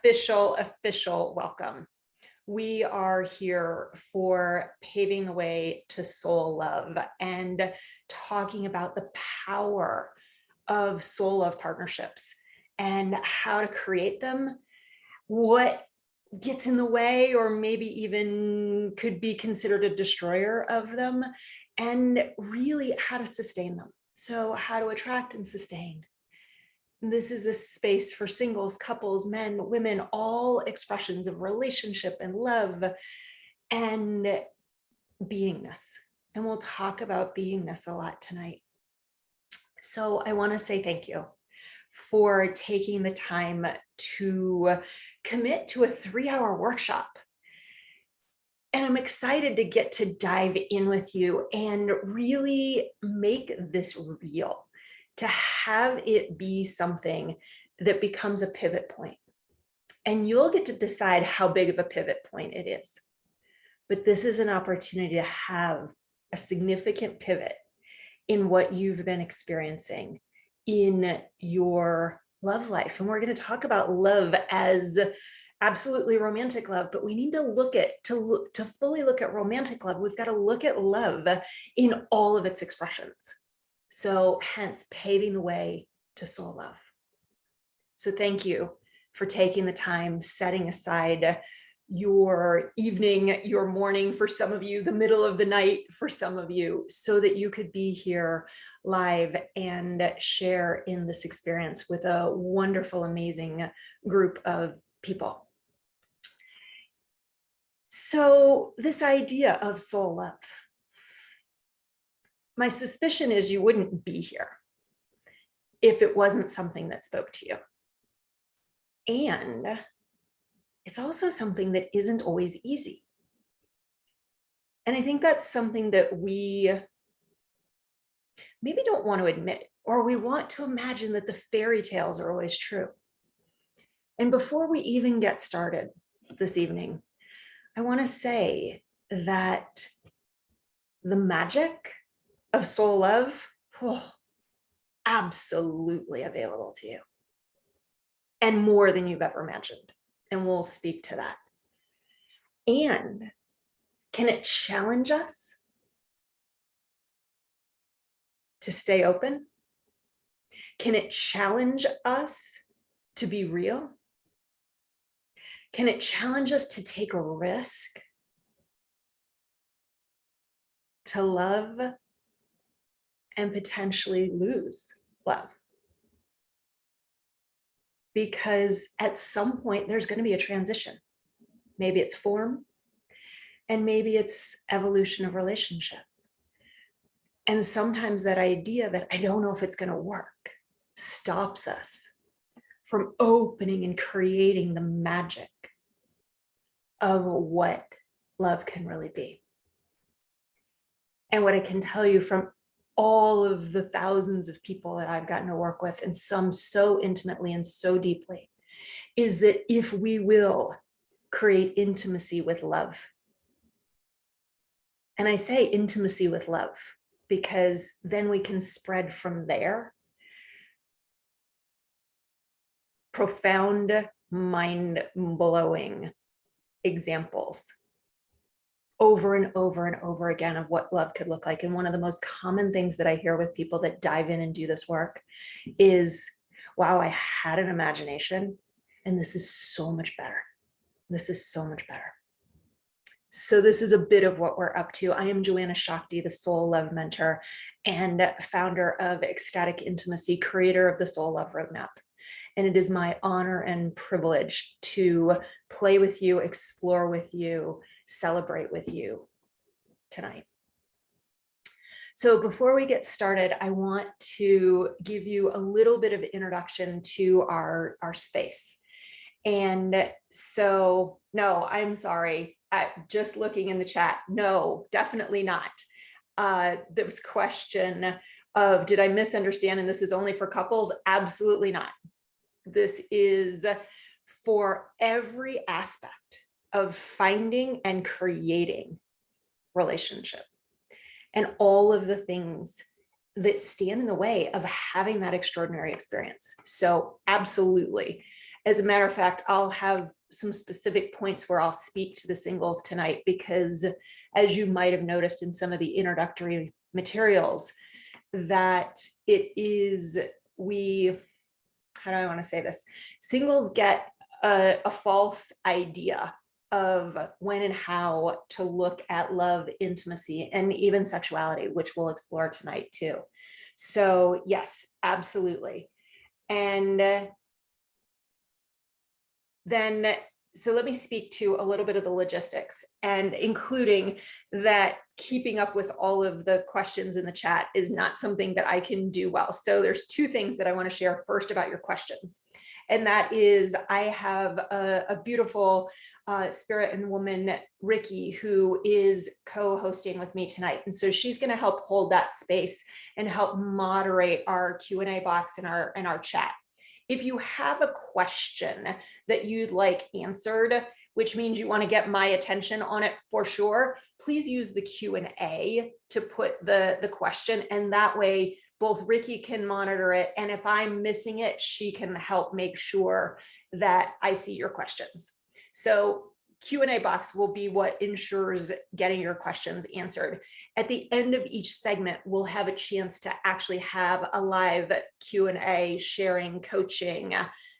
official welcome. We are here for paving the way to soul love and talking about the power of soul love partnerships and how to create them, what gets in the way or maybe even could be considered a destroyer of them, and really how to sustain them. So how to attract and sustain. This is a space for singles, couples, men, women, all expressions of relationship and love and beingness. And we'll talk about beingness a lot tonight. So I want to say thank you for taking the time to commit to a 3-hour workshop. And I'm excited to get to dive in with you and really make this real, to have it be something that becomes a pivot point. And you'll get to decide how big of a pivot point it is. But this is an opportunity to have a significant pivot in what you've been experiencing in your love life. And we're going to talk about love as absolutely romantic love, but we need to to fully look at romantic love. We've got to look at love in all of its expressions. So hence paving the way to soul love. So thank you for taking the time, setting aside your evening, your morning, for some of you, the middle of the night for some of you, so that you could be here live and share in this experience with a wonderful, amazing group of people. So this idea of soul love, my suspicion is you wouldn't be here if it wasn't something that spoke to you. And it's also something that isn't always easy. And I think that's something that we maybe don't want to admit, or we want to imagine that the fairy tales are always true. And before we even get started this evening, I want to say that the magic of soul love, absolutely available to you, and more than you've ever imagined. And we'll speak to that. And can it challenge us to stay open? Can it challenge us to be real? Can it challenge us to take a risk, to love and potentially lose love? Because at some point there's going to be a transition. Maybe it's form, and maybe it's evolution of relationship. And sometimes that idea that I don't know if it's going to work stops us from opening and creating the magic of what love can really be. And what I can tell you from all of the thousands of people that I've gotten to work with, and some so intimately and so deeply, is that if we will create intimacy with love, and I say intimacy with love because then we can spread from there profound, mind-blowing examples over and over and over again of what love could look like. And one of the most common things that I hear with people that dive in and do this work is, wow, I had an imagination and this is so much better. This is so much better. So this is a bit of what we're up to. I am Joanna Shakti, the Soul Love Mentor and founder of Ecstatic Intimacy, creator of the Soul Love Roadmap. And it is my honor and privilege to play with you, explore with you, celebrate with you tonight. So before we get started, I want to give you a little bit of introduction to our space. And so, no, I'm sorry, just looking in the chat, no, definitely not. There was a question of, did I misunderstand and this is only for couples? Absolutely not. This is for every aspect of finding and creating relationship and all of the things that stand in the way of having that extraordinary experience. So absolutely. As a matter of fact, I'll have some specific points where I'll speak to the singles tonight, because as you might have noticed in some of the introductory materials, that it is, how do I want to say this? Singles get a false idea of when and how to look at love, intimacy, and even sexuality, which we'll explore tonight too. So yes, absolutely. And then, so let me speak to a little bit of the logistics, and including that keeping up with all of the questions in the chat is not something that I can do well. So there's two things that I want to share first about your questions. And that is, I have a beautiful spirit and woman, Ricky, who is co-hosting with me tonight. And so she's going to help hold that space and help moderate our Q&A box in our chat. If you have a question that you'd like answered, which means you want to get my attention on it for sure, please use the Q&A to put the question, and that way both Ricky can monitor it, and if I'm missing it, she can help make sure that I see your questions. So Q&A box will be what ensures getting your questions answered. At the end of each segment, we'll have a chance to actually have a live Q&A sharing coaching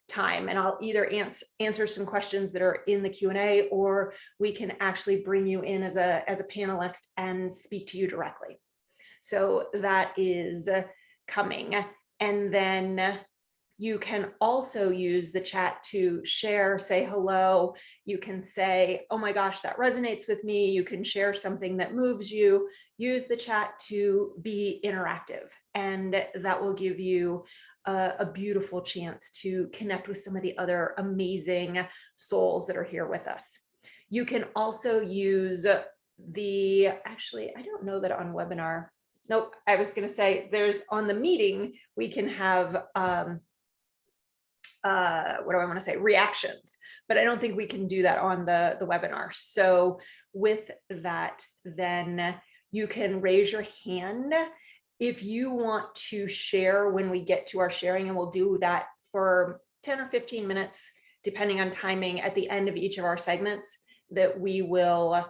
time, and I'll either answer some questions that are in the Q&A, or we can actually bring you in as a panelist and speak to you directly. So that is coming. And then you can also use the chat to share, say hello. You can say, oh my gosh, that resonates with me. You can share something that moves you. Use the chat to be interactive, and that will give you a beautiful chance to connect with some of the other amazing souls that are here with us. You can also use actually, I don't know that on webinar. Nope, I was going to say there's on the meeting, we can have, what do I want to say, reactions, but I don't think we can do that on the webinar. So with that, then you can raise your hand if you want to share when we get to our sharing, and we'll do that for 10 or 15 minutes, depending on timing at the end of each of our segments, that we will,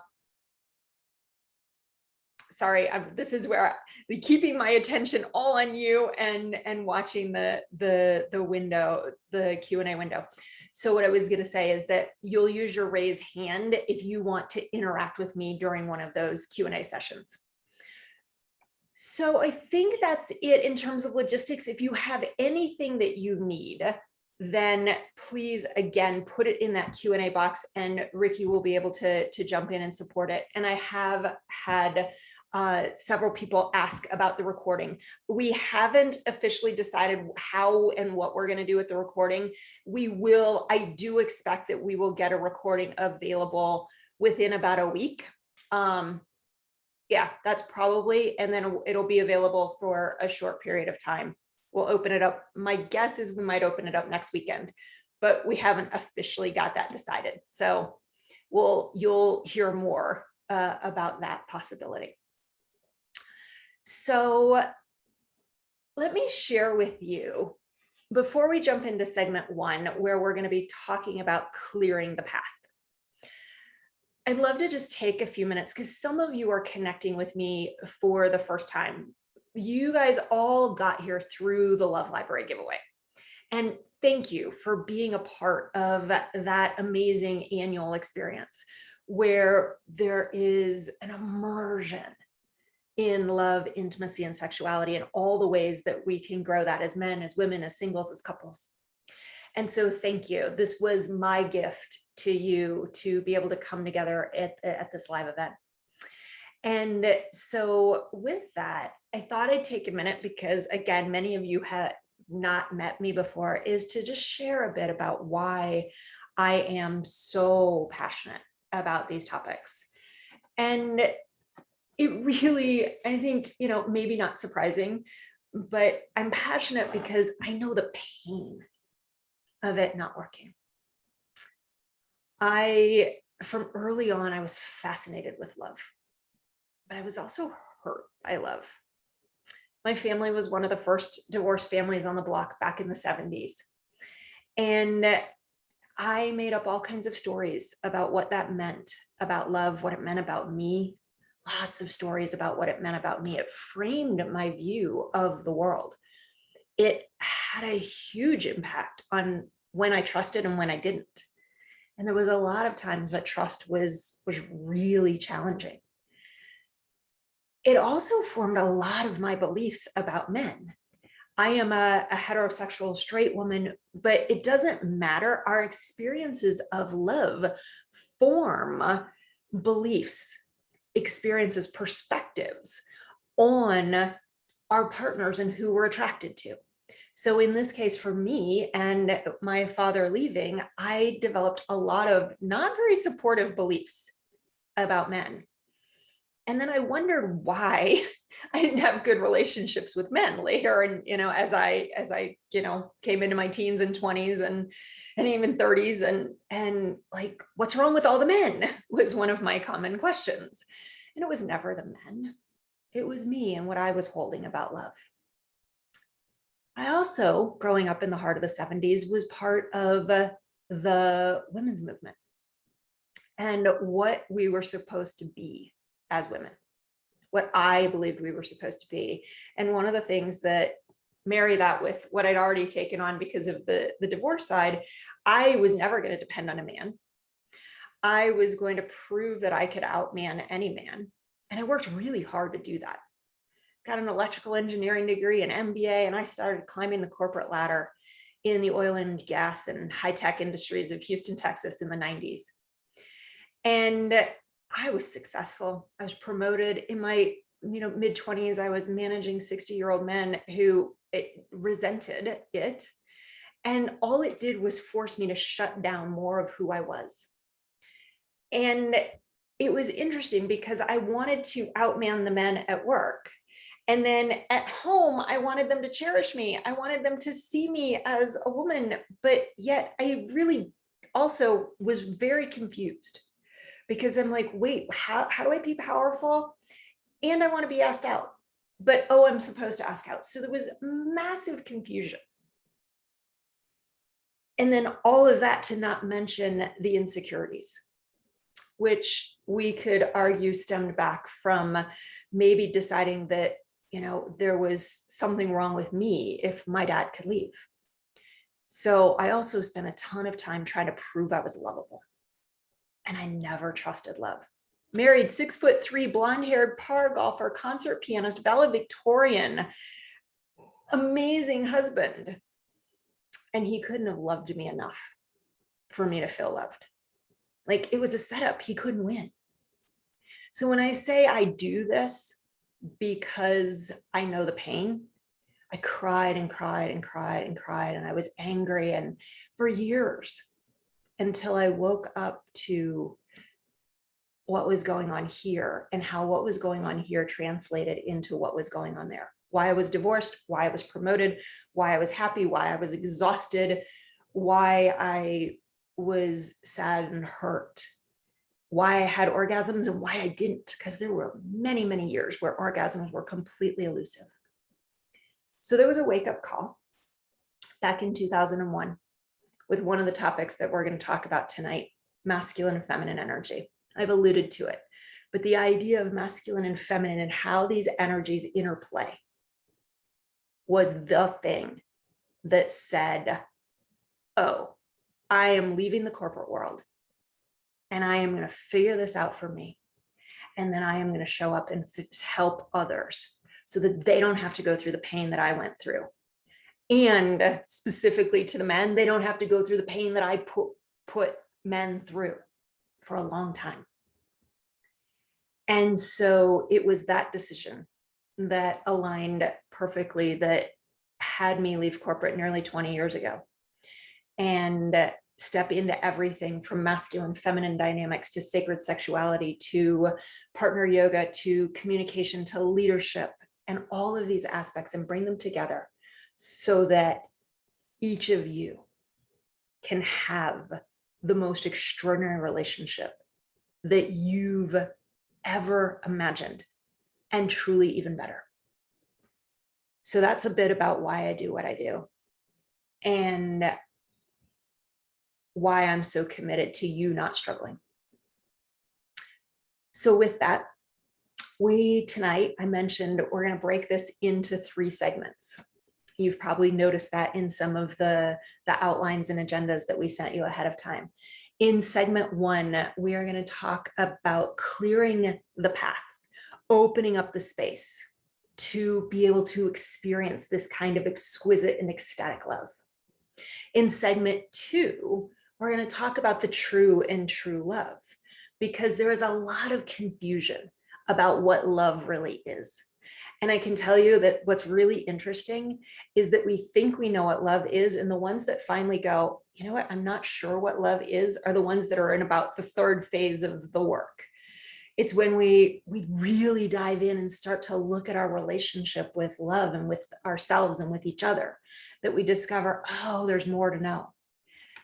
sorry, this is where keeping my attention all on you and watching the window, the Q&A window. So what I was going to say is that you'll use your raise hand if you want to interact with me during one of those Q&A sessions. So I think that's it in terms of logistics. If you have anything that you need, then please, again, put it in that Q&A box, and Ricky will be able to jump in and support it. And I have had several people ask about the recording. We haven't officially decided how and what we're going to do with the recording. I do expect that we will get a recording available within about a week. Yeah, that's probably, and then it'll be available for a short period of time. We'll open it up. My guess is we might open it up next weekend, but we haven't officially got that decided. So you'll hear more about that possibility. So let me share with you, before we jump into segment one, where we're going to be talking about clearing the path, I'd love to just take a few minutes, because some of you are connecting with me for the first time. You guys all got here through the Love Library giveaway. And thank you for being a part of that amazing annual experience where there is an immersion in love, intimacy, and sexuality, and all the ways that we can grow that as men, as women, as singles, as couples. And so thank you. This was my gift to you to be able to come together at this live event. And so with that, I thought I'd take a minute, because again, many of you have not met me before, is to just share a bit about why I am so passionate about these topics. And it really, I think, maybe not surprising, but I'm passionate because I know the pain of it not working. From early on, I was fascinated with love, but I was also hurt by love. My family was one of the first divorced families on the block back in the 70s. And I made up all kinds of stories about what that meant about love, what it meant about me, lots of stories about what it meant about me. It framed my view of the world. It had a huge impact on when I trusted and when I didn't. And there was a lot of times that trust was really challenging. It also formed a lot of my beliefs about men. I am a heterosexual straight woman, but it doesn't matter. Our experiences of love form beliefs, experiences, perspectives on our partners and who we're attracted to. So in this case, for me and my father leaving, I developed a lot of not very supportive beliefs about men. And then I wondered why I didn't have good relationships with men later. And, as I came into my teens and 20s and even 30s, and like, what's wrong with all the men was one of my common questions. And it was never the men. It was me and what I was holding about love. I also, growing up in the heart of the 70s, was part of the women's movement and what we were supposed to be as women, what I believed we were supposed to be. And one of the things that marry that with what I'd already taken on because of the divorce side, I was never going to depend on a man. I was going to prove that I could outman any man. And I worked really hard to do that. Got an electrical engineering degree, an MBA, and I started climbing the corporate ladder in the oil and gas and high-tech industries of Houston, Texas in the 90s. And I was successful. I was promoted in my mid 20s. I was managing 60-year-old men who resented it. And all it did was force me to shut down more of who I was. And it was interesting because I wanted to outman the men at work. And then at home, I wanted them to cherish me. I wanted them to see me as a woman, but yet I really also was very confused because I'm like, wait, how do I be powerful? And I want to be asked out, but, oh, I'm supposed to ask out. So there was massive confusion. And then all of that to not mention the insecurities, which we could argue stemmed back from maybe deciding that there was something wrong with me if my dad could leave. So I also spent a ton of time trying to prove I was lovable. And I never trusted love. Married, 6'3", blonde-haired par golfer, concert pianist, valedictorian, amazing husband. And he couldn't have loved me enough for me to feel loved. Like, it was a setup. He couldn't win. So when I say I do this because I know the pain, I cried and cried and cried and cried, and I was angry, and for years, until I woke up to what was going on here and how what was going on here translated into what was going on there. Why I was divorced, why I was promoted, why I was happy, why I was exhausted, why I was sad and hurt, why I had orgasms and why I didn't, because there were many, many years where orgasms were completely elusive. So there was a wake-up call back in 2001 with one of the topics that we're going to talk about tonight, masculine and feminine energy. I've alluded to it, but the idea of masculine and feminine and how these energies interplay was the thing that said, oh, I am leaving the corporate world and I am going to figure this out for me. And then I am going to show up and help others so that they don't have to go through the pain that I went through. And specifically to the men, they don't have to go through the pain that I put men through for a long time. And so it was that decision that aligned perfectly, that had me leave corporate nearly 20 years ago and step into everything from masculine, feminine dynamics to sacred sexuality, to partner yoga, to communication, to leadership, and all of these aspects, and bring them together so that each of you can have the most extraordinary relationship that you've ever imagined, and truly even better. So that's a bit about why I do what I do. And why I'm so committed to you not struggling. So with that, tonight, I mentioned we're going to break this into 3 segments. You've probably noticed that in some of the outlines and agendas that we sent you ahead of time. In segment 1, we are going to talk about clearing the path, opening up the space to be able to experience this kind of exquisite and ecstatic love. In segment 2, we're going to talk about the true and true love, because there is a lot of confusion about what love really is. And I can tell you that what's really interesting is that we think we know what love is, and the ones that finally go, you know what, I'm not sure what love is, are the ones that are in about the 3rd phase of the work. It's when we really dive in and start to look at our relationship with love and with ourselves and with each other that we discover, oh, there's more to know.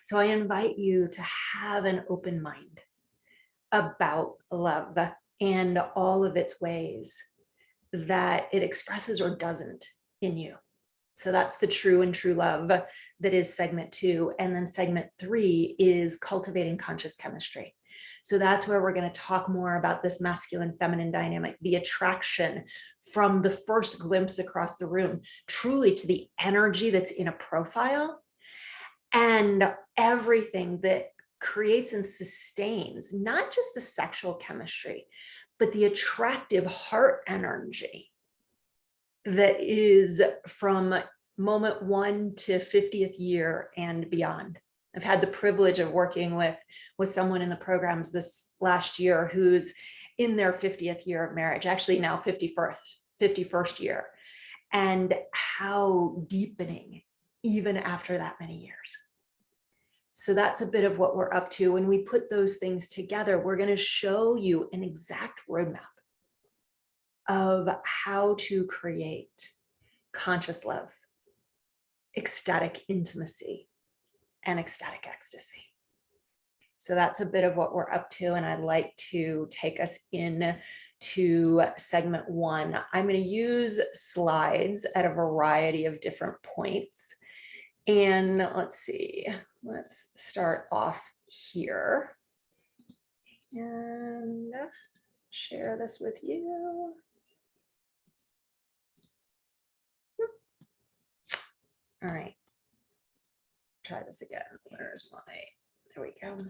So I invite you to have an open mind about love and all of its ways that it expresses or doesn't in you. So that's the true and true love that is segment 2. And then segment 3 is cultivating conscious chemistry. So that's where we're going to talk more about this masculine feminine dynamic, the attraction from the first glimpse across the room, truly to the energy that's in a profile, and everything that creates and sustains not just the sexual chemistry, but the attractive heart energy that is from moment 1 to 50th year and beyond. I've had the privilege of working with someone in the programs this last year who's in their 50th year of marriage, actually now 51st year, and how deepening even after that many years. So that's a bit of what we're up to. When we put those things together, we're going to show you an exact roadmap of how to create conscious love, ecstatic intimacy, and ecstatic ecstasy. So that's a bit of what we're up to, and I'd like to take us in to segment 1. I'm going to use slides at a variety of different points. And let's see, let's start off here and share this with you. All right, try this again. Where's there we go.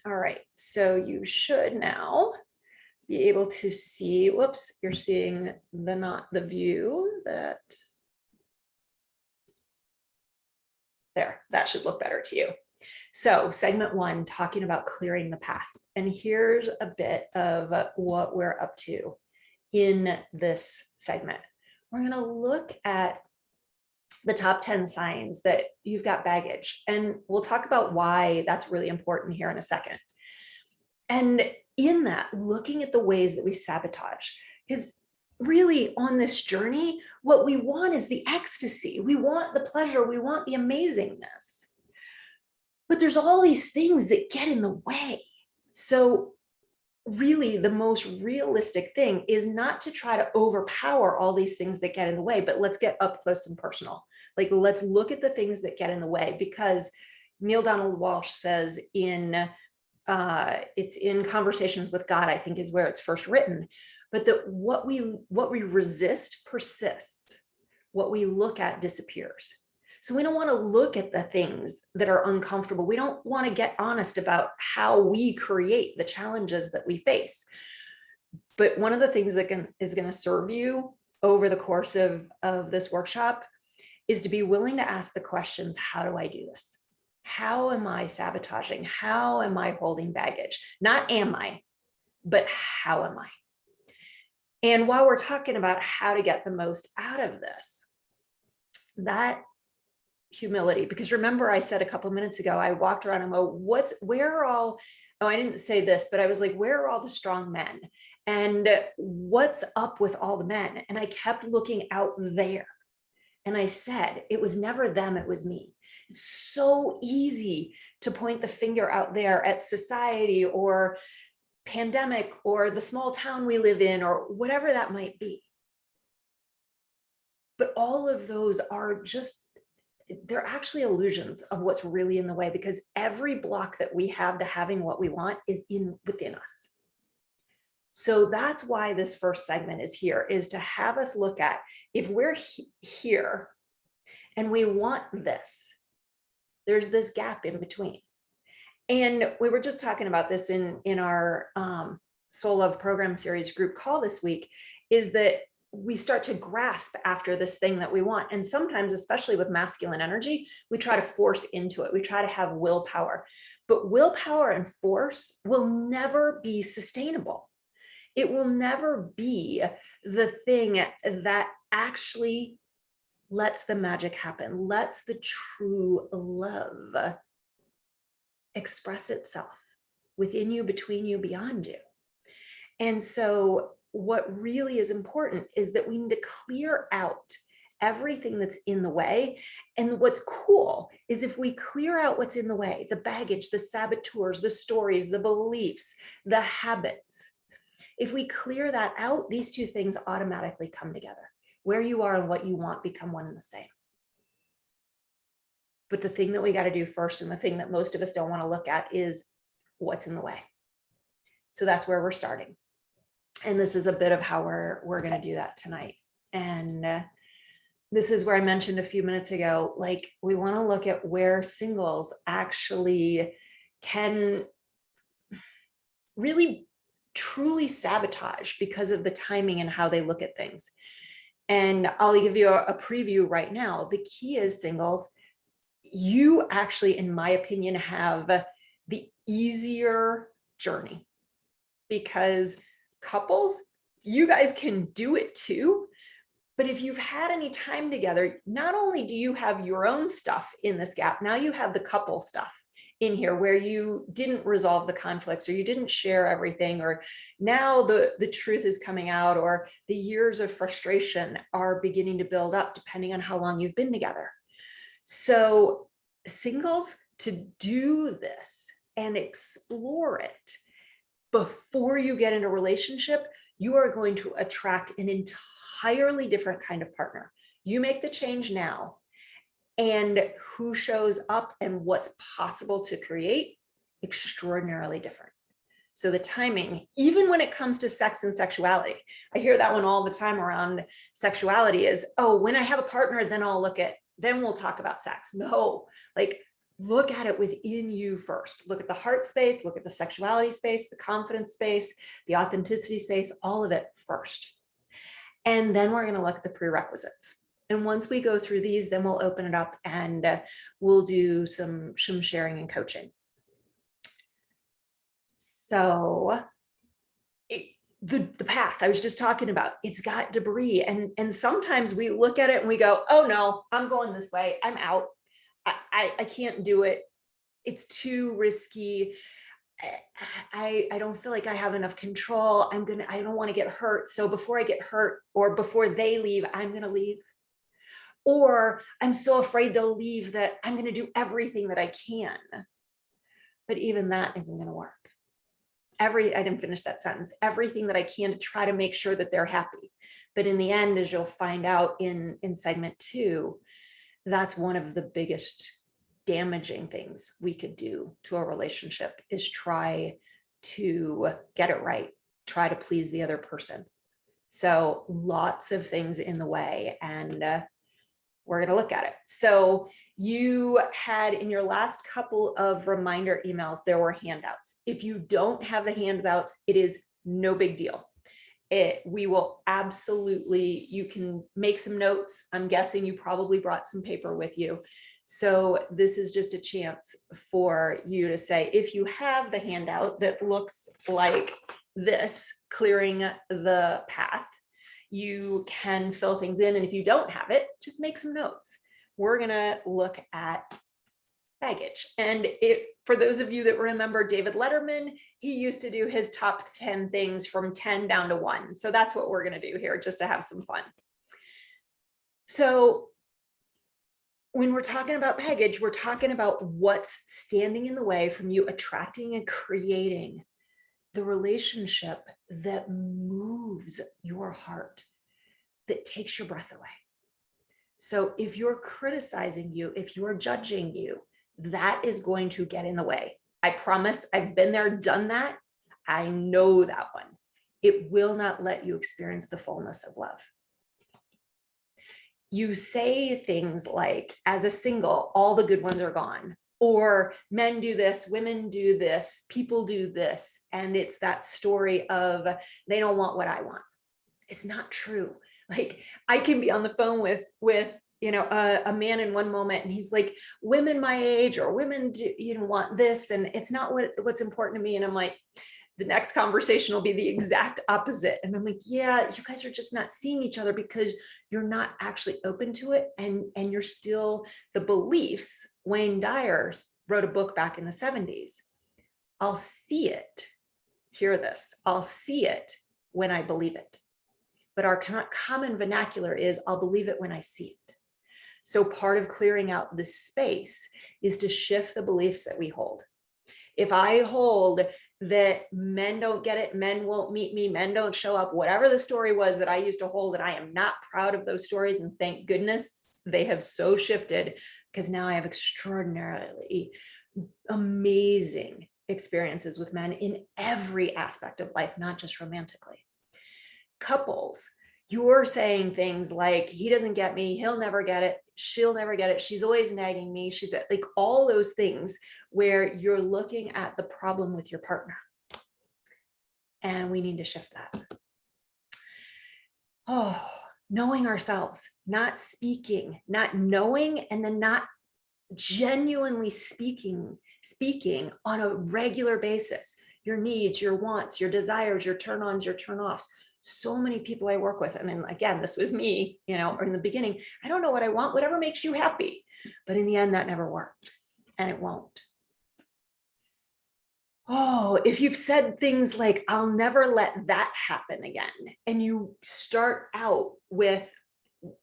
All right, so you should now be able to see, whoops, you're seeing not the view that, there, that should look better to you. So segment 1, talking about clearing the path. And here's a bit of what we're up to in this segment. We're going to look at the top 10 signs that you've got baggage. And we'll talk about why that's really important here in a second. And in that, looking at the ways that we sabotage, because really on this journey, what we want is the ecstasy. We want the pleasure. We want the amazingness. But there's all these things that get in the way. So really the most realistic thing is not to try to overpower all these things that get in the way, but let's get up close and personal. Like, let's look at the things that get in the way, because Neil Donald Walsh says it's in Conversations with God, I think is where it's first written, but that what we resist persists, what we look at disappears. So we don't want to look at the things that are uncomfortable. We don't want to get honest about how we create the challenges that we face. But one of the things that is going to serve you over the course of this workshop is to be willing to ask the questions, how do I do this? How am I sabotaging? How am I holding baggage? Not am I, but how am I? And while we're talking about how to get the most out of this, that humility, because remember I said a couple of minutes ago, I walked around and go, where are all, oh, I didn't say this, but I was like, where are all the strong men? And what's up with all the men? And I kept looking out there. And I said, it was never them, it was me. It's so easy to point the finger out there at society or pandemic or the small town we live in or whatever that might be. But all of those are just they're actually illusions of what's really in the way, because every block that we have to having what we want is within us. So that's why this first segment is here, is to have us look at, if we're here and we want this, there's this gap in between. And we were just talking about this in our Soul Love program series group call this week, is that we start to grasp after this thing that we want. And sometimes, especially with masculine energy, we try to force into it. We try to have willpower, but willpower and force will never be sustainable. It will never be the thing that actually lets the magic happen, lets the true love express itself within you, between you, beyond you. And so what really is important is that we need to clear out everything that's in the way. And what's cool is if we clear out what's in the way, the baggage, the saboteurs, the stories, the beliefs, the habits, if we clear that out, these two things automatically come together. Where you are and what you want become one and the same. But the thing that we got to do first, and the thing that most of us don't want to look at, is what's in the way. So that's where we're starting. And this is a bit of how we're going to do that tonight. And this is where I mentioned a few minutes ago, like, we want to look at where singles actually can really truly sabotage because of the timing and how they look at things. And I'll give you a preview right now. The key is, singles, you actually, in my opinion, have the easier journey, because couples, you guys can do it too. But if you've had any time together, not only do you have your own stuff in this gap, now you have the couple stuff in here where you didn't resolve the conflicts, or you didn't share everything, or now the truth is coming out, or the years of frustration are beginning to build up depending on how long you've been together. So singles, to do this and explore it before you get into a relationship, you are going to attract an entirely different kind of partner. You make the change now, and who shows up and what's possible to create, extraordinarily different. So the timing, even when it comes to sex and sexuality, I hear that one all the time around sexuality, is, oh, when I have a partner, then we'll talk about sex. No, like, look at it within you first. Look at the heart space, look at the sexuality space, the confidence space, the authenticity space, all of it first. And then we're going to look at the prerequisites. And once we go through these, then we'll open it up and we'll do some sharing and coaching. So the path I was just talking about, it's got debris. And sometimes we look at it and we go, oh no, I'm going this way. I'm out. I can't do it. It's too risky. I don't feel like I have enough control. I don't want to get hurt. So before I get hurt, or before they leave, I'm going to leave. Or I'm so afraid they'll leave that I'm going to do everything that I can. But even that isn't going to work. I didn't finish that sentence. Everything that I can to try to make sure that they're happy. But in the end, as you'll find out in segment 2, that's one of the biggest damaging things we could do to a relationship, is try to get it right, try to please the other person. So lots of things in the way, and we're going to look at it. So you had, in your last couple of reminder emails, there were handouts. If you don't have the handouts, it is no big deal. We will absolutely, you can make some notes. I'm guessing you probably brought some paper with you. So this is just a chance for you to say, if you have the handout that looks like this, clearing the path, you can fill things in. And if you don't have it, just make some notes. We're going to look at baggage. And for those of you that remember David Letterman, he used to do his top 10 things from 10 down to 1. So that's what we're going to do here, just to have some fun. So when we're talking about baggage, we're talking about what's standing in the way from you attracting and creating the relationship that moves your heart, that takes your breath away. So if you're criticizing you, if you're judging you, that is going to get in the way. I promise, I've been there, done that. I know that one. It will not let you experience the fullness of love. You say things like, as a single, all the good ones are gone, or men do this, women do this, people do this. And it's that story of they don't want what I want. It's not true. Like, I can be on the phone with a man in one moment, and he's like, women my age or women do, want this, and it's not what's important to me. And I'm like, the next conversation will be the exact opposite. And I'm like, yeah, you guys are just not seeing each other because you're not actually open to it. And you're still the beliefs. Wayne Dyer wrote a book back in the 70s. I'll see it. Hear this. I'll see it when I believe it. But our common vernacular is, I'll believe it when I see it. So part of clearing out this space is to shift the beliefs that we hold. If I hold that men don't get it, men won't meet me, men don't show up, whatever the story was that I used to hold, and I am not proud of those stories, and thank goodness they have so shifted, because now I have extraordinarily amazing experiences with men in every aspect of life, not just romantically. Couples, you're saying things like, he doesn't get me, he'll never get it, she'll never get it, she's always nagging me, she's like, all those things where you're looking at the problem with your partner. And we need to shift that. Oh, knowing ourselves, not speaking, not knowing, and then not genuinely speaking on a regular basis. Your needs, your wants, your desires, your turn-ons, your turn-offs. So many people I work with, and again, this was me, or in the beginning, I don't know what I want, whatever makes you happy. But in the end, that never worked, and it won't. Oh, if you've said things like, I'll never let that happen again, and you start out with,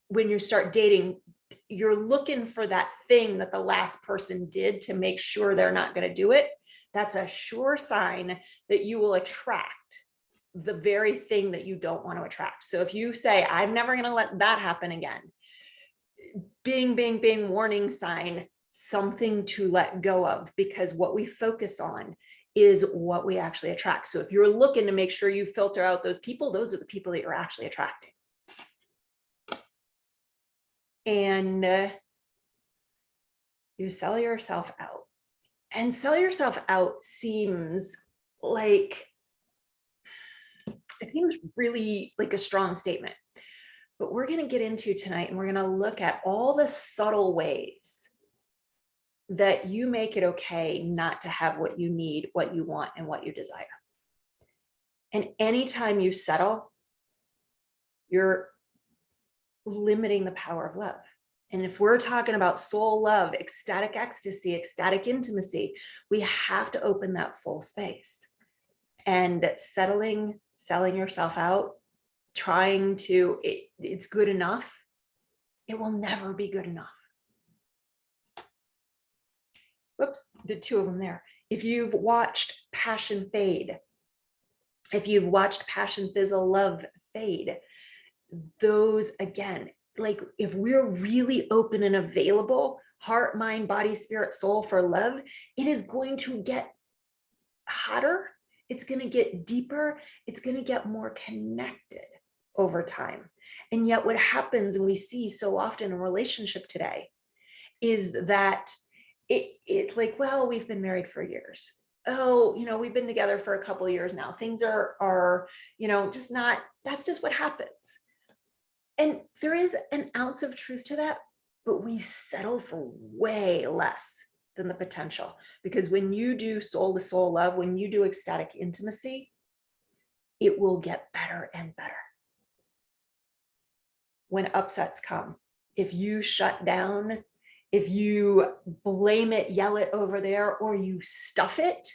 when you start dating, you're looking for that thing that the last person did to make sure they're not going to do it, that's a sure sign that you will attract the very thing that you don't want to attract. So if you say, I'm never going to let that happen again, bing, bing, bing, warning sign, something to let go of, because what we focus on is what we actually attract. So if you're looking to make sure you filter out those people, those are the people that you're actually attracting. And you sell yourself out. And sell yourself out seems like, it seems really like a strong statement. But we're going to get into tonight, and we're going to look at all the subtle ways that you make it okay not to have what you need, what you want, and what you desire. And anytime you settle, you're limiting the power of love. And if we're talking about soul love, ecstatic ecstasy, ecstatic intimacy, we have to open that full space. And selling yourself out, trying to, it's good enough, it will never be good enough. Whoops, did two of them there. If you've watched passion fade, if you've watched passion fizzle, love fade, those, again, like, if we're really open and available, heart, mind, body, spirit, soul, for love, it is going to get hotter. It's going to get deeper. It's going to get more connected over time. And yet what happens, and we see so often in relationship today, is that it's like, well, we've been married for years. Oh, we've been together for a couple of years now. Things are just not, that's just what happens. And there is an ounce of truth to that, but we settle for way less than the potential. Because when you do soul to soul love, when you do ecstatic intimacy, it will get better and better. When upsets come, if you shut down, if you blame it, yell it over there, or you stuff it,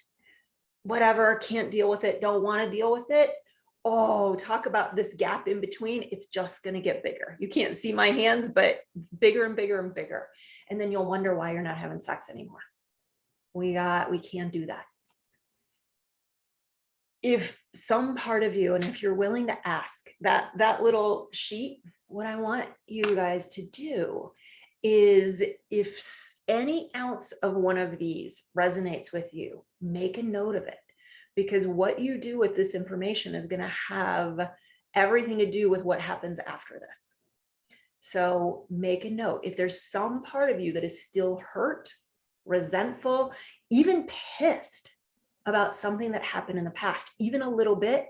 whatever, can't deal with it, don't want to deal with it, oh, talk about this gap in between. It's just going to get bigger. You can't see my hands, but bigger and bigger and bigger. And then you'll wonder why you're not having sex anymore. We can do that. if some part of you, and if you're willing to ask that little sheet, what I want you guys to do is, if any ounce of one of these resonates with you, make a note of it, because what you do with this information is going to have everything to do with what happens after this. So make a note. If there's some part of you that is still hurt, resentful, even pissed about something that happened in the past, even a little bit,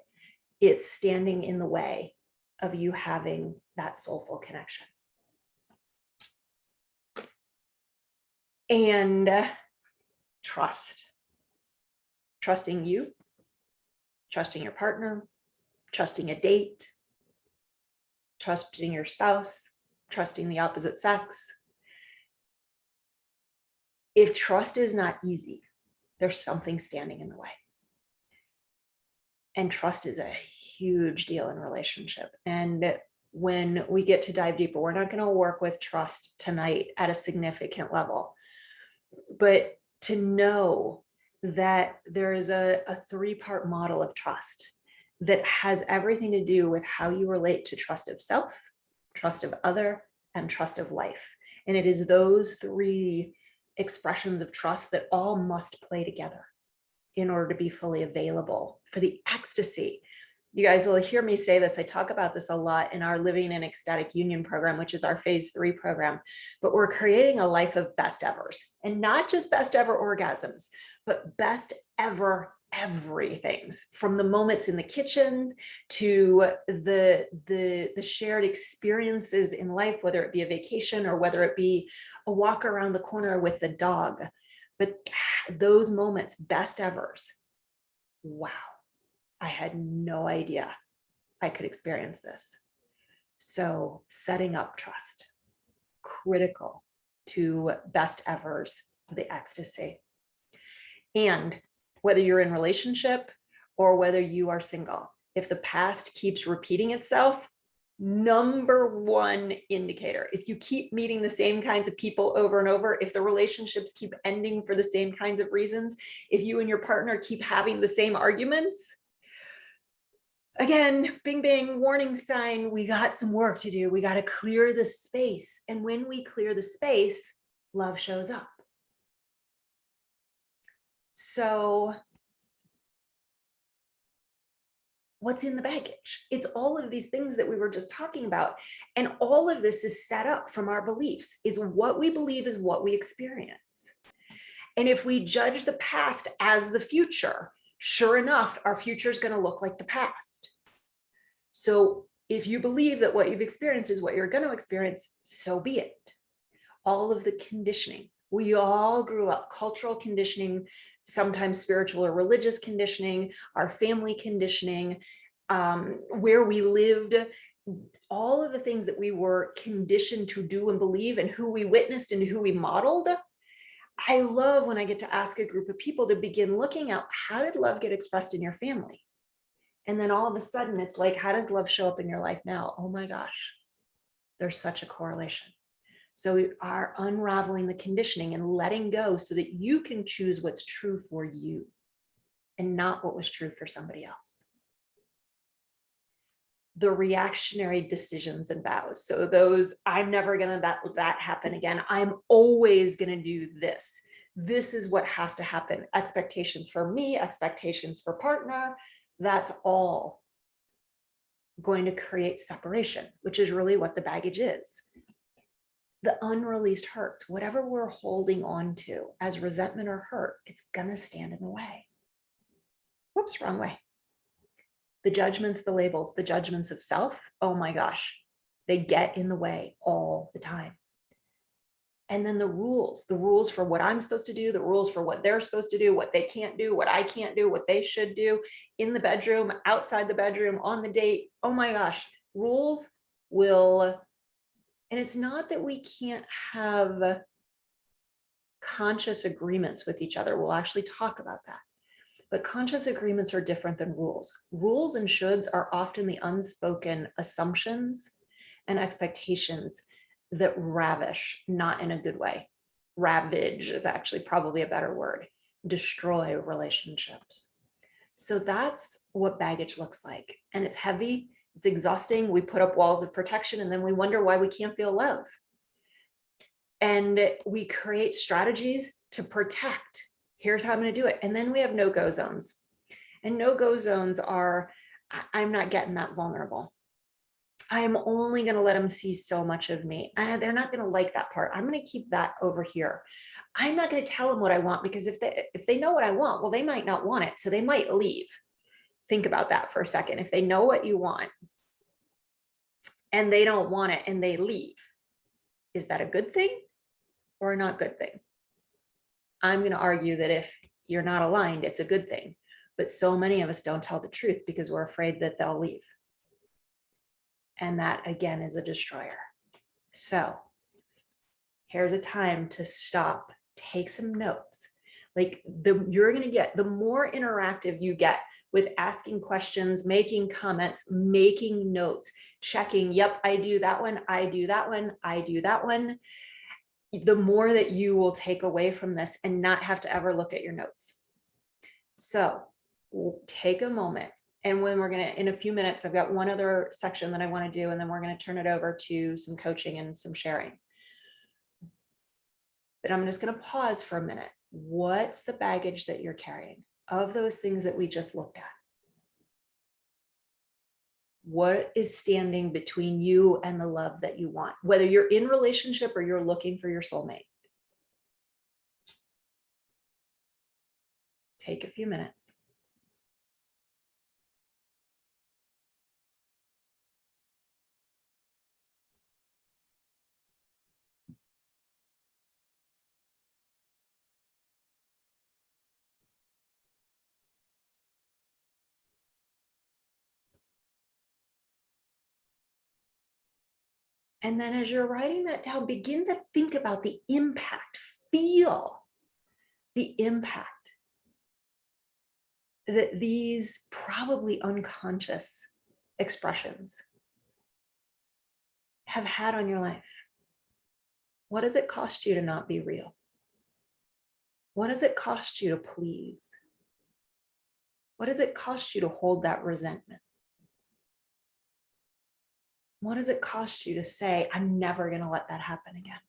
it's standing in the way of you having that soulful connection. And trust. Trusting you, trusting your partner, trusting a date, trusting your spouse, trusting the opposite sex. If trust is not easy, there's something standing in the way. And trust is a huge deal in relationship. And when we get to dive deeper, we're not going to work with trust tonight at a significant level, but to know that there is a three-part model of trust that has everything to do with how you relate to trust of self, trust of other, and trust of life. And it is those three expressions of trust that all must play together in order to be fully available for the ecstasy. You guys will hear me say this. I talk about this a lot in our Living in Ecstatic Union program, which is our phase 3 program, but we're creating a life of best evers, and not just best ever orgasms, but best ever everythings, from the moments in the kitchen to the shared experiences in life, whether it be a vacation or whether it be a walk around the corner with the dog. But those moments, best evers, wow, I had no idea I could experience this. So setting up trust, critical to best evers, the ecstasy. And whether you're in relationship or whether you are single, if the past keeps repeating itself, number one indicator, if you keep meeting the same kinds of people over and over, if the relationships keep ending for the same kinds of reasons, if you and your partner keep having the same arguments, again, bing, bing, warning sign, we got some work to do. We got to clear the space. And when we clear the space, love shows up. So what's in the baggage? It's all of these things that we were just talking about. And all of this is set up from our beliefs. It's what we believe is what we experience. And if we judge the past as the future, sure enough, our future is going to look like the past. So if you believe that what you've experienced is what you're going to experience, so be it. All of the conditioning. We all grew up, cultural conditioning, sometimes spiritual or religious conditioning, our family conditioning, where we lived, all of the things that we were conditioned to do and believe, and who we witnessed and who we modeled. I love when I get to ask a group of people to begin looking at, how did love get expressed in your family? And then all of a sudden it's like, how does love show up in your life now? Oh my gosh, there's such a correlation. So we are unraveling the conditioning and letting go so that you can choose what's true for you and not what was true for somebody else. The reactionary decisions and vows. So those, I'm never going to let that happen again. I'm always going to do this. This is what has to happen. Expectations for me, expectations for partner. That's all going to create separation, which is really what the baggage is. The unreleased hurts, whatever we're holding on to as resentment or hurt, it's gonna stand in the way. Whoops, wrong way. The judgments, the labels, the judgments of self, oh my gosh, they get in the way all the time. And then the rules for what I'm supposed to do, the rules for what they're supposed to do, what they can't do, what I can't do, what they should do in the bedroom, outside the bedroom, on the date. Oh my gosh, rules will. And it's not that we can't have conscious agreements with each other. We'll actually talk about that. But conscious agreements are different than rules. Rules and shoulds are often the unspoken assumptions and expectations that ravish, not in a good way. Ravage is actually probably a better word. Destroy relationships. So that's what baggage looks like. And it's heavy, it's exhausting. We put up walls of protection and then we wonder why we can't feel love. And we create strategies to protect. Here's how I'm going to do it. And then we have no-go zones. And no-go zones are, I'm not getting that vulnerable. I'm only going to let them see so much of me. They're not going to like that part. I'm going to keep that over here. I'm not going to tell them what I want, because if they know what I want, well, they might not want it. So they might leave. Think about that for a second. If they know what you want and they don't want it and they leave, is that a good thing or a not good thing? I'm going to argue that if you're not aligned, it's a good thing. But so many of us don't tell the truth because we're afraid that they'll leave. And that, again, is a destroyer. So here's a time to stop, take some notes. Like you're going to get, the more interactive you get with asking questions, making comments, making notes, checking, yep, I do that one, I do that one, I do that one, the more that you will take away from this and not have to ever look at your notes. So we'll take a moment. And when we're going to, in a few minutes, I've got one other section that I want to do, and then we're going to turn it over to some coaching and some sharing. But I'm just going to pause for a minute. What's the baggage that you're carrying of those things that we just looked at? What is standing between you and the love that you want, whether you're in relationship or you're looking for your soulmate? Take a few minutes. And then as you're writing that down, begin to think about the impact, feel the impact that these probably unconscious expressions have had on your life. What does it cost you to not be real? What does it cost you to please? What does it cost you to hold that resentment? What does it cost you to say, I'm never going to let that happen again?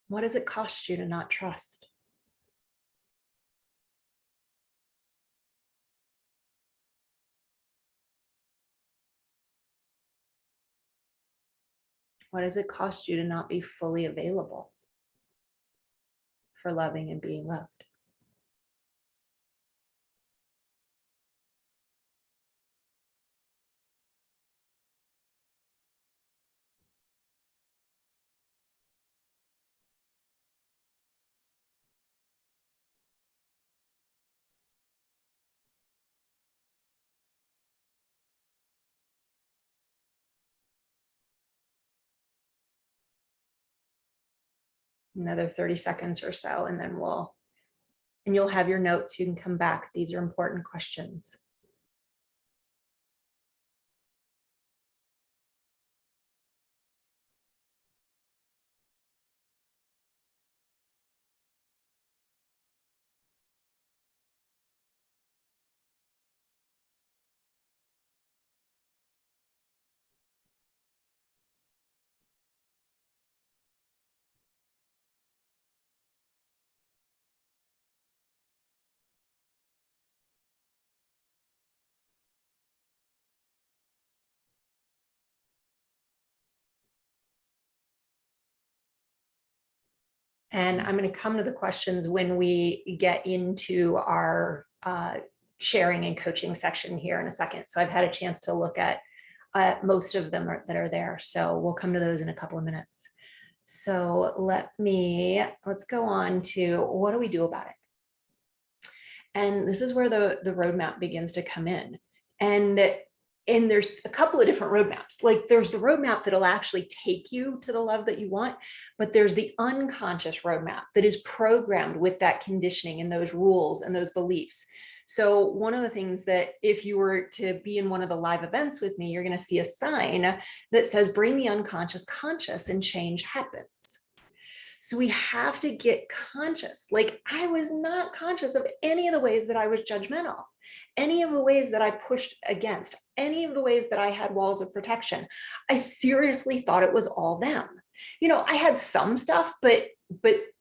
What does it cost you to not trust? What does it cost you to not be fully available for loving and being loved? Another 30 seconds or so, and then you'll have your notes. You can come back. These are important questions. And I'm going to come to the questions when we get into our sharing and coaching section here in a second. So I've had a chance to look at most of them that are there. So we'll come to those in a couple of minutes. So let's go on to what do we do about it? And this is where the roadmap begins to come in. And there's a couple of different roadmaps. Like there's the roadmap that'll actually take you to the love that you want, but there's the unconscious roadmap that is programmed with that conditioning and those rules and those beliefs. So one of the things that if you were to be in one of the live events with me, you're going to see a sign that says, bring the unconscious conscious and change happens. So we have to get conscious. Like, I was not conscious of any of the ways that I was judgmental, any of the ways that I pushed against, any of the ways that I had walls of protection. I seriously thought it was all them. I had some stuff, but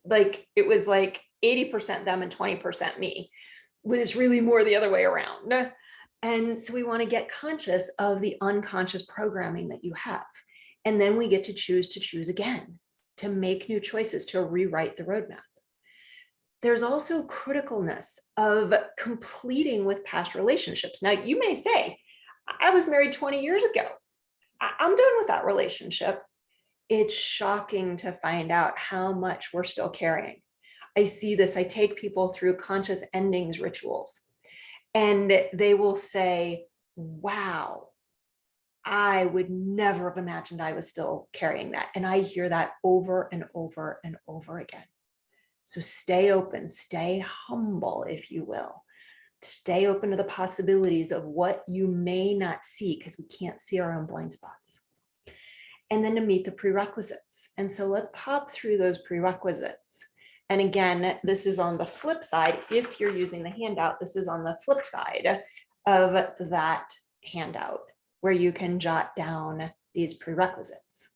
like it was like 80% them and 20% me, when it's really more the other way around. And so we want to get conscious of the unconscious programming that you have. And then we get to choose again, to make new choices, to rewrite the roadmap. There's also criticalness of completing with past relationships. Now, you may say, I was married 20 years ago. I'm done with that relationship. It's shocking to find out how much we're still carrying. I see this. I take people through conscious endings rituals, and they will say, wow, I would never have imagined I was still carrying that. And I hear that over and over and over again. So stay open, stay humble, if you will. Stay open to the possibilities of what you may not see, because we can't see our own blind spots. And then to meet the prerequisites. And so let's pop through those prerequisites. And again, this is on the flip side. If you're using the handout, this is on the flip side of that handout, where you can jot down these prerequisites.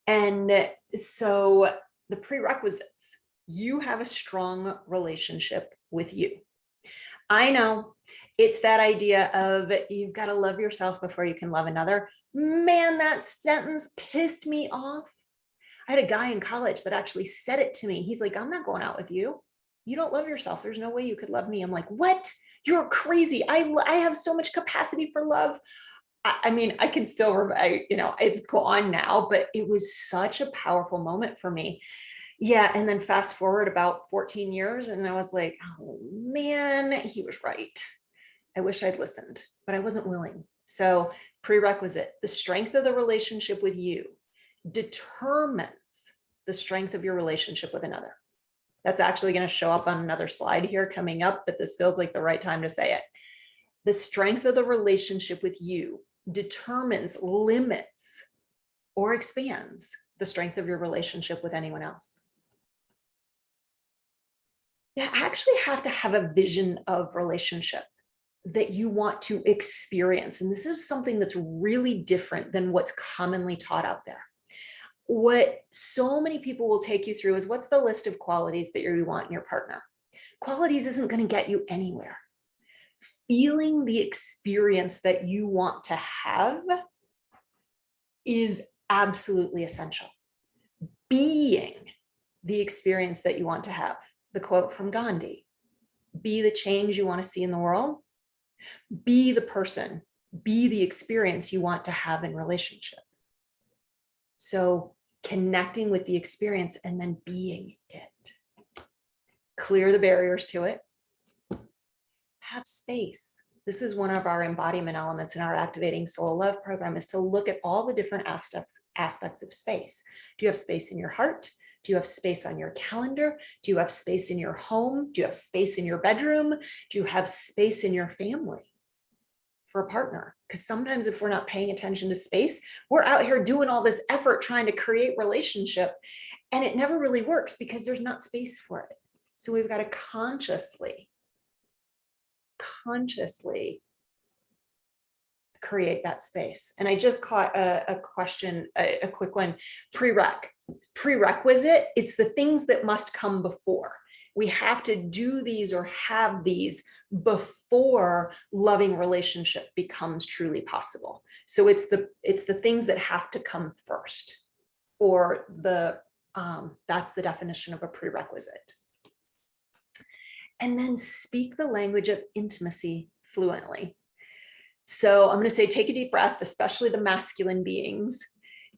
And so the prerequisites: you have a strong relationship with you. I know it's that idea of you've got to love yourself before you can love another. Man, that sentence pissed me off. I had a guy in college that actually said it to me. He's like, I'm not going out with you. You don't love yourself. There's no way you could love me. I'm like, what? You're crazy. I have so much capacity for love. I mean, I can still remember, it's gone now, but it was such a powerful moment for me. Yeah. And then fast forward about 14 years, and I was like, oh man, he was right. I wish I'd listened, but I wasn't willing. So prerequisite: the strength of the relationship with you determines the strength of your relationship with another. That's actually going to show up on another slide here coming up, but this feels like the right time to say it. The strength of the relationship with you determines, limits, or expands the strength of your relationship with anyone else. You actually have to have a vision of relationship that you want to experience. And this is something that's really different than what's commonly taught out there. What so many people will take you through is, what's the list of qualities that you want in your partner? Qualities isn't going to get you anywhere. Feeling the experience that you want to have is absolutely essential. Being the experience that you want to have. The quote from Gandhi: be the change you want to see in the world. Be the person, be the experience you want to have in relationship. So connecting with the experience and then being it. Clear the barriers to it. Have space. This is one of our embodiment elements in our Activating Soul Love program, is to look at all the different aspects of space. Do you have space in your heart? Do you have space on your calendar? Do you have space in your home? Do you have space in your bedroom? Do you have space in your family for a partner? Because sometimes if we're not paying attention to space, we're out here doing all this effort trying to create relationship, and it never really works because there's not space for it. So we've got to consciously create that space. And I just caught a question, a quick one. Prerequisite: it's the things that must come before. We have to do these or have these before loving relationship becomes truly possible. So it's the things that have to come first, or that's the definition of a prerequisite. And then speak the language of intimacy fluently. So I'm going to say, take a deep breath, especially the masculine beings,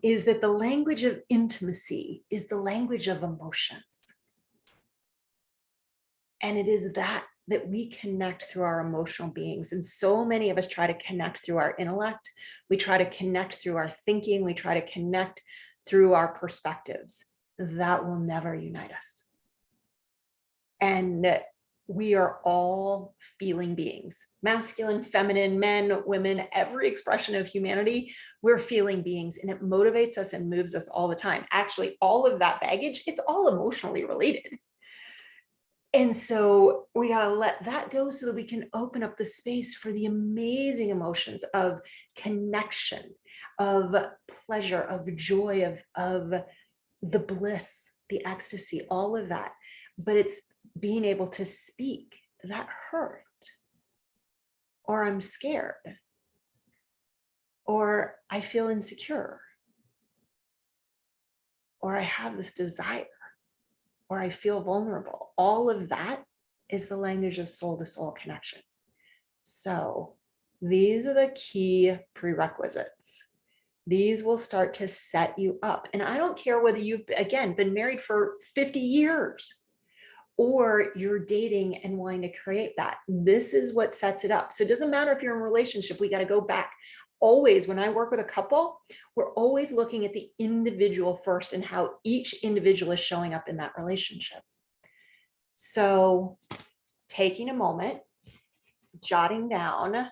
is that the language of intimacy is the language of emotions. And it is that we connect through our emotional beings. And so many of us try to connect through our intellect. We try to connect through our thinking. We try to connect through our perspectives. That will never unite us. And we are all feeling beings, masculine, feminine, men, women, every expression of humanity, we're feeling beings, and it motivates us and moves us all the time. Actually, all of that baggage, it's all emotionally related. And so we gotta let that go so that we can open up the space for the amazing emotions of connection, of pleasure, of joy, of the bliss, the ecstasy, all of that. But it's being able to speak, that hurt, or I'm scared, or I feel insecure, or I have this desire, or I feel vulnerable. All of that is the language of soul to soul connection. So these are the key prerequisites. These will start to set you up. And I don't care whether you've, again, been married for 50 years or you're dating and wanting to create that. This is what sets it up. So it doesn't matter if you're in a relationship, we got to go back. Always, when I work with a couple, we're always looking at the individual first and how each individual is showing up in that relationship. So taking a moment, jotting down,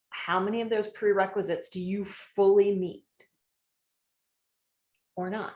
how many of those prerequisites do you fully meet or not?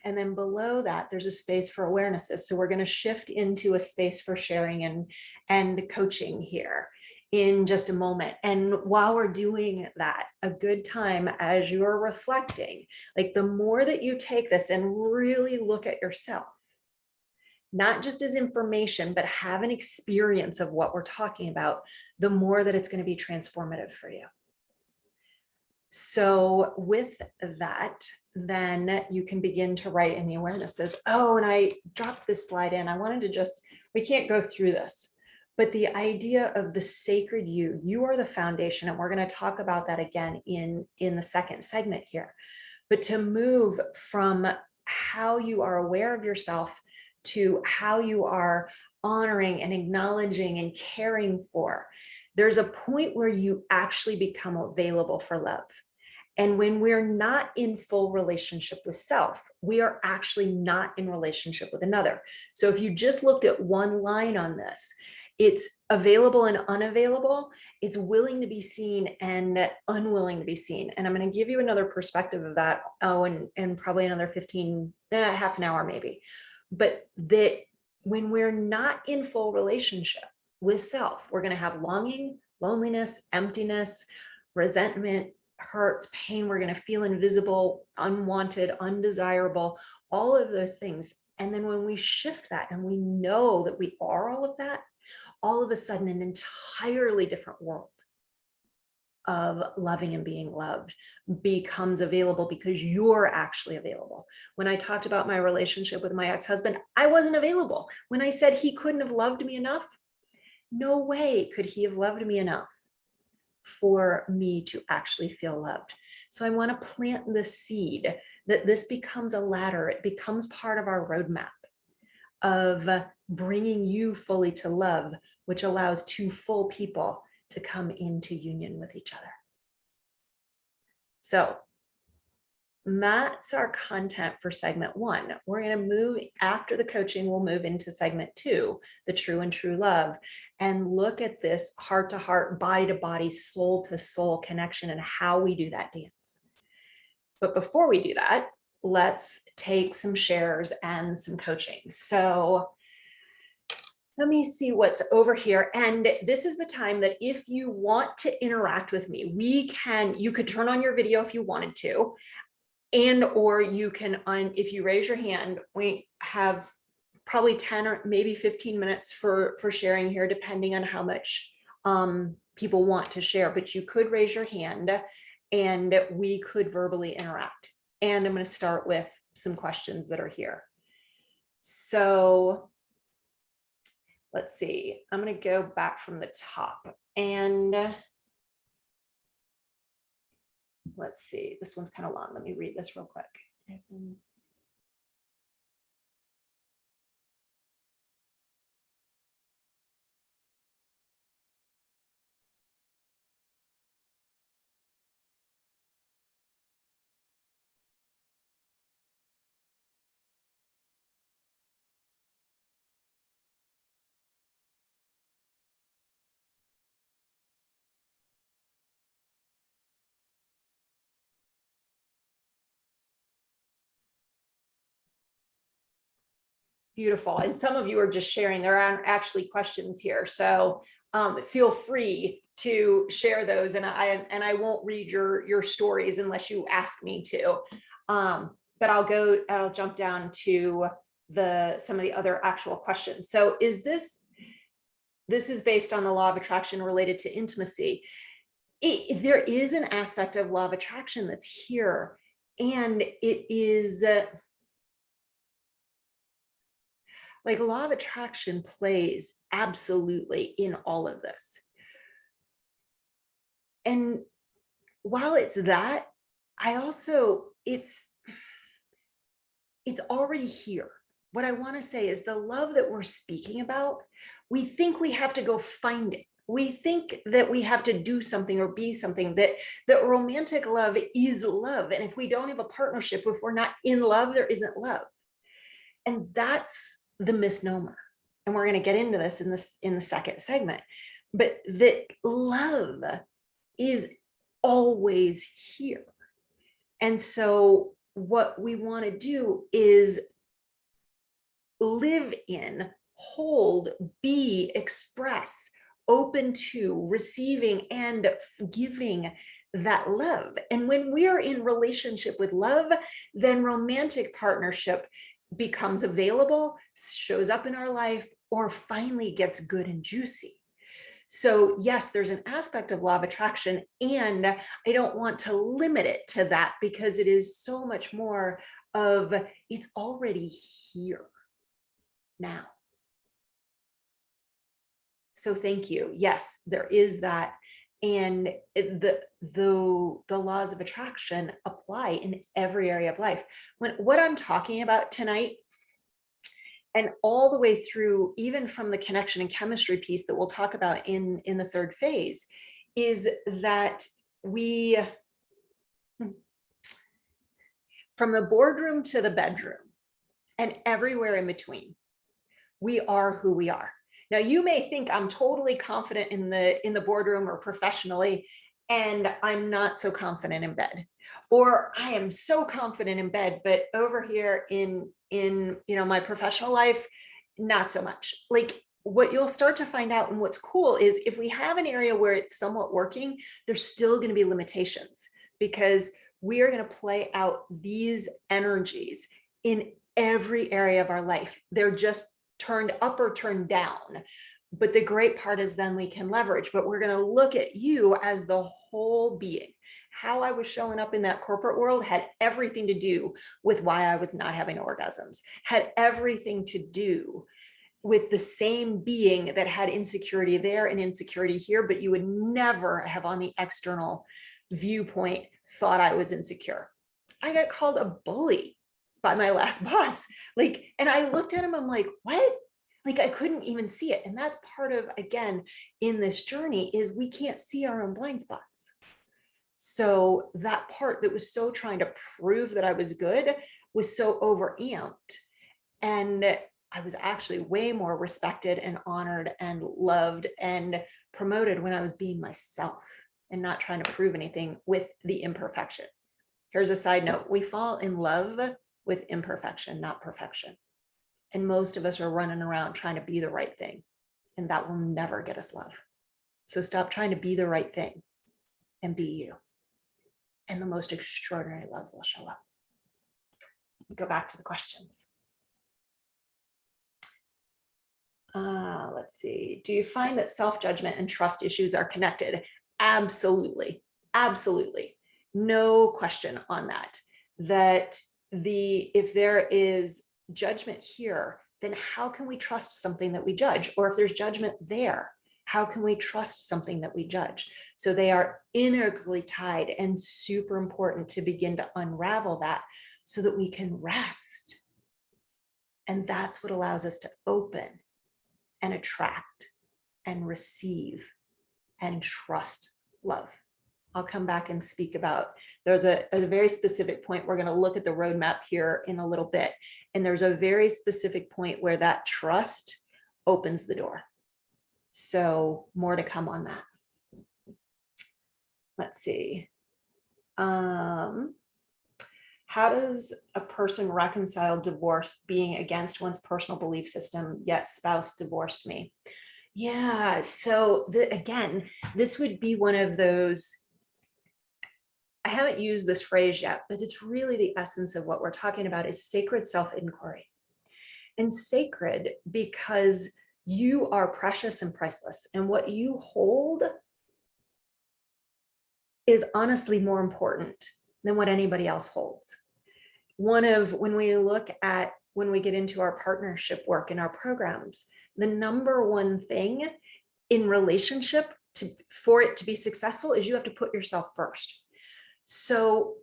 And then below that, there's a space for awarenesses. So we're going to shift into a space for sharing and coaching here in just a moment. And while we're doing that, a good time as you're reflecting, like the more that you take this and really look at yourself, not just as information, but have an experience of what we're talking about, the more that it's going to be transformative for you. So with that, then you can begin to write in the awarenesses. Oh, and I dropped this slide in. I wanted to just, we can't go through this, but the idea of the sacred you are the foundation. And we're going to talk about that again in the second segment here. But to move from how you are aware of yourself to how you are honoring and acknowledging and caring for, there's a point where you actually become available for love. And when we're not in full relationship with self, we are actually not in relationship with another. So if you just looked at one line on this, it's available and unavailable. It's willing to be seen and unwilling to be seen. And I'm going to give you another perspective of that. Oh, and probably another 15, half an hour maybe. But that when we're not in full relationship with self, we're going to have longing, loneliness, emptiness, resentment, hurts, pain. We're going to feel invisible, unwanted, undesirable, all of those things. And then when we shift that and we know that we are all of that, all of a sudden an entirely different world of loving and being loved becomes available because you're actually available. When I talked about my relationship with my ex-husband, I wasn't available. When I said he couldn't have loved me enough, no way could he have loved me enough for me to actually feel loved. So I want to plant the seed that this becomes a ladder. It becomes part of our roadmap of bringing you fully to love, which allows two full people to come into union with each other. So that's our content for segment 1. We're going to move after the coaching. We'll move into segment 2, the true and true love, and look at this heart to heart, body to body, soul to soul connection and how we do that dance. But before we do that, let's take some shares and some coaching. So let me see what's over here. And this is the time that if you want to interact with me, you could turn on your video if you wanted to. And or you can, if you raise your hand, we have probably 10 or maybe 15 minutes for sharing here, depending on how much people want to share. But you could raise your hand and we could verbally interact. And I'm going to start with some questions that are here. So let's see, I'm going to go back from the top and let's see, this one's kind of long. Let me read this real quick. Beautiful. And some of you are just sharing. There aren't actually questions here. So feel free to share those. And I won't read your stories unless you ask me to. But I'll jump down to some of the other actual questions. So this is based on the law of attraction related to intimacy. There is an aspect of law of attraction that's here. And it is like law of attraction plays absolutely in all of this. And while it's that, it's already here. What I want to say is the love that we're speaking about, we think we have to go find it. We think that we have to do something or be something, that romantic love is love. And if we don't have a partnership, if we're not in love, there isn't love. And that's the misnomer. And we're going to get into this in the second segment, but that love is always here. And so what we want to do is live in, hold, be, express, open to receiving and giving that love. And when we're in relationship with love, then romantic partnership becomes available, shows up in our life, or finally gets good and juicy. So yes, there's an aspect of law of attraction, and I don't want to limit it to that because it is so much more of it's already here now. So thank you. Yes, there is that. And the laws of attraction apply in every area of life. What I'm talking about tonight, and all the way through, even from the connection and chemistry piece that we'll talk about in the third phase, is that from the boardroom to the bedroom and everywhere in between, we are who we are. Now, you may think I'm totally confident in the boardroom or professionally, and I'm not so confident in bed, or I am so confident in bed, but over here in my professional life, not so much. Like, what you'll start to find out, and what's cool, is if we have an area where it's somewhat working, there's still going to be limitations, because we are going to play out these energies in every area of our life. They're just turned up or turned down. But the great part is then we can leverage, but we're going to look at you as the whole being. How I was showing up in that corporate world had everything to do with why I was not having orgasms, had everything to do with the same being that had insecurity there and insecurity here, but you would never have on the external viewpoint thought I was insecure. I got called a bully by my last boss. And I looked at him, I'm like, what? I couldn't even see it. And that's part of, again, in this journey, is we can't see our own blind spots. So that part that was so trying to prove that I was good was so overamped. And I was actually way more respected and honored and loved and promoted when I was being myself and not trying to prove anything with the imperfection. Here's a side note. We fall in love with imperfection, not perfection. And most of us are running around trying to be the right thing, and that will never get us love. So stop trying to be the right thing and be you. And the most extraordinary love will show up. Go back to the questions. Let's see. Do you find that self-judgment and trust issues are connected? Absolutely. Absolutely. No question on that. that if there is judgment here, then how can we trust something that we judge? Or if there's judgment there, how can we trust something that we judge? So they are integrally tied, and super important to begin to unravel that so that we can rest. And that's what allows us to open and attract and receive and trust love. I'll come back and speak about, there's a very specific point. We're going to look at the roadmap here in a little bit. And there's a very specific point where that trust opens the door. So more to come on that. Let's see. How does a person reconcile divorce being against one's personal belief system, yet spouse divorced me? Yeah, so again, this would be one of those, I haven't used this phrase yet, but it's really the essence of what we're talking about is sacred self-inquiry. And sacred because you are precious and priceless, and what you hold is honestly more important than what anybody else holds. When we get into our partnership work in our programs, the number one thing in relationship for it to be successful is you have to put yourself first. So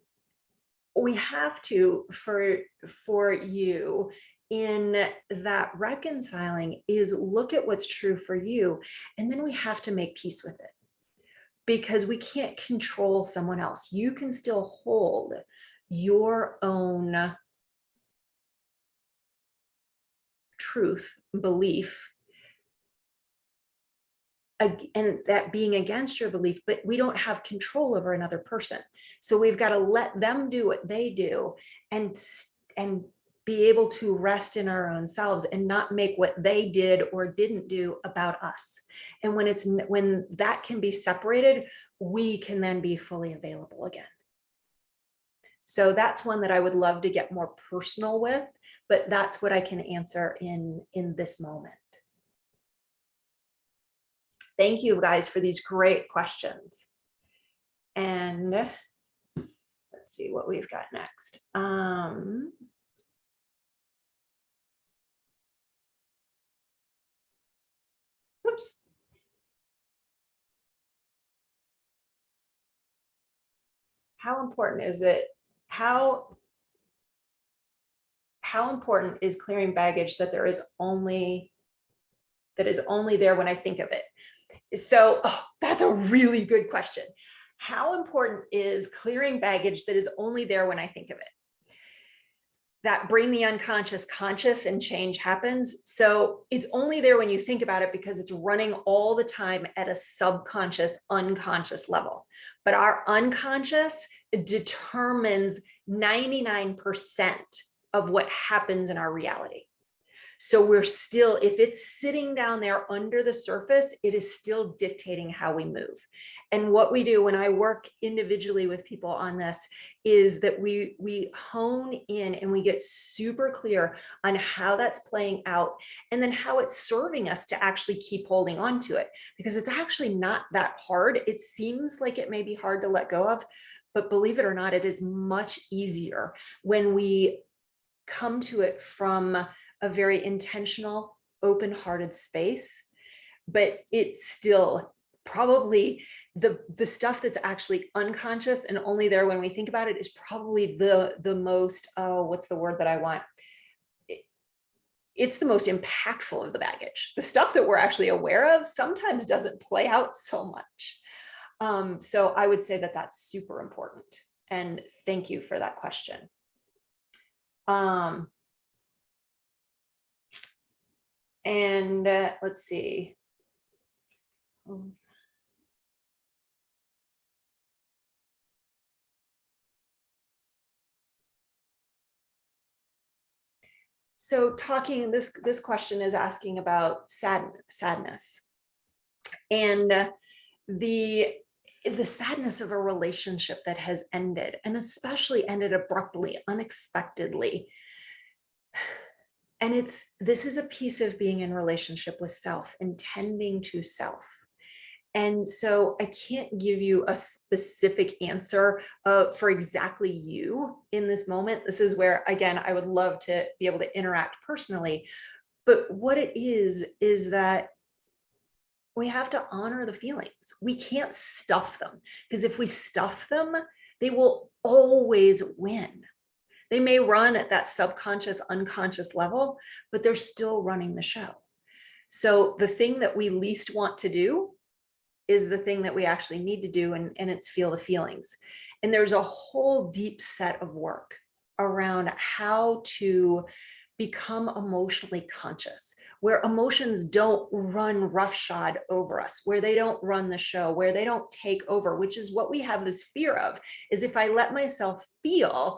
we have to, for you in that reconciling, is look at what's true for you, and then we have to make peace with it, because we can't control someone else. You can still hold your own truth, belief, and that being against your belief, but we don't have control over another person. So we've got to let them do what they do and be able to rest in our own selves and not make what they did or didn't do about us. And when that can be separated, we can then be fully available again. So that's one that I would love to get more personal with, but that's what I can answer in this moment. Thank you guys for these great questions. And let's see what we've got next. Oops. How important is it? How important is clearing baggage that is only there when I think of it? So that's a really good question. How important is clearing baggage that is only there when I think of it? That bring the unconscious conscious and change happens. So it's only there when you think about it because it's running all the time at a subconscious, unconscious level. But our unconscious determines 99% of what happens in our reality. So we're still, if it's sitting down there under the surface, it is still dictating how we move. And what we do when I work individually with people on this is that we hone in and we get super clear on how that's playing out, and then how it's serving us to actually keep holding on to it, because it's actually not that hard. It seems like it may be hard to let go of, but believe it or not, it is much easier when we come to it from a very intentional, open-hearted space. But it's still probably the stuff that's actually unconscious and only there when we think about it is probably the most, what's the word that I want? It's the most impactful of the baggage. The stuff that we're actually aware of sometimes doesn't play out so much. So I would say that that's super important. And thank you for that question. And let's see. So this question is asking about sadness and the sadness of a relationship that has ended, and especially ended abruptly, unexpectedly. And this is a piece of being in relationship with self and tending to self. And so I can't give you a specific answer for exactly you in this moment. This is where, again, I would love to be able to interact personally. But what it is that we have to honor the feelings. We can't stuff them, because if we stuff them, they will always win. They may run at that subconscious, unconscious level, but they're still running the show. So the thing that we least want to do is the thing that we actually need to do, and it's feel the feelings. And there's a whole deep set of work around how to become emotionally conscious, where emotions don't run roughshod over us, where they don't run the show, where they don't take over, which is what we have this fear of, is if I let myself feel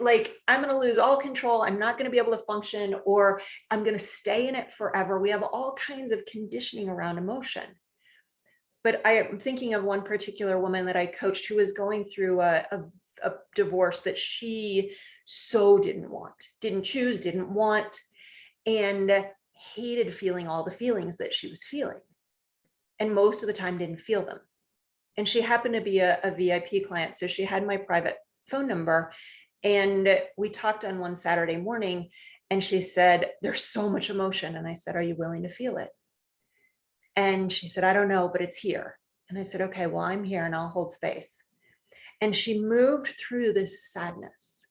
like I'm going to lose all control, I'm not going to be able to function, or I'm going to stay in it forever. We have all kinds of conditioning around emotion. But I am thinking of one particular woman that I coached who was going through a divorce that she so didn't want, didn't choose, didn't want, and hated feeling all the feelings that she was feeling. And most of the time didn't feel them. And she happened to be a VIP client. So she had my private phone number. And we talked on one Saturday morning, and she said, "There's so much emotion." And I said, "Are you willing to feel it?" And she said, "I don't know, but it's here." And I said, "Okay, well, I'm here and I'll hold space." And she moved through this sadness.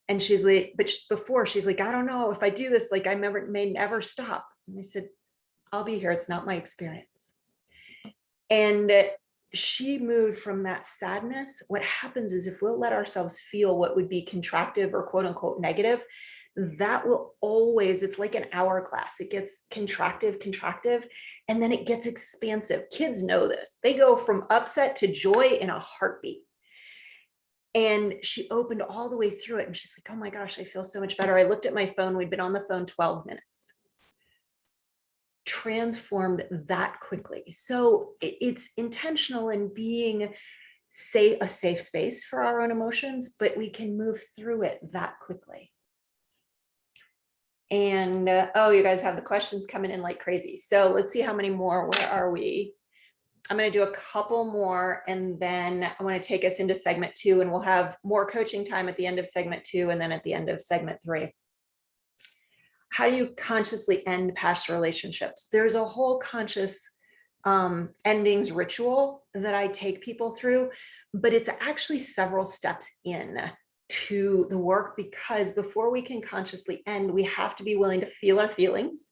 And she's like, but before she's like, "I don't know if I do this, like I may never stop." And I said, "I'll be here. It's not my experience." And she moved from that sadness. What happens is if we'll let ourselves feel what would be contractive or quote unquote negative, that will always, it's like an hourglass. It gets contractive, and then it gets expansive. Kids know this. They go from upset to joy in a heartbeat. And she opened all the way through it. And she's like, "Oh my gosh, I feel so much better." I looked at my phone. We'd been on the phone 12 minutes. Transformed that quickly. So it's intentional in being a safe space for our own emotions, but we can move through it that quickly. And oh, you guys have the questions coming in like crazy. So let's see how many more. Where are we? I'm going to do a couple more, and then I want to take us into segment 2, and we'll have more coaching time at the end of segment 2 and then at the end of segment 3. How do you consciously end past relationships? There's a whole conscious endings ritual that I take people through, but it's actually several steps in to the work, because before we can consciously end, we have to be willing to feel our feelings.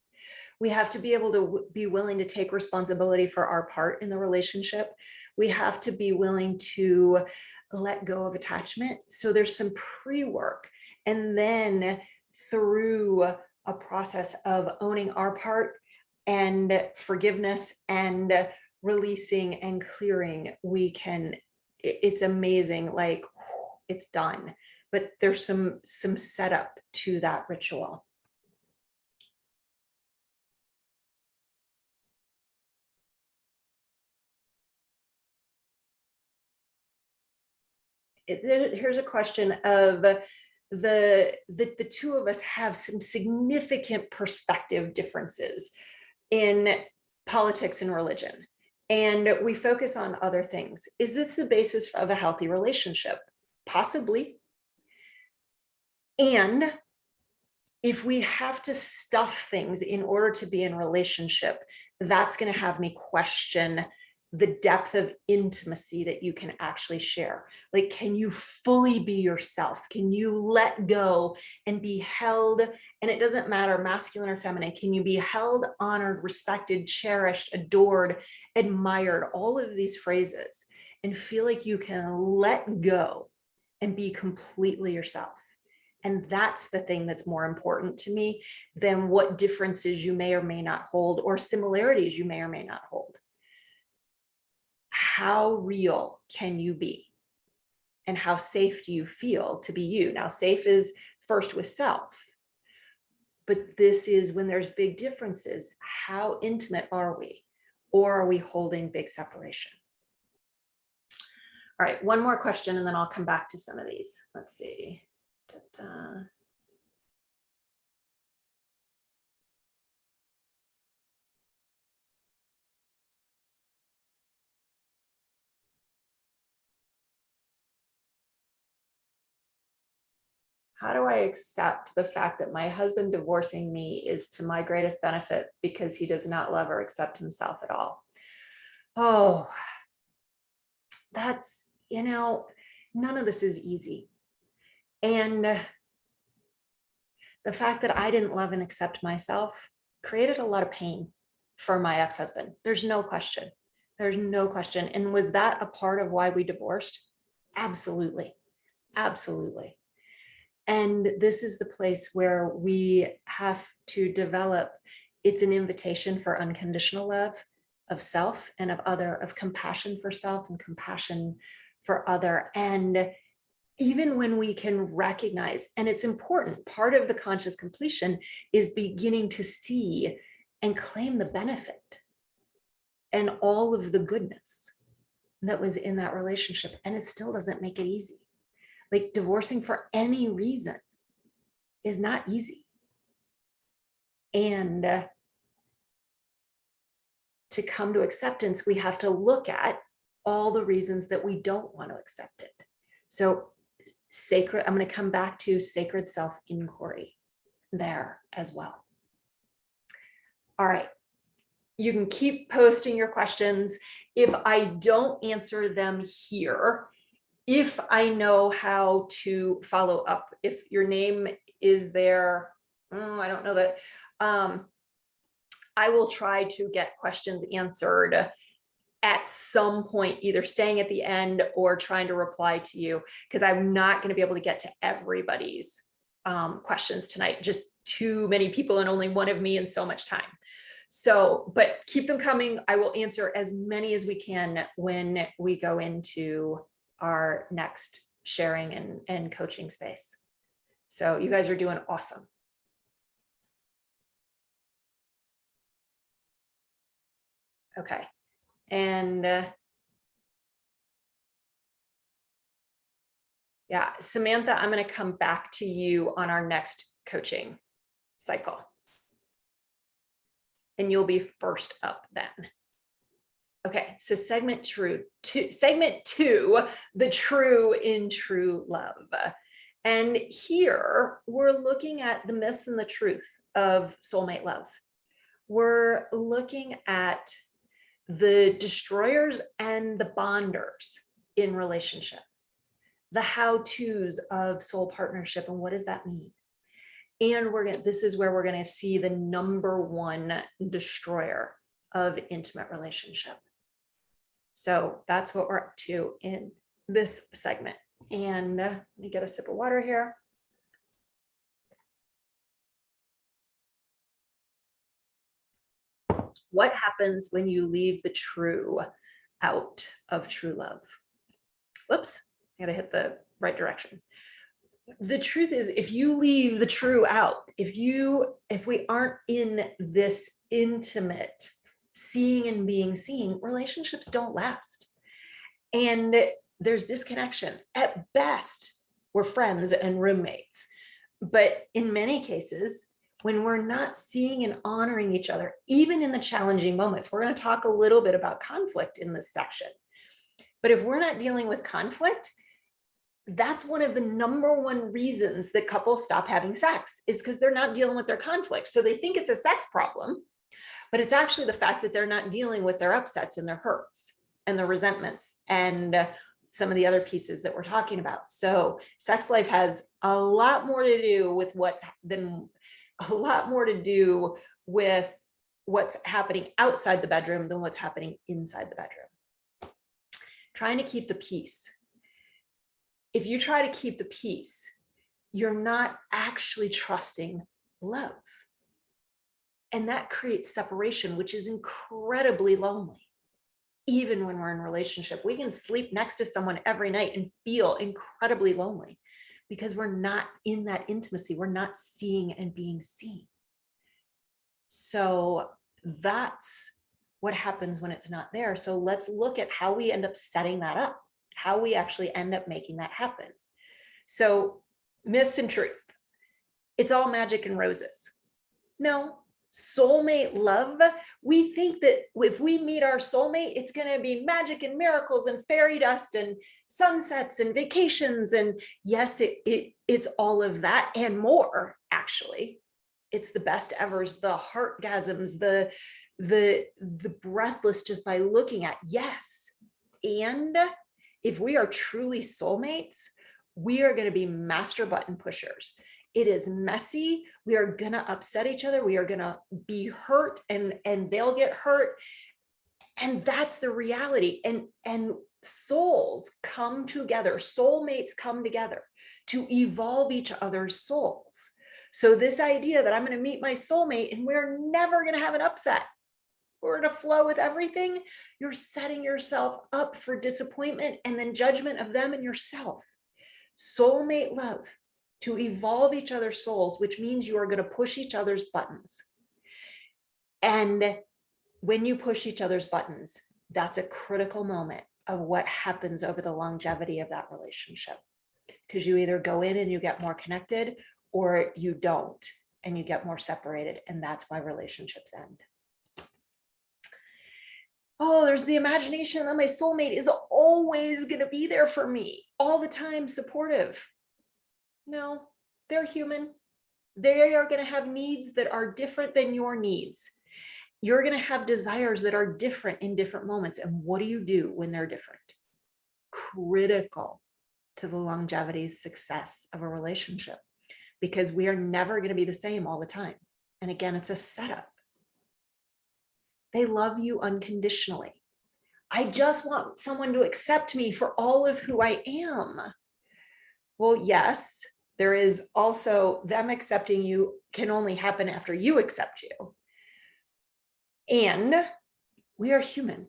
We have to be able to be willing to take responsibility for our part in the relationship. We have to be willing to let go of attachment. So there's some pre-work, and then through a process of owning our part and forgiveness and releasing and clearing, we can, it's amazing, like it's done. But there's some setup to that ritual. Here's a question of the two of us have some significant perspective differences in politics and religion, and we focus on other things. Is this the basis of a healthy relationship? Possibly. And if we have to stuff things in order to be in relationship, that's going to have me question the depth of intimacy that you can actually share. Like, can you fully be yourself? Can you let go and be held? And it doesn't matter masculine or feminine. Can you be held, honored, respected, cherished, adored, admired, all of these phrases, and feel like you can let go and be completely yourself? And that's the thing that's more important to me than what differences you may or may not hold, or similarities you may or may not hold. How real can you be? And how safe do you feel to be you? Now, safe is first with self, but this is when there's big differences. How intimate are we? Or are we holding big separation? All right, one more question, and then I'll come back to some of these. Let's see. Ta-da. How do I accept the fact that my husband divorcing me is to my greatest benefit because he does not love or accept himself at all? Oh, that's, none of this is easy. And the fact that I didn't love and accept myself created a lot of pain for my ex-husband. There's no question. There's no question. And was that a part of why we divorced? Absolutely. Absolutely. And this is the place where we have to develop, it's an invitation for unconditional love of self and of other, of compassion for self and compassion for other. And even when we can recognize, and it's important, part of the conscious completion is beginning to see and claim the benefit and all of the goodness that was in that relationship. And it still doesn't make it easy. Like divorcing for any reason is not easy. And to come to acceptance, we have to look at all the reasons that we don't want to accept it. So sacred, I'm going to come back to sacred self-inquiry there as well. All right. You can keep posting your questions. If I don't answer them here, if I know how to follow up, if your name is there, I don't know that, I will try to get questions answered at some point, either staying at the end or trying to reply to you, because I'm not going to be able to get to everybody's questions tonight. Just too many people and only one of me and so much time. So, but keep them coming. I will answer as many as we can when we go into our next sharing and coaching space. So you guys are doing awesome. Okay. And yeah, Samantha, I'm going to come back to you on our next coaching cycle. And you'll be first up then. Okay, so segment two, the true in true love. And here we're looking at the myths and the truth of soulmate love. We're looking at the destroyers and the bonders in relationship, the how-tos of soul partnership, and what does that mean? And this is where we're going to see the number one destroyer of intimate relationship. So that's what we're up to in this segment. And let me get a sip of water here. What happens when you leave the true out of true love? Whoops, I gotta hit the right direction. The truth is, if you leave the true out, if we aren't in this intimate seeing and being seen, relationships don't last. And there's disconnection. At best, we're friends and roommates. But in many cases, when we're not seeing and honoring each other, even in the challenging moments, we're going to talk a little bit about conflict in this section. But if we're not dealing with conflict, that's one of the number one reasons that couples stop having sex, is because they're not dealing with their conflict. So they think it's a sex problem, but it's actually the fact that they're not dealing with their upsets and their hurts and their resentments and some of the other pieces that we're talking about. So sex life has a lot more to do with what's happening outside the bedroom than what's happening inside the bedroom. Trying to keep the peace. If you try to keep the peace, you're not actually trusting love. And that creates separation, which is incredibly lonely. Even when we're in a relationship, we can sleep next to someone every night and feel incredibly lonely because we're not in that intimacy. We're not seeing and being seen. So that's what happens when it's not there. So let's look at how we end up setting that up, how we actually end up making that happen. So myth and truth. It's all magic and roses. No, Soulmate love, we think that if we meet our soulmate, it's going to be magic and miracles and fairy dust and sunsets and vacations. And yes, it's all of that and more, actually. It's the best evers, the heartgasms, the breathless just by looking at, yes. And if we are truly soulmates, we are going to be master button pushers. It is messy. We are going to upset each other. We are going to be hurt, and they'll get hurt. And that's the reality. And souls come together. Soulmates come together to evolve each other's souls. So this idea that I'm going to meet my soulmate and we're never going to have an upset, we're going to flow with everything, you're setting yourself up for disappointment and then judgment of them and yourself. Soulmate love, to evolve each other's souls, which means you are going to push each other's buttons. And when you push each other's buttons, that's a critical moment of what happens over the longevity of that relationship. Because you either go in and you get more connected, or you don't and you get more separated. And that's why relationships end. Oh, there's the imagination that my soulmate is always going to be there for me, all the time, supportive. No, they're human. They are going to have needs that are different than your needs. You're going to have desires that are different in different moments. And what do you do when they're different? Critical to the longevity, success of a relationship, because we are never going to be the same all the time. And again, it's a setup. They love you unconditionally. I just want someone to accept me for all of who I am. Well, yes, there is also them accepting you can only happen after you accept you. And we are human.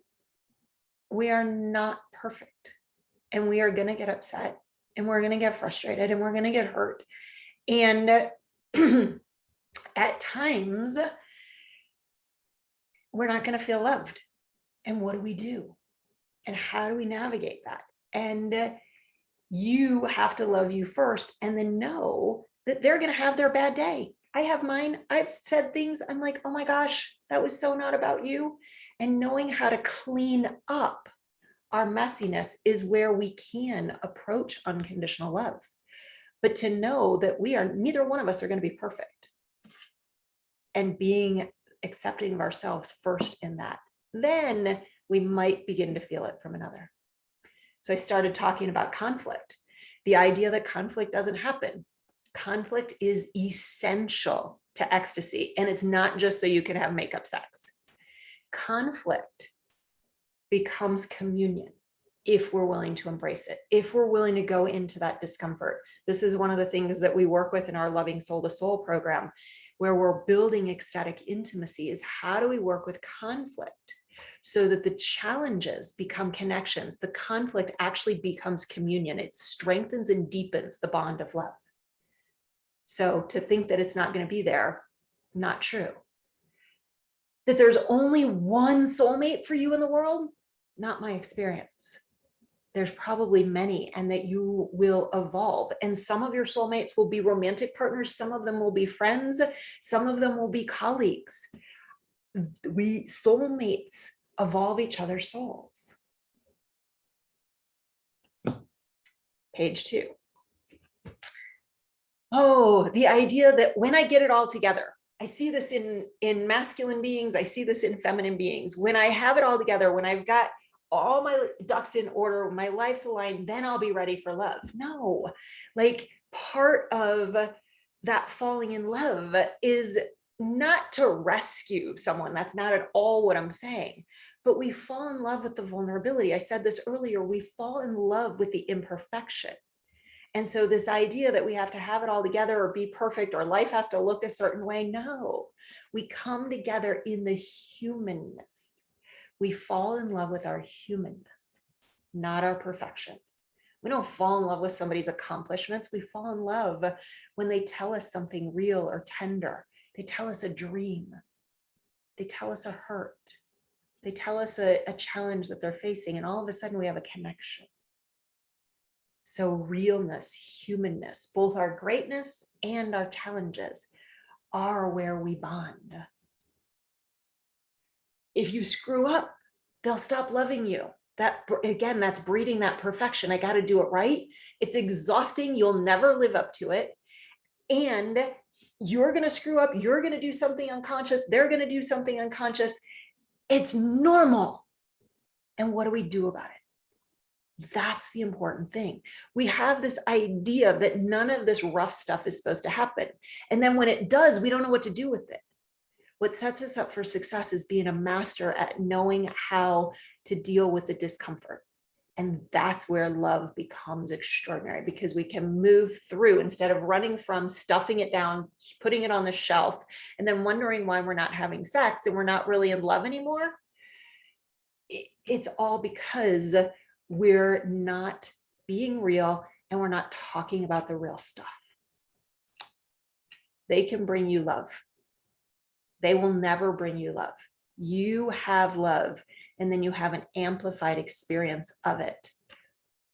We are not perfect. And we are going to get upset, and we're going to get frustrated, and we're going to get hurt. And at times, we're not going to feel loved. And what do we do? And how do we navigate that? And you have to love you first, and then know that they're going to have their bad day. I have mine. I've said things, I'm like, oh my gosh, that was so not about you. And knowing how to clean up our messiness is where we can approach unconditional love. But to know that neither one of us are going to be perfect, and being accepting of ourselves first in that, then we might begin to feel it from another. So I started talking about conflict, the idea that conflict doesn't happen. Conflict is essential to ecstasy, and it's not just so you can have makeup sex. Conflict becomes communion if we're willing to embrace it, if we're willing to go into that discomfort. This is one of the things that we work with in our Loving Soul to Soul program, where we're building ecstatic intimacy, is how do we work with conflict so that the challenges become connections? The conflict actually becomes communion. It strengthens and deepens the bond of love. So to think that it's not going to be there, not true. That there's only one soulmate for you in the world, not my experience. There's probably many, and that you will evolve. And some of your soulmates will be romantic partners. Some of them will be friends. Some of them will be colleagues. We soulmates evolve each other's souls. Page 2. Oh, the idea that when I get it all together, I see this in masculine beings, I see this in feminine beings. When I have it all together, when I've got all my ducks in order, my life's aligned, then I'll be ready for love. No, like part of that falling in love is not to rescue someone. That's not at all what I'm saying. But we fall in love with the vulnerability. I said this earlier, we fall in love with the imperfection. And so this idea that we have to have it all together or be perfect or life has to look a certain way, no, we come together in the humanness. We fall in love with our humanness, not our perfection. We don't fall in love with somebody's accomplishments. We fall in love when they tell us something real or tender. They tell us a dream. They tell us a hurt. They tell us a challenge that they're facing, and all of a sudden we have a connection. So realness, humanness, both our greatness and our challenges are where we bond. If you screw up, they'll stop loving you. That, again, that's breeding that perfection. I got to do it right. It's exhausting. You'll never live up to it. And you're going to screw up. You're going to do something unconscious. They're going to do something unconscious. It's normal. And what do we do about it? That's the important thing. We have this idea that none of this rough stuff is supposed to happen. And then when it does, we don't know what to do with it. What sets us up for success is being a master at knowing how to deal with the discomfort. And that's where love becomes extraordinary, because we can move through, instead of running from, stuffing it down, putting it on the shelf, and then wondering why we're not having sex and we're not really in love anymore. It's all because we're not being real and we're not talking about the real stuff. They can bring you love. They will never bring you love. You have love, and then you have an amplified experience of it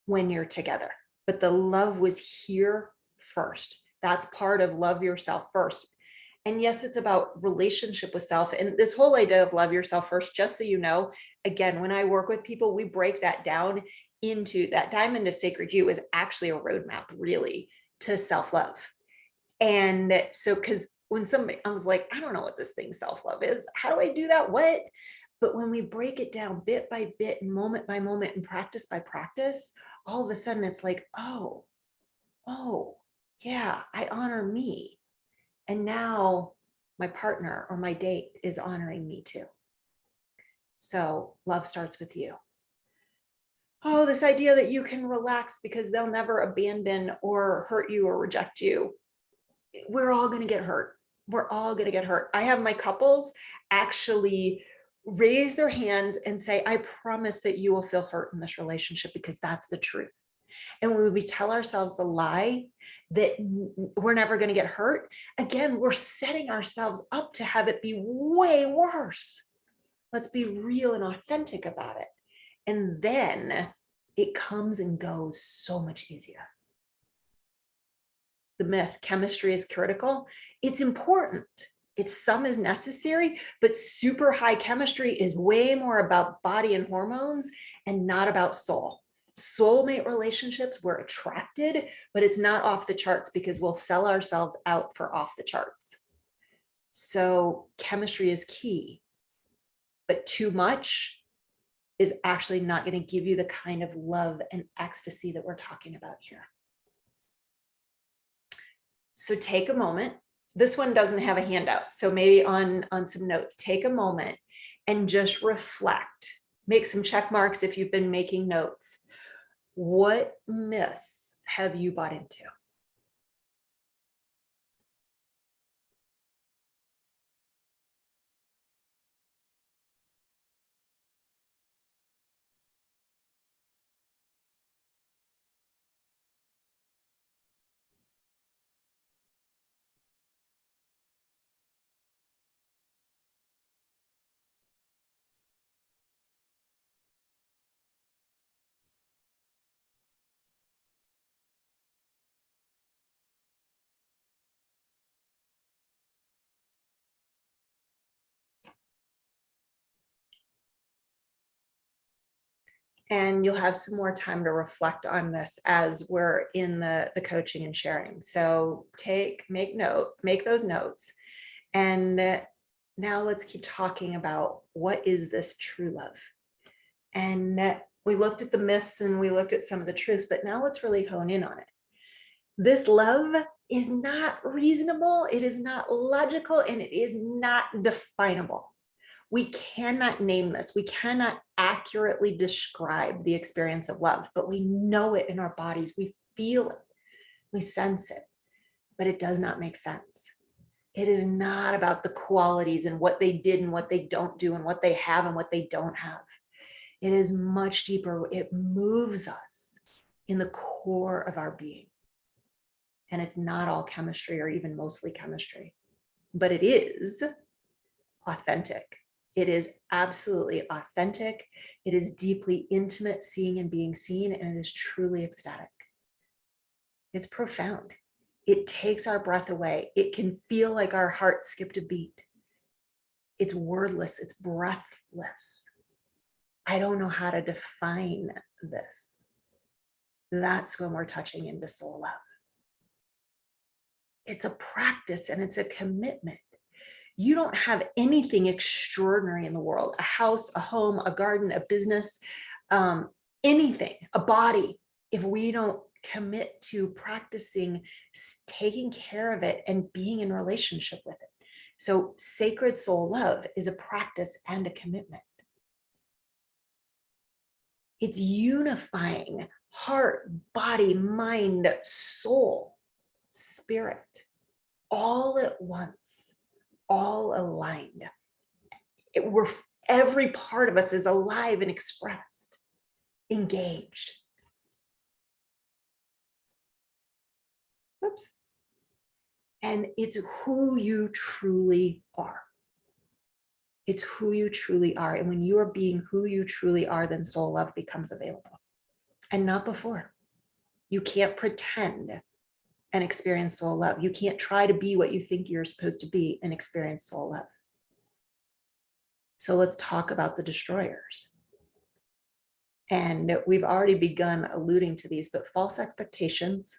when you're together. But the love was here first. That's part of love yourself first. And yes, it's about relationship with self. And this whole idea of love yourself first, just so you know, again, when I work with people, we break that down into that diamond of sacred you is actually a roadmap, really, to self-love. And so, because when somebody, I was like, I don't know what this thing self-love is. How do I do that? What? But when we break it down bit by bit and moment by moment and practice by practice, all of a sudden it's like, oh, yeah, I honor me. And now my partner or my date is honoring me too. So love starts with you. Oh, this idea that you can relax because they'll never abandon or hurt you or reject you. We're all going to get hurt. We're all going to get hurt. I have my couples actually raise their hands and say, I promise that you will feel hurt in this relationship, because that's the truth. And when we tell ourselves the lie that we're never going to get hurt, again, we're setting ourselves up to have it be way worse. Let's be real and authentic about it. And then it comes and goes so much easier. The myth, chemistry is critical. It's important. Some is necessary, but super high chemistry is way more about body and hormones and not about soul. Soulmate relationships, we're attracted, but it's not off the charts, because we'll sell ourselves out for off the charts. So chemistry is key, but too much is actually not going to give you the kind of love and ecstasy that we're talking about here. So take a moment. This one doesn't have a handout, so maybe on some notes, take a moment and just reflect. Make some check marks if you've been making notes. What myths have you bought into? And you'll have some more time to reflect on this as we're in the coaching and sharing. So make those notes. And now let's keep talking about, what is this true love? And we looked at the myths and we looked at some of the truths, but now let's really hone in on it. This love is not reasonable, it is not logical, and it is not definable. We cannot name this. We cannot accurately describe the experience of love, but we know it in our bodies. We feel it. We sense it, but it does not make sense. It is not about the qualities and what they did and what they don't do and what they have and what they don't have. It is much deeper. It moves us in the core of our being. And it's not all chemistry, or even mostly chemistry, but it is authentic. It is absolutely authentic. It is deeply intimate, seeing and being seen, and it is truly ecstatic. It's profound. It takes our breath away. It can feel like our heart skipped a beat. It's wordless, it's breathless. I don't know how to define this. That's when we're touching into soul love. It's a practice and it's a commitment. You don't have anything extraordinary in the world, a house, a home, a garden, a business, anything, a body, if we don't commit to practicing taking care of it and being in relationship with it. So sacred soul love is a practice and a commitment. It's unifying heart, body, mind, soul, spirit, all at once, all aligned. Every part of us is alive and expressed, engaged. Oops. And it's who you truly are. It's who you truly are. And when you are being who you truly are, then soul love becomes available. And not before. You can't pretend and experience soul love. You can't try to be what you think you're supposed to be and experience soul love. So let's talk about the destroyers. And we've already begun alluding to these, but false expectations,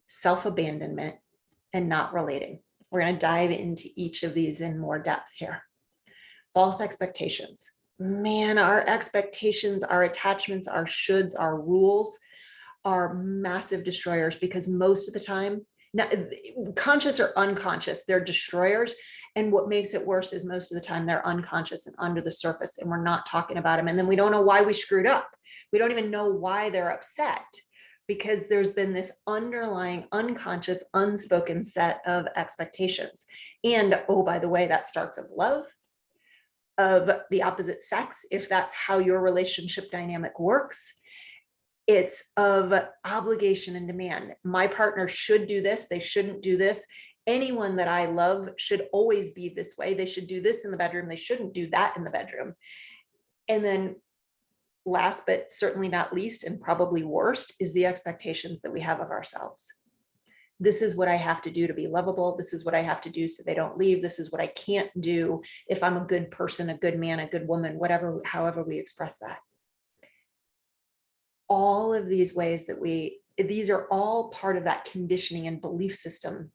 self-abandonment, and not relating. We're going to dive into each of these in more depth here. False expectations. Man, our expectations, our attachments, our shoulds, our rules are massive destroyers, because most of the time, now, conscious or unconscious, they're destroyers. And what makes it worse is most of the time they're unconscious and under the surface, and we're not talking about them. And then we don't know why we screwed up. We don't even know why they're upset, because there's been this underlying unconscious, unspoken set of expectations. And oh, by the way, that starts of love, of the opposite sex, if that's how your relationship dynamic works. It's of obligation and demand. My partner should do this. They shouldn't do this. Anyone that I love should always be this way. They should do this in the bedroom. They shouldn't do that in the bedroom. And then last, but certainly not least, and probably worst, is the expectations that we have of ourselves. This is what I have to do to be lovable. This is what I have to do so they don't leave. This is what I can't do if I'm a good person, a good man, a good woman, whatever, however we express that. All of these ways that these are all part of that conditioning and belief system.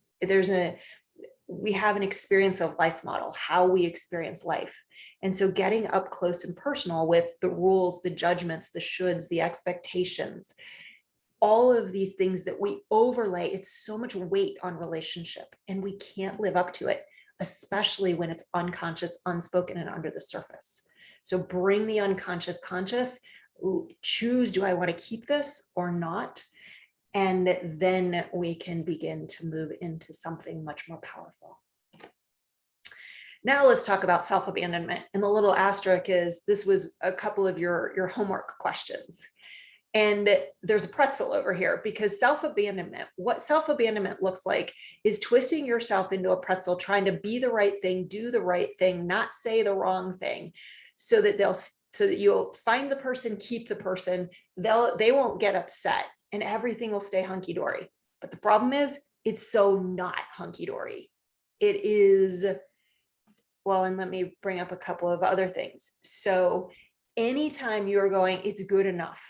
We have an experience of life model, how we experience life. And so getting up close and personal with the rules, the judgments, the shoulds, the expectations, all of these things that we overlay, it's so much weight on relationship, and we can't live up to it, especially when it's unconscious, unspoken, and under the surface. So bring the unconscious conscious, choose, do I want to keep this or not? And then we can begin to move into something much more powerful. Now let's talk about self-abandonment. And the little asterisk is, this was a couple of your homework questions. And there's a pretzel over here, because self-abandonment, what self-abandonment looks like is twisting yourself into a pretzel, trying to be the right thing, do the right thing, not say the wrong thing, so that you'll find the person, keep the person, they won't get upset, and everything will stay hunky-dory. But the problem is, it's so not hunky-dory. It is, well, and let me bring up a couple of other things. So anytime you're going, it's good enough,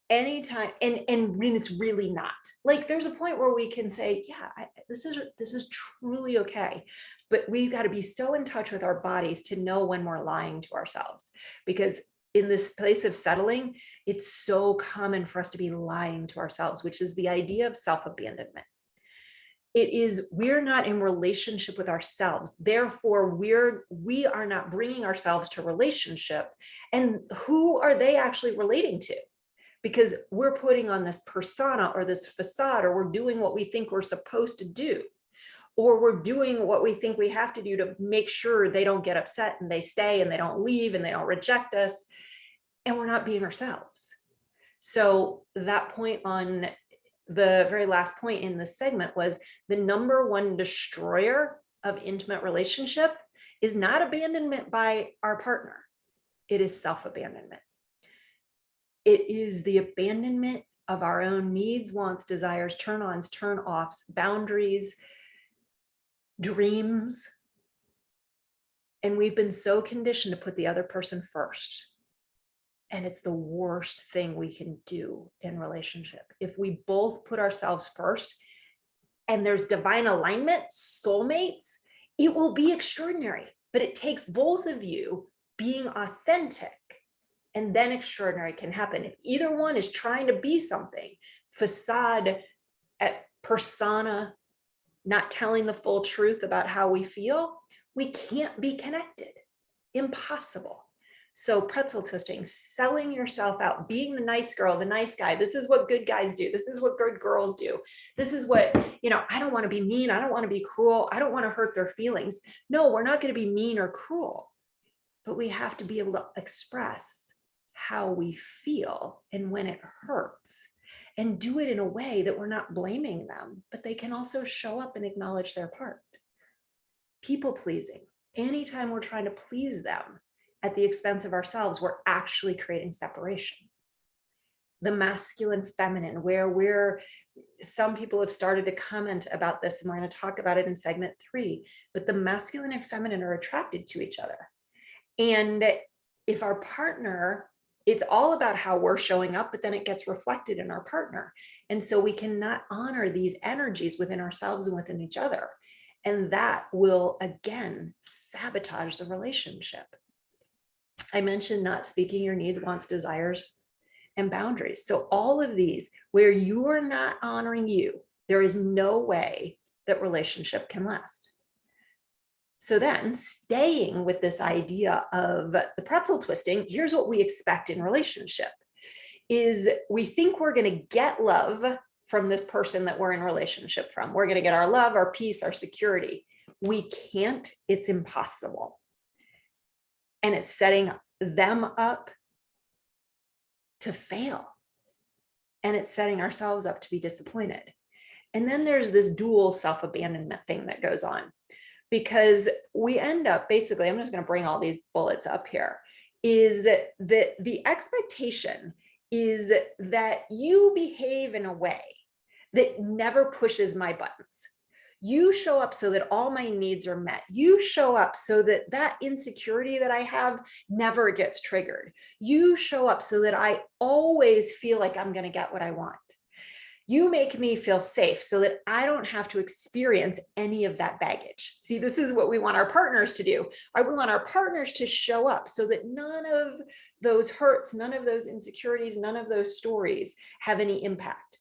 anytime, and when it's really not, like, there's a point where we can say, yeah, this is truly okay. But we've got to be so in touch with our bodies to know when we're lying to ourselves, because in this place of settling, it's so common for us to be lying to ourselves, which is the idea of self-abandonment. It is, we're not in relationship with ourselves. Therefore, we are not bringing ourselves to relationship. And who are they actually relating to? Because we're putting on this persona or this facade, or we're doing what we think we're supposed to do, or we're doing what we think we have to do to make sure they don't get upset and they stay and they don't leave and they don't reject us, and we're not being ourselves. So that point on the very last point in this segment was, the number one destroyer of intimate relationship is not abandonment by our partner. It is self-abandonment. It is the abandonment of our own needs, wants, desires, turn-ons, turn-offs, boundaries, dreams, And we've been so conditioned to put the other person first. And it's the worst thing we can do in relationship. If we both put ourselves first and there's divine alignment, soulmates, it will be extraordinary. But it takes both of you being authentic, and then extraordinary can happen. If either one is trying to be something, facade, persona, not telling the full truth about how we feel, we can't be connected. Impossible. So pretzel twisting, selling yourself out, being the nice girl, the nice guy. This is what good guys do. This is what good girls do. This is what, I don't want to be mean. I don't want to be cruel. I don't want to hurt their feelings. No, we're not going to be mean or cruel, but we have to be able to express how we feel and when it hurts, and do it in a way that we're not blaming them, but they can also show up and acknowledge their part. People pleasing. Anytime we're trying to please them at the expense of ourselves, we're actually creating separation. The masculine feminine, where some people have started to comment about this, and we're going to talk about it in segment 3, but the masculine and feminine are attracted to each other. And if our partner, it's all about how we're showing up, but then it gets reflected in our partner. And so we cannot honor these energies within ourselves and within each other. And that will, again, sabotage the relationship. I mentioned not speaking your needs, wants, desires, and boundaries. So all of these, where you are not honoring you, there is no way that relationship can last. So then, staying with this idea of the pretzel twisting, here's what we expect in relationship is we think we're going to get love from this person that we're in relationship from. We're going to get our love, our peace, our security. We can't. It's impossible. And it's setting them up to fail. And it's setting ourselves up to be disappointed. And then there's this dual self-abandonment thing that goes on. Because we end up, basically, I'm just going to bring all these bullets up here, is that the expectation is that you behave in a way that never pushes my buttons. You show up so that all my needs are met. You show up so that that insecurity that I have never gets triggered. You show up so that I always feel like I'm going to get what I want. You make me feel safe so that I don't have to experience any of that baggage. See, this is what we want our partners to do. We want our partners to show up so that none of those hurts, none of those insecurities, none of those stories have any impact.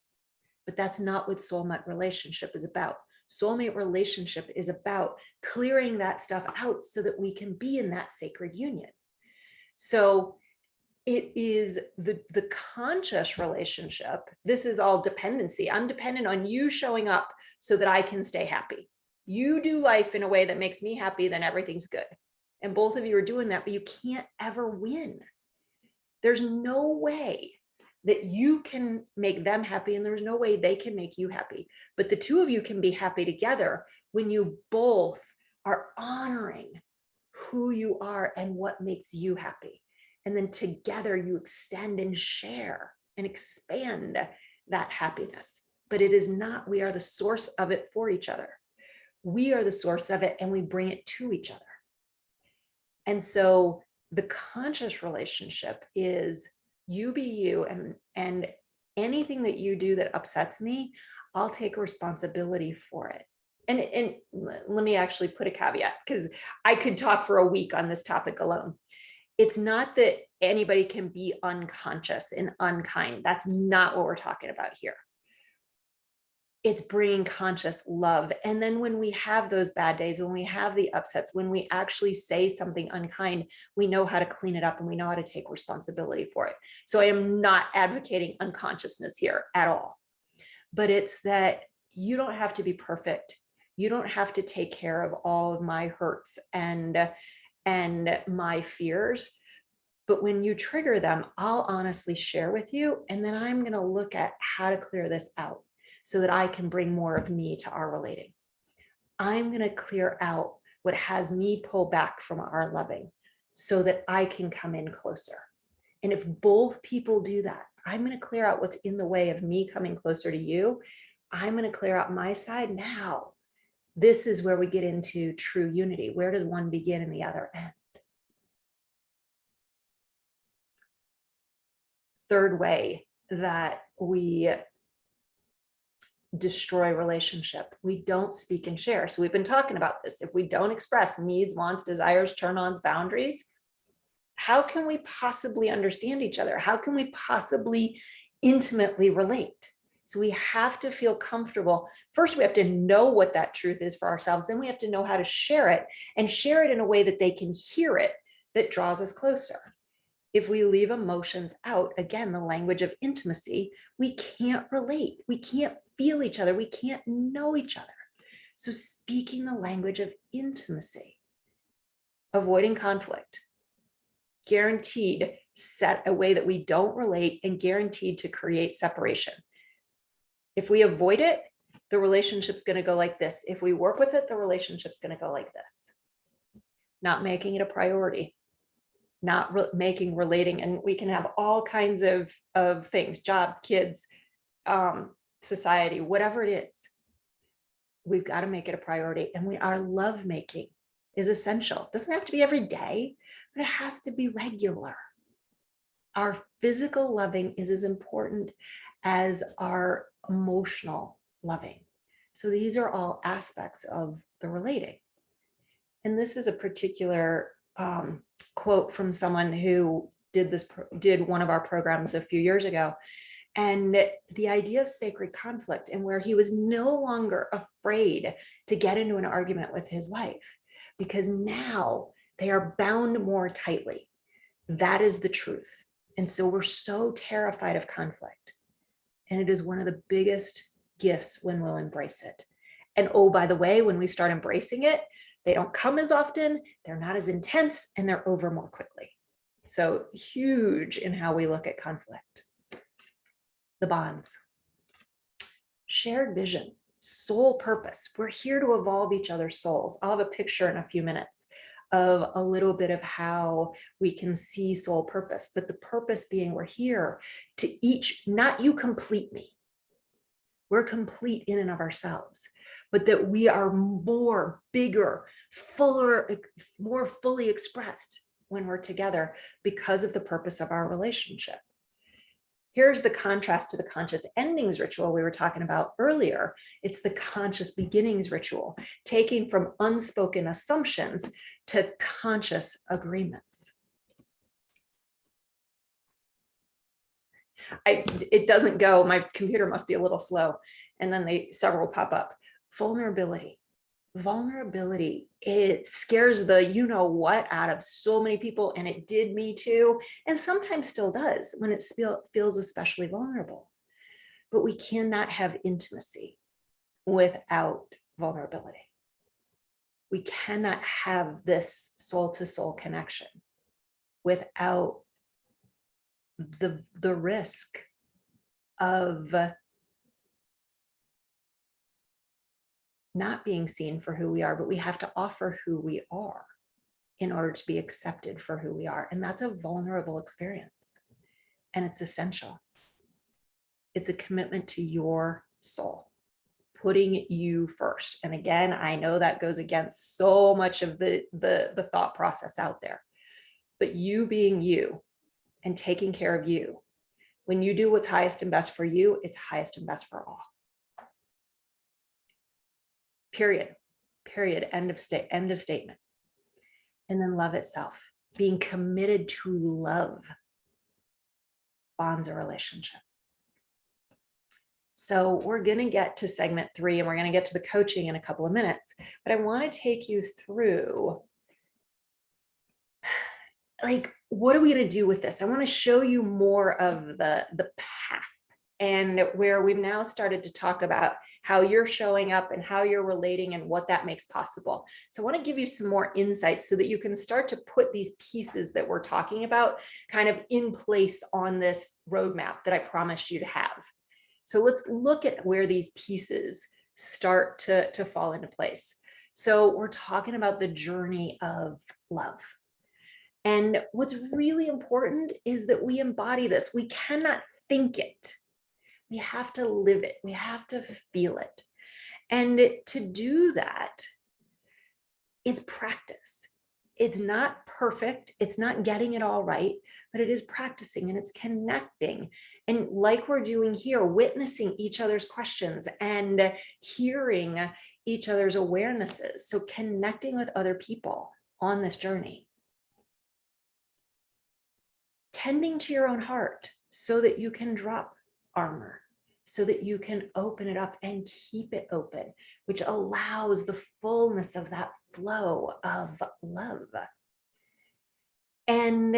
But that's not what soulmate relationship is about. Soulmate relationship is about clearing that stuff out so that we can be in that sacred union. So it is the conscious relationship. This is all dependency. I'm dependent on you showing up so that I can stay happy. You do life in a way that makes me happy, then everything's good. And both of you are doing that, but you can't ever win. There's no way that you can make them happy, and there's no way they can make you happy. But the two of you can be happy together when you both are honoring who you are and what makes you happy. And then together you extend and share and expand that happiness. But it is not, we are the source of it for each other. We are the source of it, and we bring it to each other. And so the conscious relationship is you be you, and anything that you do that upsets me, I'll take responsibility for it. And let me actually put a caveat, because I could talk for a week on this topic alone. It's not that anybody can be unconscious and unkind. That's not what we're talking about here. It's bringing conscious love. And then when we have those bad days, when we have the upsets, when we actually say something unkind, we know how to clean it up and we know how to take responsibility for it. So I am not advocating unconsciousness here at all. But it's that you don't have to be perfect. You don't have to take care of all of my hurts and my fears. But when you trigger them, I'll honestly share with you, and then I'm going to look at how to clear this out so that I can bring more of me to our relating. I'm going to clear out what has me pull back from our loving so that I can come in closer. And if both people do that, I'm going to clear out what's in the way of me coming closer to you. I'm going to clear out my side. Now This is where we get into true unity. Where does one begin and the other end? Third way that we destroy relationship, we don't speak and share. So we've been talking about this. If we don't express needs, wants, desires, turn-ons, boundaries, how can we possibly understand each other? How can we possibly intimately relate? So we have to feel comfortable. First, we have to know what that truth is for ourselves. Then we have to know how to share it, and share it in a way that they can hear it, that draws us closer. If we leave emotions out, again, the language of intimacy, we can't relate. We can't feel each other. We can't know each other. So speaking the language of intimacy, avoiding conflict, guaranteed set a way that we don't relate, and guaranteed to create separation. If we avoid it, the relationship's going to go like this. If we work with it, the relationship's going to go like this. Not making it a priority, not making relating, and we can have all kinds of things, job, kids, society, whatever it is. We've got to make it a priority. And our love making is essential. It doesn't have to be every day, but it has to be regular. Our physical loving is as important as our emotional loving. So these are all aspects of the relating. And this is a particular quote from someone who did one of our programs a few years ago. And the idea of sacred conflict, and where he was no longer afraid to get into an argument with his wife, because now they are bound more tightly. That is the truth. And so we're so terrified of conflict. And it is one of the biggest gifts when we'll embrace it. And oh, by the way, when we start embracing it, they don't come as often, they're not as intense, and they're over more quickly. So huge in how we look at conflict. The bonds. Shared vision, soul purpose. We're here to evolve each other's souls. I'll have a picture in a few minutes of a little bit of how we can see soul purpose, but the purpose being we're here to each, not you complete me. We're complete in and of ourselves, but that we are more, bigger, fuller, more fully expressed when we're together because of the purpose of our relationship. Here's the contrast to the conscious endings ritual we were talking about earlier. It's the conscious beginnings ritual, taking from unspoken assumptions to conscious agreements. It doesn't go, my computer must be a little slow. And then several pop up. Vulnerability. Vulnerability, it scares the you know what out of so many people, and it did me too, and sometimes still does when it feels especially vulnerable. But we cannot have intimacy without vulnerability. We cannot have this soul-to-soul connection without the risk of not being seen for who we are, but we have to offer who we are in order to be accepted for who we are. And that's a vulnerable experience. And it's essential. It's a commitment to your soul, putting you first. And again, I know that goes against so much of the thought process out there, but you being you and taking care of you. When you do what's highest and best for you, it's highest and best for all. Period. End of statement. And then love itself, being committed to love bonds a relationship. So we're going to get to segment 3, and we're going to get to the coaching in a couple of minutes, but I want to take you through, like, what are we going to do with this? I want to show you more of the path, and where we've now started to talk about how you're showing up and how you're relating and what that makes possible. So I want to give you some more insights so that you can start to put these pieces that we're talking about kind of in place on this roadmap that I promised you to have. So let's look at where these pieces start to fall into place. So we're talking about the journey of love. And what's really important is that we embody this. We cannot think it. We have to live it. We have to feel it. And to do that, it's practice. It's not perfect. It's not getting it all right, but it is practicing and it's connecting. And like we're doing here, witnessing each other's questions and hearing each other's awarenesses. So connecting with other people on this journey. Tending to your own heart so that you can drop armor, so that you can open it up and keep it open, which allows the fullness of that flow of love. And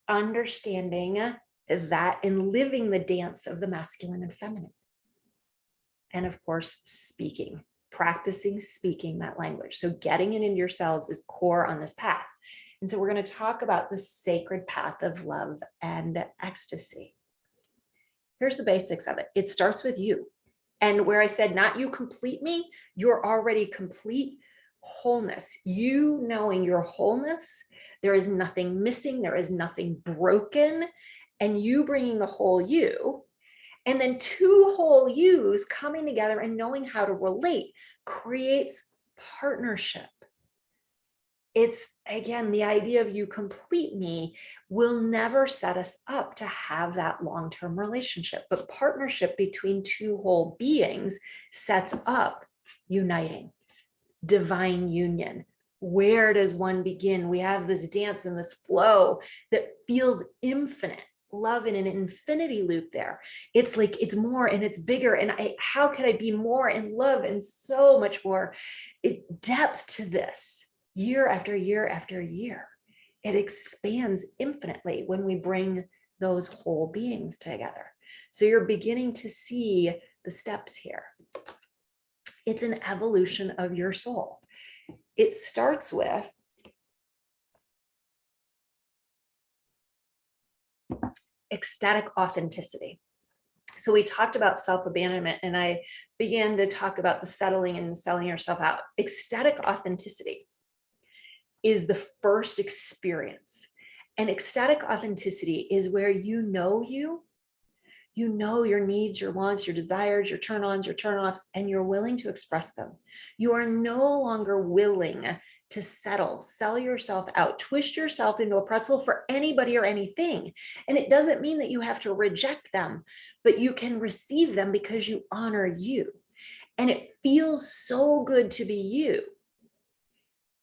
understanding that and living the dance of the masculine and feminine. And of course, speaking, practicing speaking that language. So getting it into your cells is core on this path. And so we're going to talk about the sacred path of love and ecstasy. Here's the basics of it. It starts with you. And where I said, not you complete me, you're already complete wholeness. You knowing your wholeness, there is nothing missing, there is nothing broken, and you bringing the whole you, and then two whole yous coming together and knowing how to relate creates partnership. It's, again, the idea of you complete me will never set us up to have that long-term relationship, but partnership between two whole beings sets up uniting, divine union. Where does one begin? We have this dance and this flow that feels infinite. Love in an infinity loop there. It's like it's more and it's bigger. And how could I be more in love and so much more depth to this? Year after year after year, it expands infinitely when we bring those whole beings together. So you're beginning to see the steps here. It's an evolution of your soul. It starts with ecstatic authenticity. So we talked about self-abandonment, and I began to talk about the settling and selling yourself out. Ecstatic authenticity is the first experience. And ecstatic authenticity is where you know your needs, your wants, your desires, your turn-ons, your turn-offs, and you're willing to express them. You are no longer willing to settle, sell yourself out, twist yourself into a pretzel for anybody or anything. And it doesn't mean that you have to reject them, but you can receive them because you honor you. And it feels so good to be you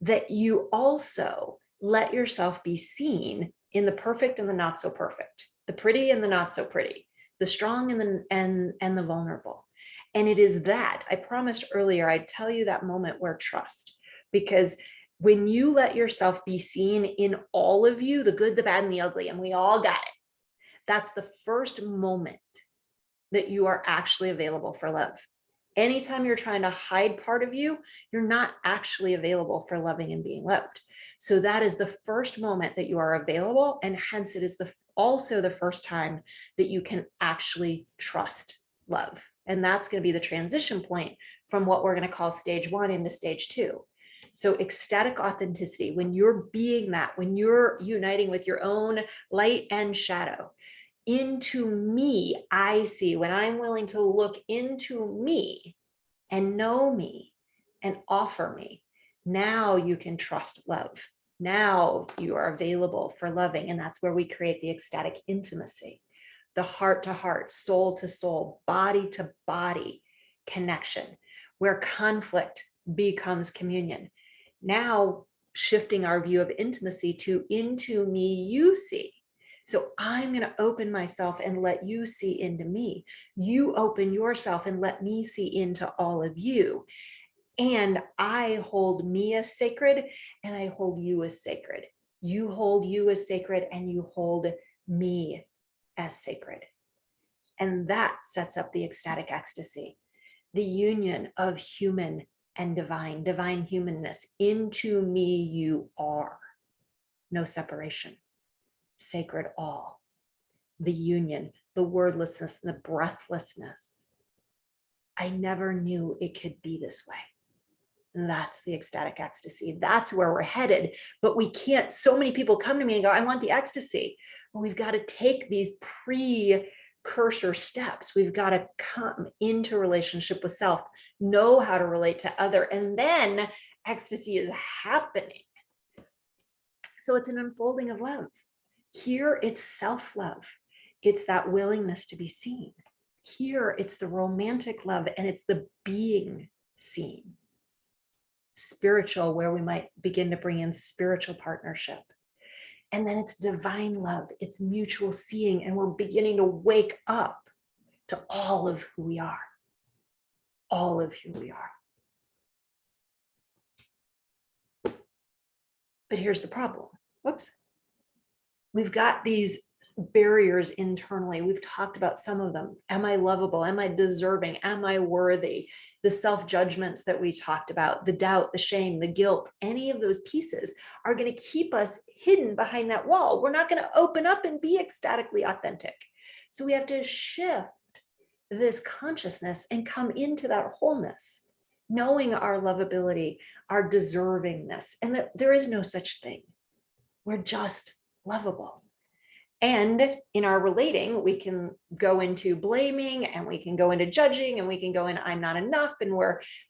that you also let yourself be seen in the perfect and the not so perfect, the pretty and the not so pretty, the strong and the vulnerable. And it is that I promised earlier, I'd tell you that moment where trust, because when you let yourself be seen in all of you, the good, the bad, and the ugly, and we all got it, that's the first moment that you are actually available for love. Anytime you're trying to hide part of you, you're not actually available for loving and being loved. So that is the first moment that you are available, and hence it is also the first time that you can actually trust love. And that's going to be the transition point from what we're going to call stage 1 into stage 2. So ecstatic authenticity, when you're being that, when you're uniting with your own light and shadow, into me, I see, when I'm willing to look into me and know me and offer me, now you can trust love. Now you are available for loving. And that's where we create the ecstatic intimacy, the heart to heart, soul to soul, body to body connection, where conflict becomes communion. Now shifting our view of intimacy to into me, you see. So I'm going to open myself and let you see into me. You open yourself and let me see into all of you. And I hold me as sacred, and I hold you as sacred. You hold you as sacred, and you hold me as sacred. And that sets up the ecstatic ecstasy, the union of human and divine humanness. Into me you are. No separation. Sacred all. The union, the wordlessness, the breathlessness. I never knew it could be this way. And that's the ecstatic ecstasy. That's where we're headed. But we can't, so many people come to me and go, I want the ecstasy. Well, we've got to take these precursor steps. We've got to come into relationship with self, know how to relate to other, and then ecstasy is happening. So it's an unfolding of love. Here it's self-love. It's that willingness to be seen. Here it's the romantic love, and it's the being seen. Spiritual, where we might begin to bring in spiritual partnership. And then it's divine love. It's mutual seeing, and we're beginning to wake up to all of who we are. All of who we are. But here's the problem. Whoops. We've got these barriers internally. We've talked about some of them. Am I lovable? Am I deserving? Am I worthy? The self-judgments that we talked about, the doubt, the shame, the guilt, any of those pieces are going to keep us hidden behind that wall. We're not going to open up and be ecstatically authentic. So we have to shift this consciousness and come into that wholeness, knowing our lovability, our deservingness, and that there is no such thing. We're just lovable. And in our relating, we can go into blaming, and we can go into judging, and we can go in, I'm not enough, and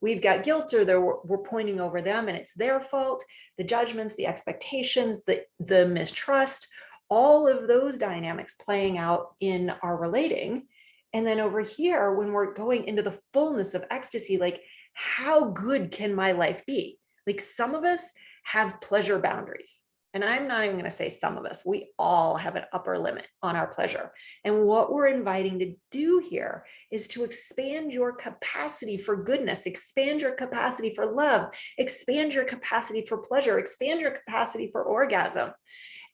we've got guilt, or we're pointing over them and it's their fault, the judgments, the expectations, the mistrust, all of those dynamics playing out in our relating. And then over here, when we're going into the fullness of ecstasy, like, how good can my life be? Like, some of us have pleasure boundaries. And I'm not even going to say some of us, we all have an upper limit on our pleasure. And what we're inviting to do here is to expand your capacity for goodness, expand your capacity for love, expand your capacity for pleasure, expand your capacity for orgasm.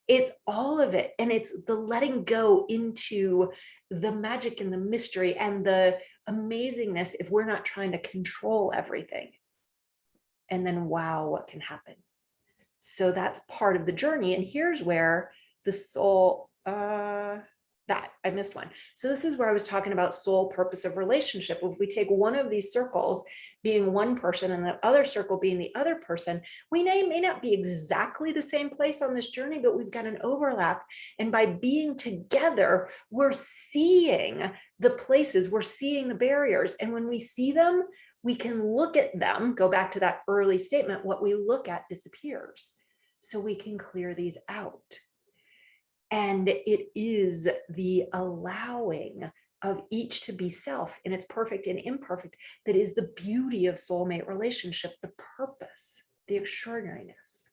It's all of it. And it's the letting go into the magic and the mystery and the amazingness if we're not trying to control everything. And then, wow, what can happen? So that's part of the journey. And here's where the soul, I missed one. So this is where I was talking about soul purpose of relationship. If we take one of these circles being one person and the other circle being the other person, we may not be exactly the same place on this journey, but we've got an overlap. And by being together, we're seeing the places, we're seeing the barriers. And when we see them, we can look at them, go back to that early statement, what we look at disappears. So we can clear these out. And it is the allowing of each to be self in its perfect and imperfect that is the beauty of soulmate relationship, the purpose, the extraordinariness.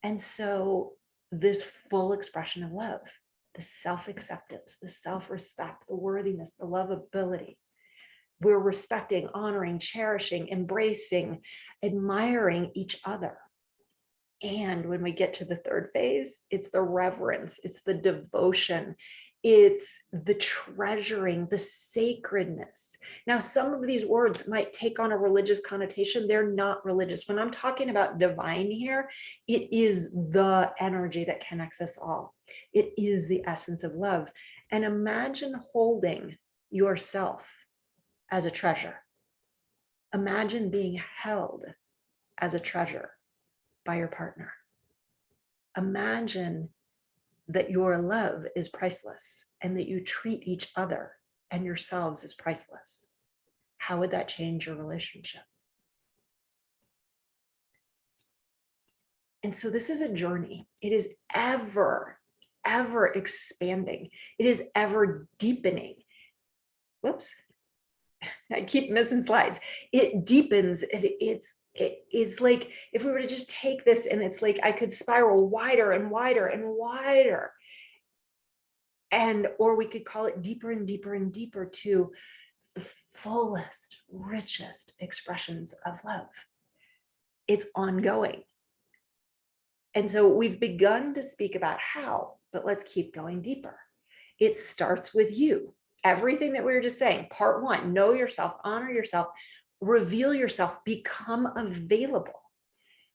And so this full expression of love, the self-acceptance, the self-respect, the worthiness, the lovability, we're respecting, honoring, cherishing, embracing, admiring each other. And when we get to the third phase, it's the reverence, it's the devotion, it's the treasuring, the sacredness. Now, some of these words might take on a religious connotation. They're not religious. When I'm talking about divine here, it is the energy that connects us all. It is the essence of love. And imagine holding yourself as a treasure. Imagine being held as a treasure by your partner. Imagine that your love is priceless and that you treat each other and yourselves as priceless. How would that change your relationship? And so this is a journey. It is ever expanding. It is ever deepening. Whoops. I keep missing slides. It deepens. It's like if we were to just take this, and it's like I could spiral wider and wider and wider. Or we could call it deeper and deeper and deeper to the fullest, richest expressions of love. It's ongoing. And so we've begun to speak about how, but let's keep going deeper. It starts with you. Everything that we were just saying, part one, know yourself, honor yourself, reveal yourself, become available.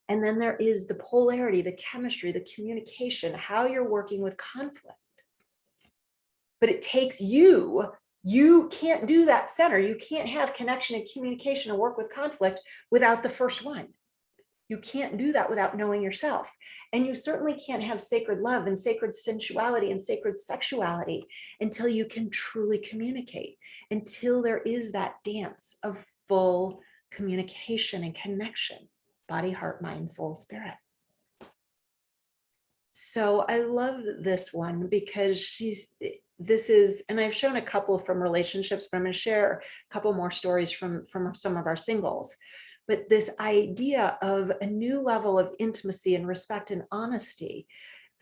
And then there is the polarity, the chemistry, the communication, how you're working with conflict. But it takes you can't do that center. You can't have connection and communication and work with conflict without the first one. You can't do that without knowing yourself. And you certainly can't have sacred love and sacred sensuality and sacred sexuality until you can truly communicate, until there is that dance of full communication and connection, body, heart, mind, soul, spirit. So I love this one because this is, and I've shown a couple from relationships, but I'm going to share a couple more stories from some of our singles. But this idea of a new level of intimacy and respect and honesty,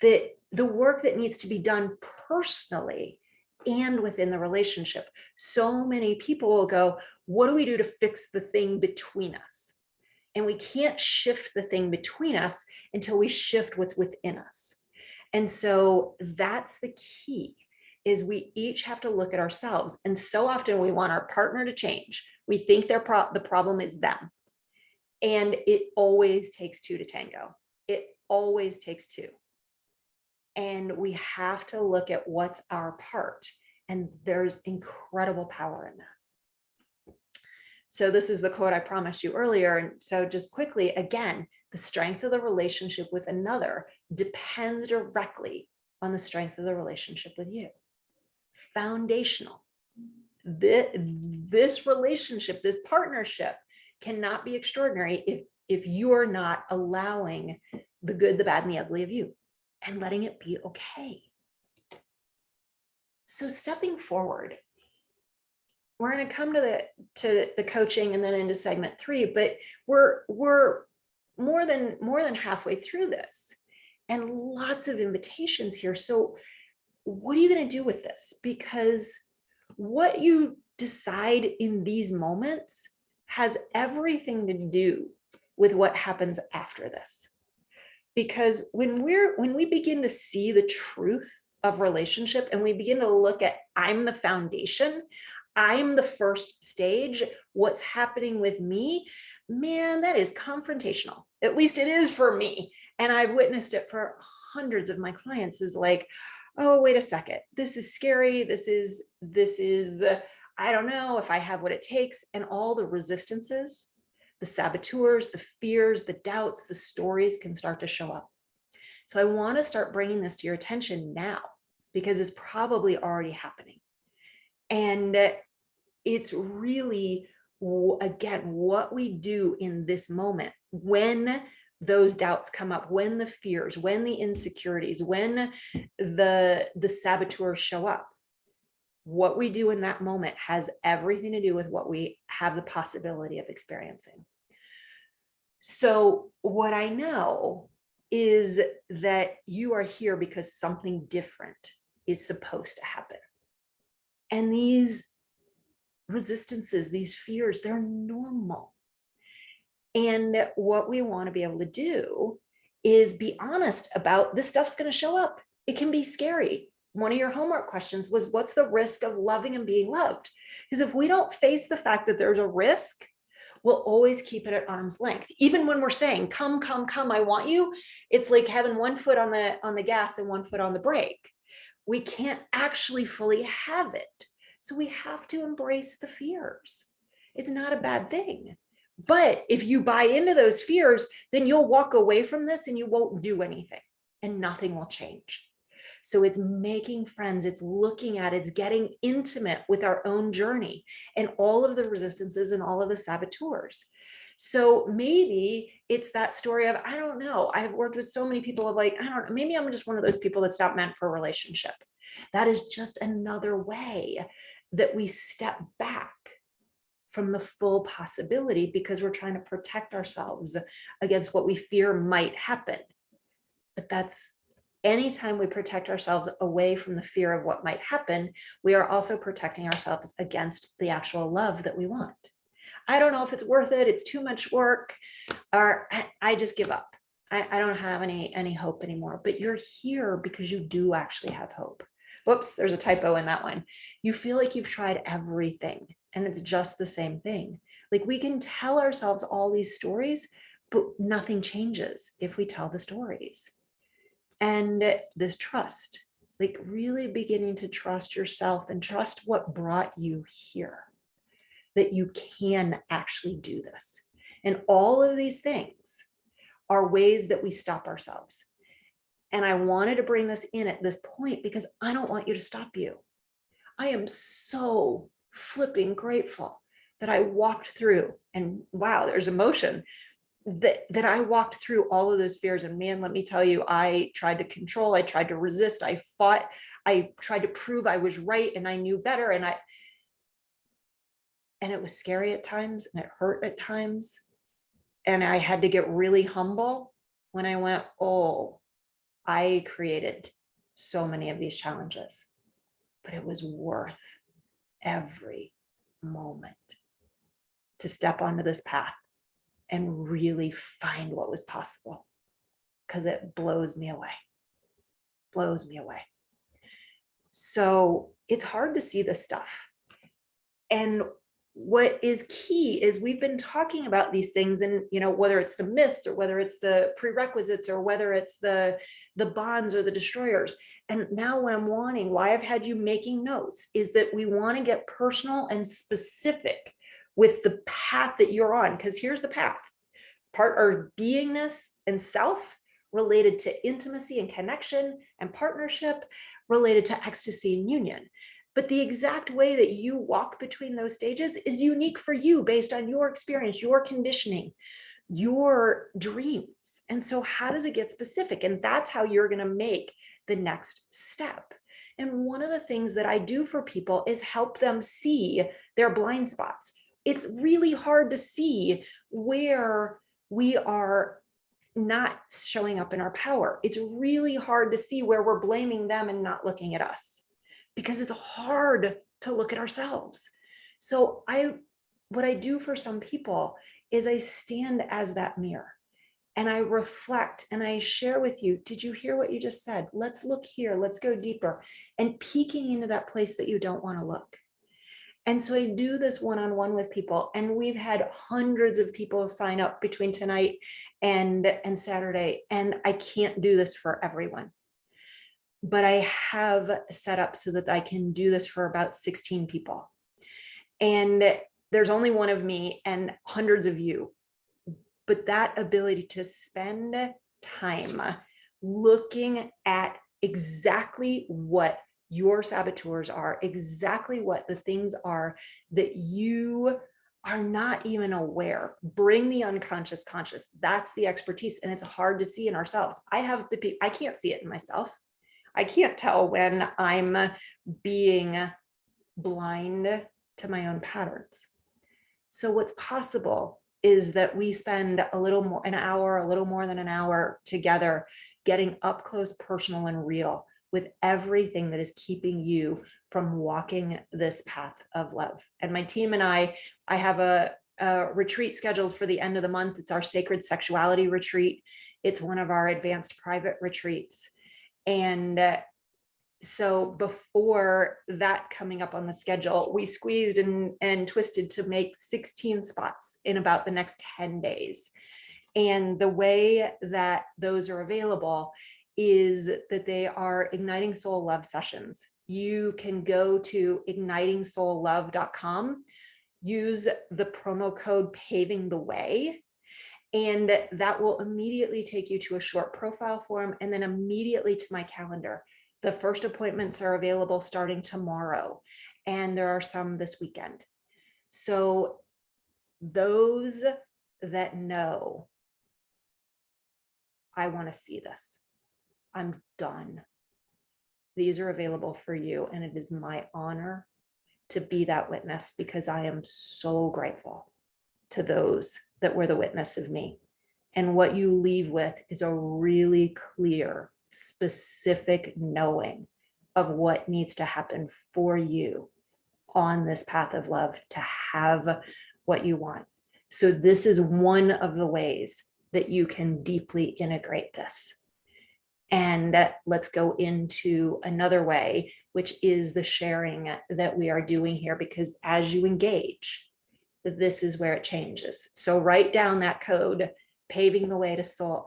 that the work that needs to be done personally and within the relationship. So many people will go, what do we do to fix the thing between us? And we can't shift the thing between us until we shift what's within us. And so that's the key, is we each have to look at ourselves. And so often we want our partner to change. We think the problem is them. And it always takes two to tango. It always takes two. And we have to look at what's our part. And there's incredible power in that. So this is the quote I promised you earlier. And so just quickly, again, the strength of the relationship with another depends directly on the strength of the relationship with you. Foundational. This relationship, this partnership cannot be extraordinary if you're not allowing the good, the bad, and the ugly of you and letting it be okay. So stepping forward, we're going to come to the coaching and then into segment 3, but we're more than halfway through this and lots of invitations here. So what are you going to do with this? Because what you decide in these moments has everything to do with what happens after this. Because when we begin to see the truth of relationship and we begin to look at, I'm the foundation, I'm the first stage, what's happening with me, man, that is confrontational. At least it is for me. And I've witnessed it for hundreds of my clients, is like, oh, wait a second, this is scary. This is, I don't know if I have what it takes. And all the resistances, the saboteurs, the fears, the doubts, the stories can start to show up. So I want to start bringing this to your attention now, because it's probably already happening. And it's really, again, what we do in this moment when those doubts come up, when the fears, when the insecurities, when the saboteurs show up. What we do in that moment has everything to do with what we have the possibility of experiencing. So what I know is that you are here because something different is supposed to happen. And these resistances, these fears, they're normal. And what we want to be able to do is be honest about this stuff's going to show up. It can be scary. One of your homework questions was, what's the risk of loving and being loved? Because if we don't face the fact that there's a risk, we'll always keep it at arm's length. Even when we're saying, come, come, come, I want you, it's like having one foot on the gas and one foot on the brake. We can't actually fully have it. So we have to embrace the fears. It's not a bad thing. But if you buy into those fears, then you'll walk away from this and you won't do anything and nothing will change. So it's making friends, it's looking at, it's getting intimate with our own journey and all of the resistances and all of the saboteurs. So maybe it's that story of, I don't know, I've worked with so many people of like, I don't know, maybe I'm just one of those people that's not meant for a relationship. That is just another way that we step back from the full possibility because we're trying to protect ourselves against what we fear might happen. But that's, anytime we protect ourselves away from the fear of what might happen, we are also protecting ourselves against the actual love that we want. I don't know if it's worth it. It's too much work, or I just give up. I don't have any hope anymore. But you're here because you do actually have hope. Whoops, there's a typo in that one. You feel like you've tried everything and it's just the same thing. Like we can tell ourselves all these stories, but nothing changes if we tell the stories. And this trust, like really beginning to trust yourself and trust what brought you here, that you can actually do this. And all of these things, are ways that we stop ourselves. And I wanted to bring this in at this point because I don't want you to stop you. I am so flipping grateful that I walked through, and wow, there's emotion, that I walked through all of those fears. And man, let me tell you, I tried to control, I tried to resist, I fought, I tried to prove I was right and I knew better. And it was scary at times and it hurt at times. And I had to get really humble when I went, oh, I created so many of these challenges, but it was worth every moment to step onto this path and really find what was possible, because it blows me away. So it's hard to see this stuff. And what is key is we've been talking about these things, and whether it's the myths or whether it's the prerequisites or whether it's the bonds or the destroyers. And now what I'm wanting, why I've had you making notes, is that we want to get personal and specific with the path that you're on. Because here's the path: part are beingness and self, related to intimacy and connection and partnership, related to ecstasy and union. But the exact way that you walk between those stages is unique for you based on your experience, your conditioning, your dreams. And so how does it get specific? And that's how you're going to make the next step. And one of the things that I do for people is help them see their blind spots. It's really hard to see where we are not showing up in our power. It's really hard to see where we're blaming them and not looking at us, because it's hard to look at ourselves. So what I do for some people is I stand as that mirror and I reflect and I share with you, did you hear what you just said? Let's look here, let's go deeper, and peeking into that place that you don't want to look. And so I do this one-on-one with people, and we've had hundreds of people sign up between tonight and Saturday, and I can't do this for everyone. But I have set up so that I can do this for about 16 people. And there's only one of me and hundreds of you. But that ability to spend time looking at exactly what your saboteurs are, exactly what the things are that you are not even aware. Bring the unconscious conscious. That's the expertise. And it's hard to see in ourselves. I can't see it in myself. I can't tell when I'm being blind to my own patterns. So what's possible is that we spend a little more than an hour together, getting up close, personal, and real with everything that is keeping you from walking this path of love. And my team and I have a retreat scheduled for the end of the month. It's our Sacred Sexuality retreat. It's one of our advanced private retreats. And so before that coming up on the schedule, we squeezed and twisted to make 16 spots in about the next 10 days. And the way that those are available is that they are Igniting Soul Love sessions. You can go to ignitingsoul.love.com, use the promo code Paving the Way, and that will immediately take you to a short profile form and then immediately to my calendar. The first appointments are available starting tomorrow, and there are some this weekend. So those that know, I want to see this, I'm done, these are available for you. And it is my honor to be that witness, because I am so grateful to those that were the witness of me. And what you leave with is a really clear, specific knowing of what needs to happen for you on this path of love to have what you want. So this is one of the ways that you can deeply integrate this. And let's go into another way, which is the sharing that we are doing here, because as you engage, this is where it changes. So write down that code, Paving the Way to Soul,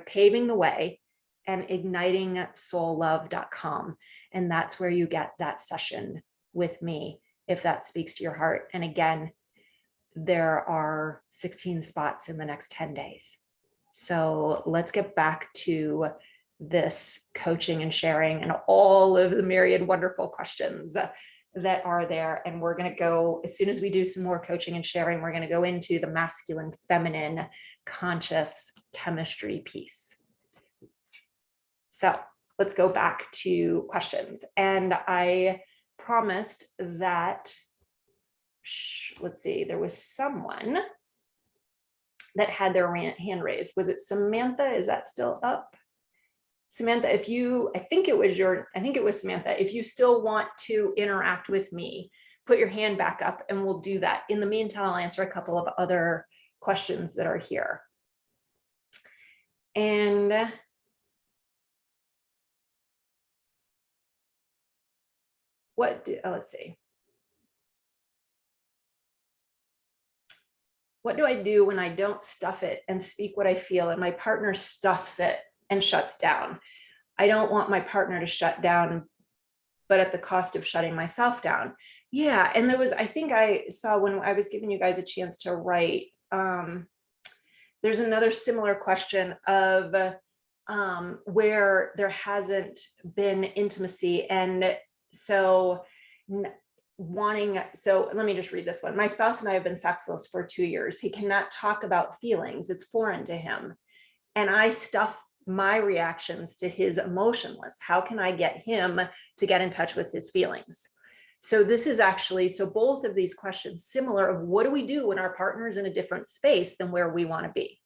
Paving the Way and ignitingsoul.love.com. And that's where you get that session with me, if that speaks to your heart. And again, there are 16 spots in the next 10 days. So let's get back to this coaching and sharing and all of the myriad wonderful questions that are there. And we're going to go, as soon as we do some more coaching and sharing, we're going to go into the masculine, feminine, conscious chemistry piece. So let's go back to questions. And I promised that, let's see, there was someone that had their hand raised. Was it Samantha? Is that still up? Samantha, if you, I think it was Samantha. If you still want to interact with me, put your hand back up and we'll do that. In the meantime, I'll answer a couple of other questions that are here. And let's see. What do I do when I don't stuff it and speak what I feel and my partner stuffs it and shuts down? I don't want my partner to shut down, but at the cost of shutting myself down. Yeah, and there was, I think I saw when I was giving you guys a chance to write, there's another similar question of where there hasn't been intimacy. And so so let me just read this one. My spouse and I have been sexless for 2 years. He cannot talk about feelings. It's foreign to him. And I stuff my reactions to his emotionless. How can I get him to get in touch with his feelings? So this is actually, so both of these questions similar of what do we do when our partner is in a different space than where we want to be?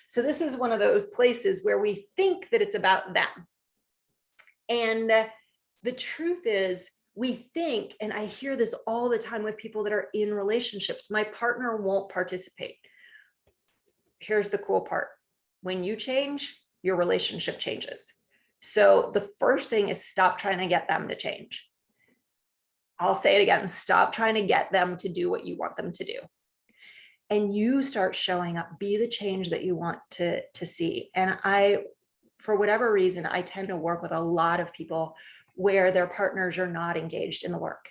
So this is one of those places where we think that it's about them. And the truth is, we think, and I hear this all the time with people that are in relationships, my partner won't participate. Here's the cool part. When you change, your relationship changes. So the first thing is stop trying to get them to change. I'll say it again, stop trying to get them to do what you want them to do. And you start showing up, be the change that you want to see. And for whatever reason, I tend to work with a lot of people where their partners are not engaged in the work.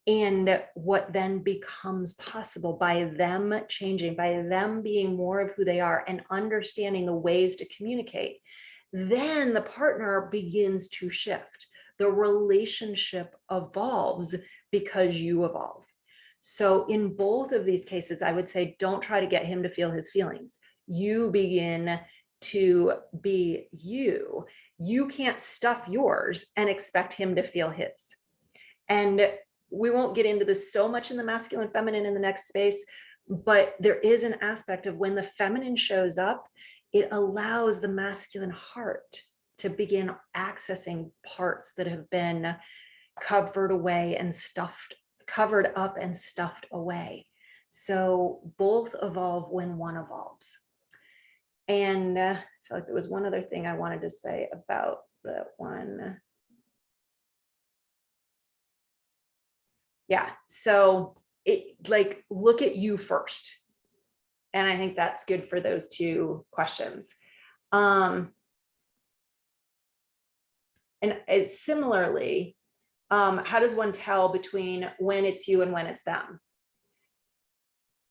And what then becomes possible by them changing, by them being more of who they are and understanding the ways to communicate, then the partner begins to shift. The relationship evolves because you evolve. So in both of these cases, I would say, don't try to get him to feel his feelings. You begin to be you. You can't stuff yours and expect him to feel his. And we won't get into this so much in the masculine feminine in the next space, but there is an aspect of when the feminine shows up, it allows the masculine heart to begin accessing parts that have been covered away and stuffed, covered up and stuffed away. So both evolve when one evolves. And I feel like there was one other thing I wanted to say about that one. Yeah, so look at you first. And I think that's good for those two questions. And similarly, how does one tell between when it's you and when it's them?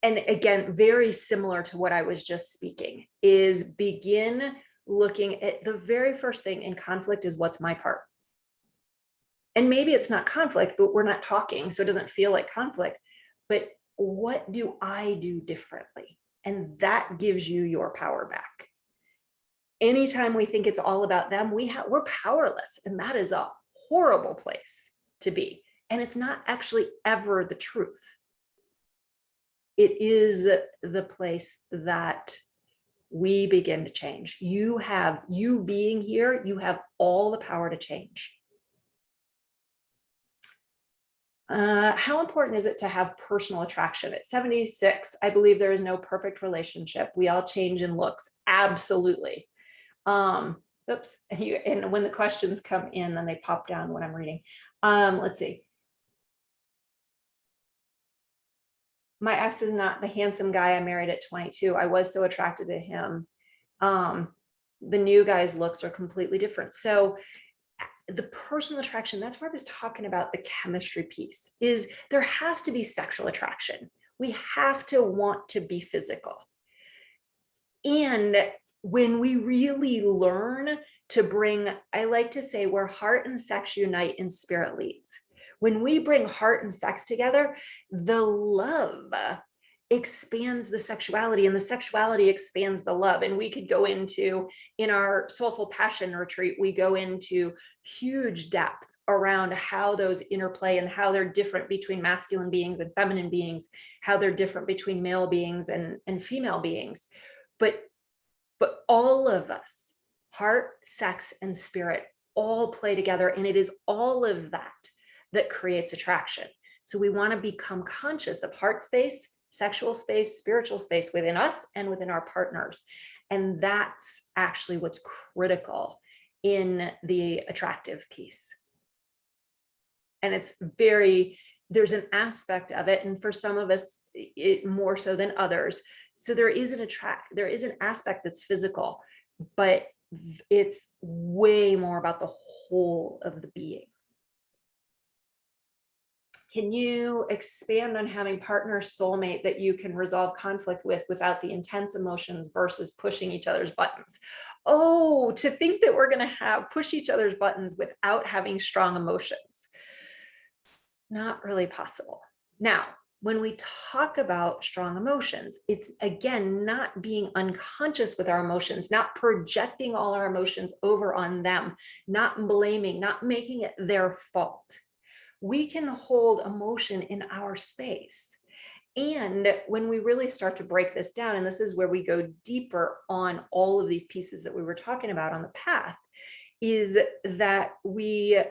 And again, very similar to what I was just speaking, is begin looking at the very first thing in conflict is what's my part. And maybe it's not conflict, but we're not talking, so it doesn't feel like conflict. But what do I do differently? And that gives you your power back. Anytime we think it's all about them, we're powerless, and that is a horrible place to be. And it's not actually ever the truth. It is the place that we begin to change. You being here, you have all the power to change. How important is it to have personal attraction? At 76, I believe there is no perfect relationship. We all change in looks. Absolutely. Oops. And when the questions come in, then they pop down when I'm reading. Let's see. My ex is not the handsome guy I married at 22. I was so attracted to him. The new guy's looks are completely different. So the personal attraction, that's where I was talking about the chemistry piece, is there has to be sexual attraction. We have to want to be physical. And when we really learn to bring, I like to say, where heart and sex unite and spirit leads. When we bring heart and sex together, the love expands the sexuality and the sexuality expands the love. And we could go into, in our soulful passion retreat, we go into huge depth around how those interplay and how they're different between masculine beings and feminine beings, how they're different between male beings and female beings. But all of us, heart, sex, and spirit, all play together. And it is all of that that creates attraction. So we want to become conscious of heart space, sexual space, spiritual space within us and within our partners. And that's actually what's critical in the attractive piece. And it's there's an aspect of it, and for some of us, it more so than others. So there is an aspect that's physical, but it's way more about the whole of the being. Can you expand on having partner soulmate that you can resolve conflict with without the intense emotions versus pushing each other's buttons? Oh, to think that we're going to push each other's buttons without having strong emotions. Not really possible. Now, when we talk about strong emotions, it's again, not being unconscious with our emotions, not projecting all our emotions over on them, not blaming, not making it their fault. We can hold emotion in our space. And when we really start to break this down, and this is where we go deeper on all of these pieces that we were talking about on the path, is that we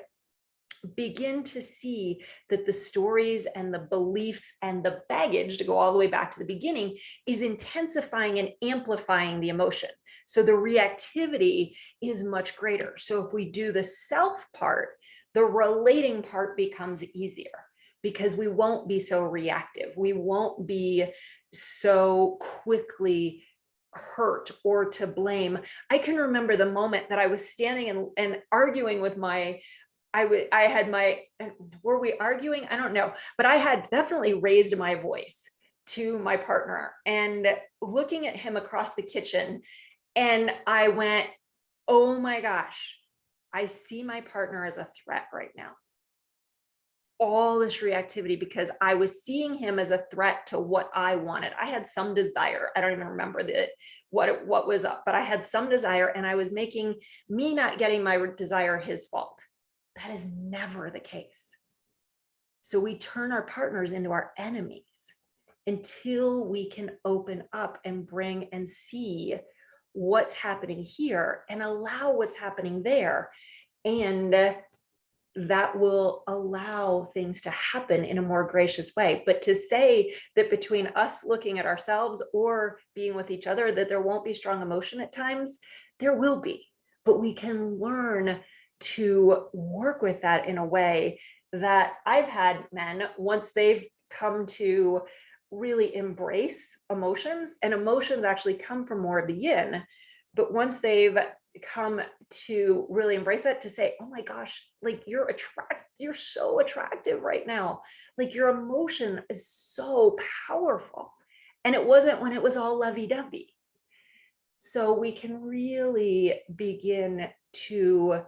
begin to see that the stories and the beliefs and the baggage, to go all the way back to the beginning, is intensifying and amplifying the emotion. So the reactivity is much greater. So if we do the self part, the relating part becomes easier because we won't be so reactive. We won't be so quickly hurt or to blame. I can remember the moment that I was standing and arguing with were we arguing? I don't know, but I had definitely raised my voice to my partner and looking at him across the kitchen. And I went, oh my gosh, I see my partner as a threat right now. All this reactivity because I was seeing him as a threat to what I wanted. I had some desire. I don't even remember what was up, but I had some desire and I was making me not getting my desire his fault. That is never the case. So we turn our partners into our enemies until we can open up and bring and see what's happening here and allow what's happening there. And that will allow things to happen in a more gracious way. But to say that between us looking at ourselves or being with each other, that there won't be strong emotion at times, there will be. But we can learn to work with that in a way that I've had men, once they've come to really embrace emotions, and emotions actually come from more of the yin, but once they've come to really embrace it, to say, oh my gosh, like you're so attractive right now. Like your emotion is so powerful. And it wasn't when it was all lovey-dovey. So we can really begin to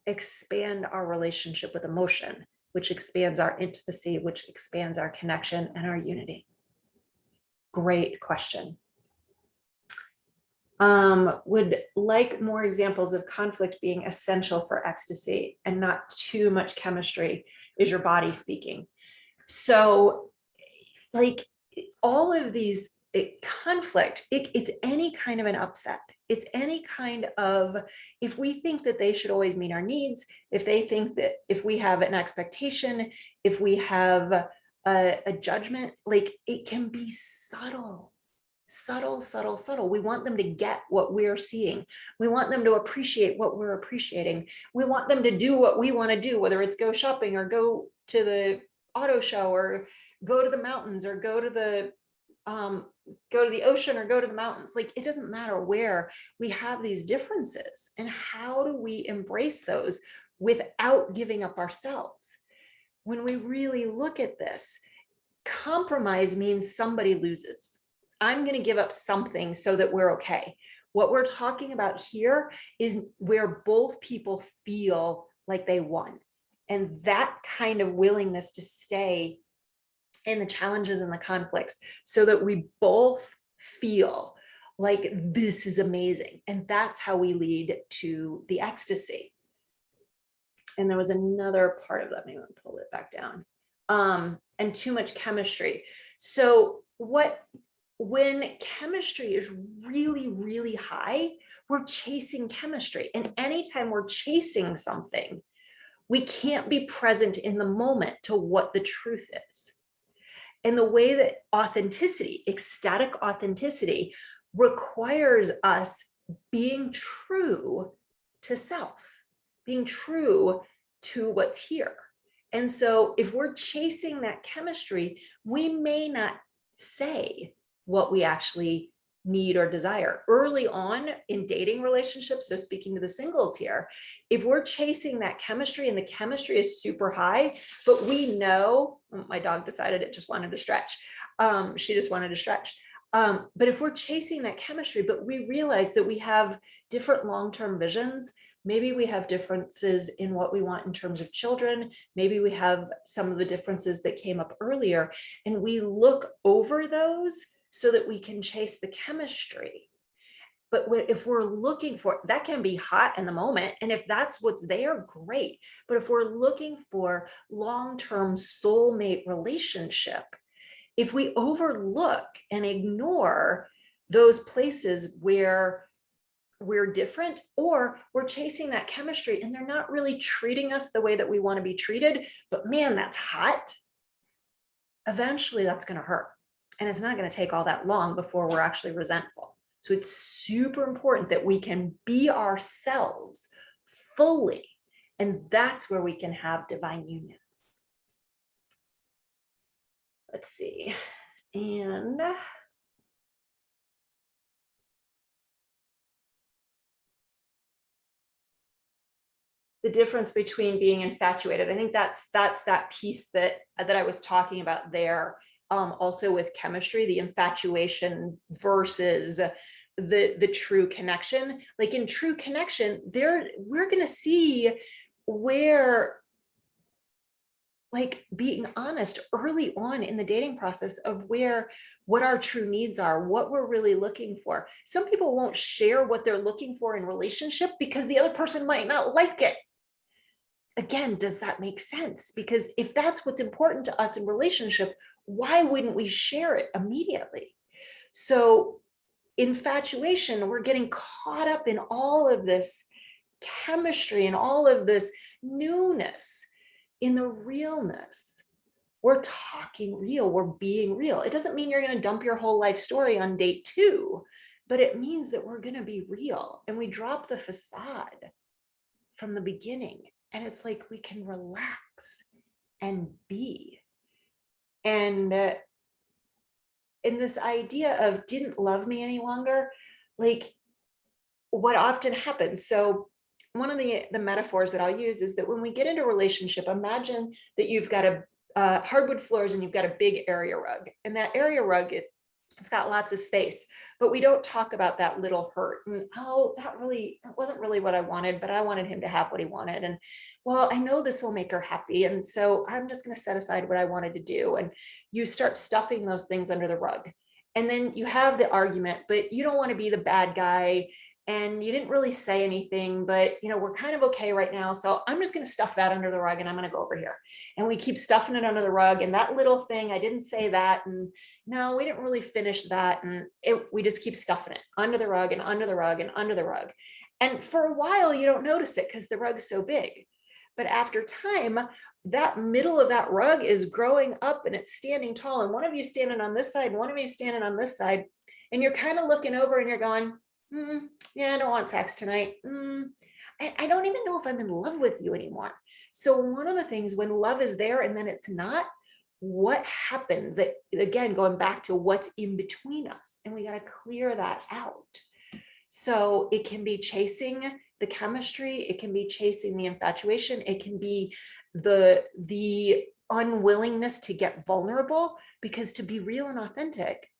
expand our relationship with emotion, which expands our intimacy, which expands our connection and our unity. Great question. Would like more examples of conflict being essential for ecstasy and not too much chemistry. Is your body speaking? So like all of these conflict, it's any kind of an upset. It's any kind of, if we think that they should always meet our needs, if they think that if we have an expectation, if we have a judgment, like it can be subtle. We want them to get what we're seeing. We want them to appreciate what we're appreciating. We want them to do what we want to do, whether it's go shopping or go to the auto show or go to the mountains or go to the ocean or go to the mountains. Like it doesn't matter where. We have these differences, and how do we embrace those without giving up ourselves? When we really look at this, compromise means somebody loses. I'm going to give up something so that we're okay. What we're talking about here is where both people feel like they won. And that kind of willingness to stay in the challenges and the conflicts so that we both feel like this is amazing. And that's how we lead to the ecstasy. And there was another part of that, maybe I'll pull it back down. And too much chemistry. So when chemistry is really, really high, we're chasing chemistry. And anytime we're chasing something, we can't be present in the moment to what the truth is. And the way that authenticity, ecstatic authenticity, requires us being true to self, being true to what's here. And so if we're chasing that chemistry, we may not say what we actually need or desire. Early on in dating relationships, so speaking to the singles here, if we're chasing that chemistry and the chemistry is super high, but we know, my dog decided it just wanted to stretch. She just wanted to stretch. But if we're chasing that chemistry, but we realize that we have different long-term visions, maybe we have differences in what we want in terms of children, maybe we have some of the differences that came up earlier, and we look over those so that we can chase the chemistry. But if we're looking for, that can be hot in the moment. And if that's what's there, great. But if we're looking for long-term soulmate relationship, if we overlook and ignore those places where we're different, or we're chasing that chemistry and they're not really treating us the way that we want to be treated, but man, that's hot, eventually that's going to hurt. And it's not going to take all that long before we're actually resentful. So it's super important that we can be ourselves fully. And that's where we can have divine union. Let's see. And the difference between being infatuated, I think that's that piece that I was talking about there. Also with chemistry, the infatuation versus the true connection. Like in true connection, we're going to see where, like, being honest early on in the dating process of what our true needs are, what we're really looking for. Some people won't share what they're looking for in relationship because the other person might not like it. Again, does that make sense? Because if that's what's important to us in relationship, why wouldn't we share it immediately? So infatuation, we're getting caught up in all of this chemistry and all of this newness. In the realness, we're talking real, we're being real. It doesn't mean you're going to dump your whole life story on date 2, but it means that we're going to be real and we drop the facade from the beginning. And it's like we can relax and be. And in this idea of didn't love me any longer, like what often happens. So one of the metaphors that I'll use is that when we get into a relationship, imagine that you've got hardwood floors and you've got a big area rug, and that area rug, it's got lots of space, but we don't talk about that little hurt. And that wasn't really what I wanted, but I wanted him to have what he wanted. And well, I know this will make her happy. And so I'm just going to set aside what I wanted to do. And you start stuffing those things under the rug. And then you have the argument, but you don't want to be the bad guy. And you didn't really say anything, but we're kind of okay right now. So I'm just going to stuff that under the rug and I'm going to go over here. And we keep stuffing it under the rug. And that little thing, I didn't say that. And no, we didn't really finish that. And we just keep stuffing it under the rug and under the rug and under the rug. And for a while, you don't notice it because the rug is so big. But after time, that middle of that rug is growing up and it's standing tall. And one of you standing on this side, and one of you standing on this side. And you're kind of looking over and you're going, yeah, I don't want sex tonight. I don't even know if I'm in love with you anymore. So one of the things when love is there and then it's not, what happened? That again, going back to what's in between us, and we got to clear that out. So it can be chasing the chemistry, it can be chasing the infatuation, it can be the unwillingness to get vulnerable, because to be real and authentic,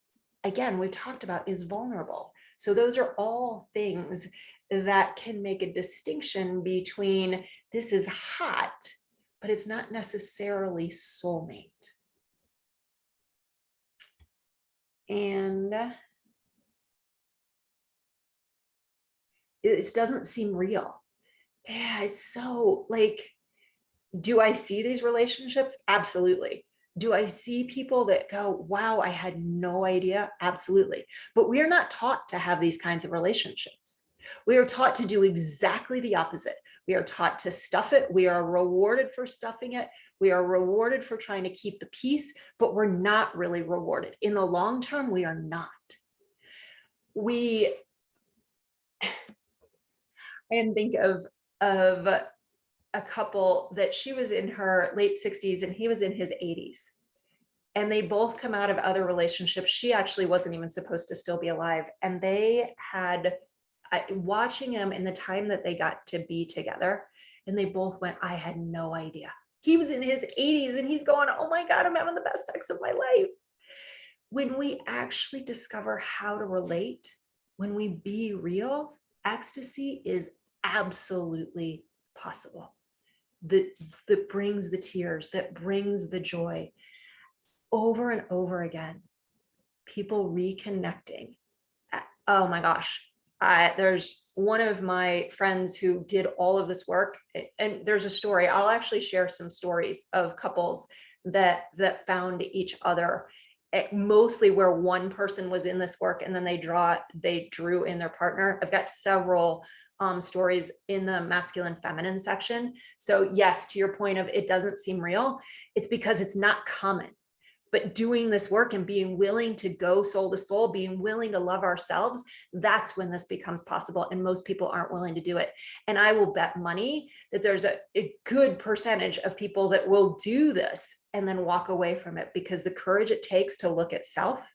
again, we've talked about, is vulnerable. So those are all things that can make a distinction between this is hot, but it's not necessarily soulmate. And it doesn't seem real. Yeah, it's so like, do I see these relationships? Absolutely. Do I see people that go, wow, I had no idea? Absolutely. But we are not taught to have these kinds of relationships. We are taught to do exactly the opposite. We are taught to stuff it. We are rewarded for stuffing it. We are rewarded for trying to keep the peace, but we're not really rewarded. In the long term, we are not. I can think of a couple that she was in her late 60s and he was in his 80s. And they both come out of other relationships. She actually wasn't even supposed to still be alive. And they had, watching them in the time that they got to be together, and they both went, I had no idea. He was in his 80s and he's going, oh my God, I'm having the best sex of my life. When we actually discover how to relate, when we be real, ecstasy is absolutely possible. That brings the tears, that brings the joy. Over and over again, people reconnecting. Oh my gosh. There's one of my friends who did all of this work, and there's a story. I'll actually share some stories of couples that found each other, mostly where one person was in this work and then they drew in their partner. I've got several stories in the masculine feminine section. So yes, to your point of it doesn't seem real, it's because it's not common. But doing this work and being willing to go soul to soul, being willing to love ourselves, that's when this becomes possible. And most people aren't willing to do it. And I will bet money that there's a good percentage of people that will do this and then walk away from it, because the courage it takes to look at self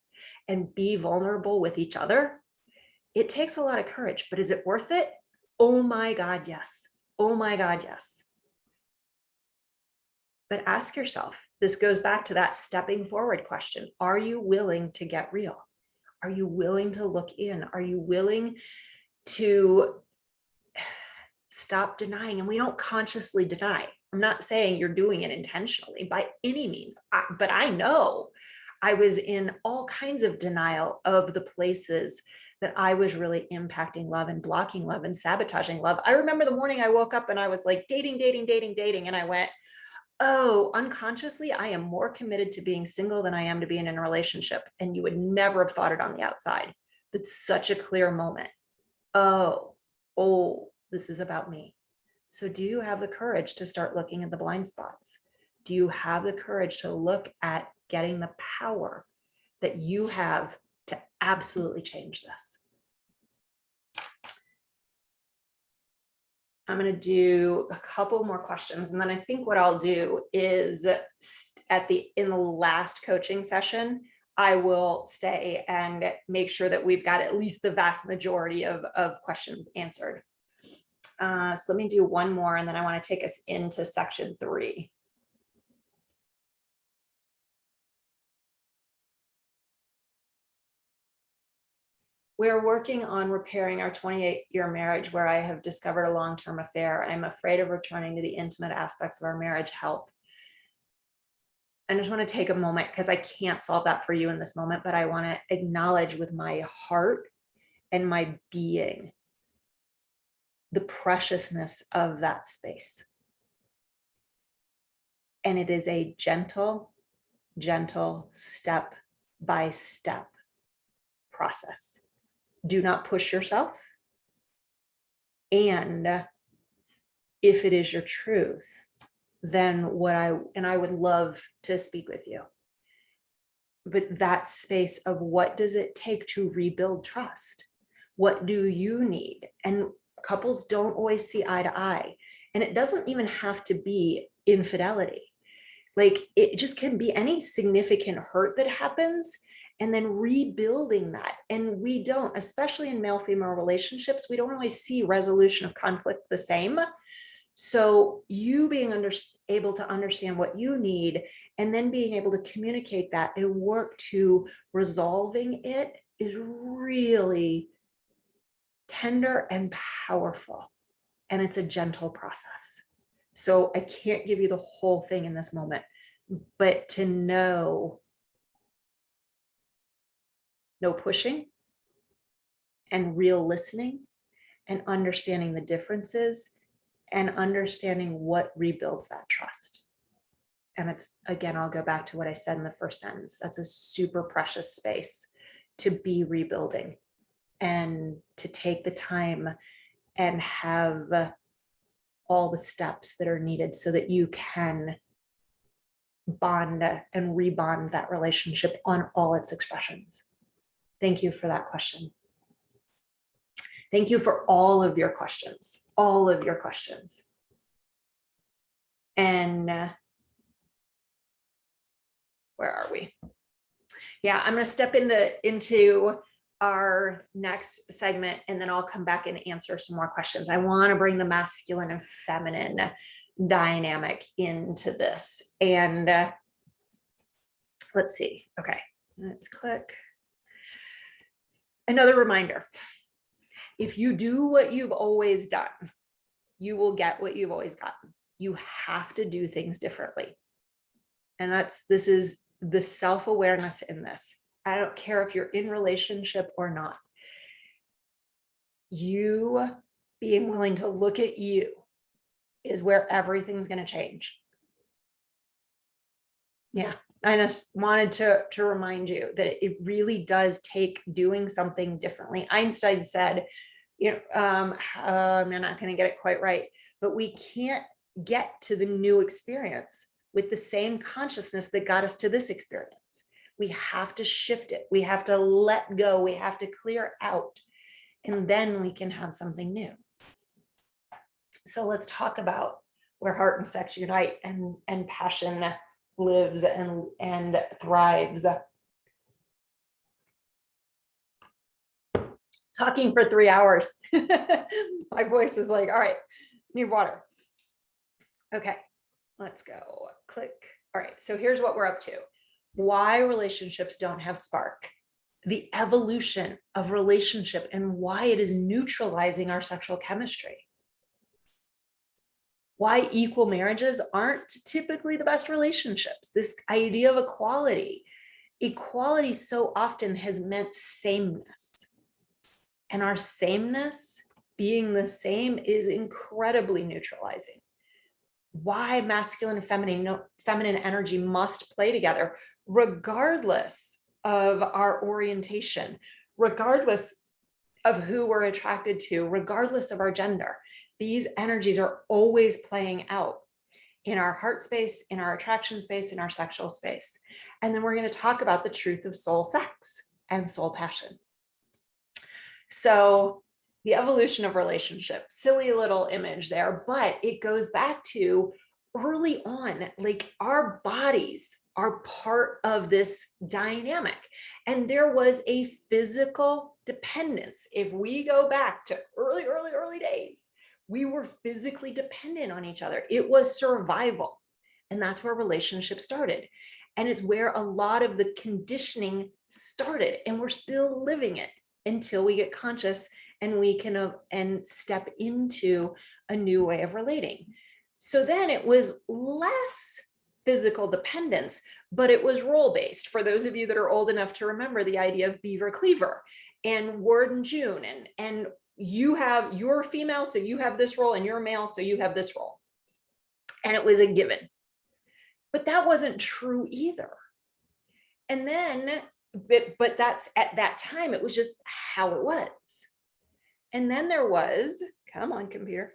and be vulnerable with each other, it takes a lot of courage. But is it worth it? Oh my God, yes. Oh my God, yes. But ask yourself, this goes back to that stepping forward question. Are you willing to get real? Are you willing to look in? Are you willing to stop denying? And we don't consciously deny. I'm not saying you're doing it intentionally by any means, but I know I was in all kinds of denial of the places that I was really impacting love and blocking love and sabotaging love. I remember the morning I woke up and I was like dating. And I went, oh, unconsciously, I am more committed to being single than I am to being in a relationship. And you would never have thought it on the outside. It's such a clear moment. Oh, this is about me. So do you have the courage to start looking at the blind spots? Do you have the courage to look at getting the power that you have to absolutely change this? I'm going to do a couple more questions. And then I think what I'll do is in the last coaching session, I will stay and make sure that we've got at least the vast majority of questions answered. So let me do one more, and then I want to take us into section 3. We're working on repairing our 28-year marriage where I have discovered a long-term affair. I'm afraid of returning to the intimate aspects of our marriage. Help. I just want to take a moment, because I can't solve that for you in this moment, but I want to acknowledge with my heart and my being the preciousness of that space. And it is a gentle step by step process. Do not push yourself. And if it is your truth, then I would love to speak with you. But that space of what does it take to rebuild trust? What do you need? And couples don't always see eye to eye. And it doesn't even have to be infidelity. Like, it just can be any significant hurt that happens, and then rebuilding that. And we don't, especially in male-female relationships, we don't always see resolution of conflict the same. So you being able to understand what you need, and then being able to communicate that and work to resolving it, is really tender and powerful, and it's a gentle process. So I can't give you the whole thing in this moment, but to know, no pushing and real listening and understanding the differences and understanding what rebuilds that trust. And it's, again, I'll go back to what I said in the first sentence. That's a super precious space to be rebuilding and to take the time and have all the steps that are needed so that you can bond and rebond that relationship on all its expressions. Thank you for that question. Thank you for all of your questions, all of your questions. And where are we? Yeah, I'm going to step into our next segment, and then I'll come back and answer some more questions. I want to bring the masculine and feminine dynamic into this. And let's see. Okay, let's click. Another reminder. If you do what you've always done, you will get what you've always gotten. You have to do things differently. And this is the self-awareness in this. I don't care if you're in relationship or not. You being willing to look at you is where everything's going to change. Yeah, I just wanted to remind you that it really does take doing something differently. Einstein said, I'm not going to get it quite right, but we can't get to the new experience with the same consciousness that got us to this experience. We have to shift it. We have to let go. We have to clear out, and then we can have something new. So let's talk about where heart and sex unite and passion lives and thrives. Talking for 3 hours. My voice is like, all right, need water. Okay, let's go. Click. All right, so here's what we're up to. Why relationships don't have spark. The evolution of relationship and why it is neutralizing our sexual chemistry. Why equal marriages aren't typically the best relationships. This idea of equality. Equality so often has meant sameness. And our sameness, being the same, is incredibly neutralizing. Why masculine and feminine energy must play together, regardless of our orientation, regardless of who we're attracted to, regardless of our gender. These energies are always playing out in our heart space, in our attraction space, in our sexual space. And then we're going to talk about the truth of soul sex and soul passion. So the evolution of relationships, silly little image there, but it goes back to early on, like our bodies are part of this dynamic. And there was a physical dependence. If we go back to early days, we were physically dependent on each other. It was survival. And that's where relationships started. And it's where a lot of the conditioning started. And we're still living it until we get conscious and we can and step into a new way of relating. So then it was less physical dependence, but it was role-based. For those of you that are old enough to remember the idea of Beaver Cleaver and Ward and June, and you're female, so you have this role, and you're male, so you have this role. And it was a given. But that wasn't true either. And then, but that's at that time, it was just how it was. And then there was, come on, computer.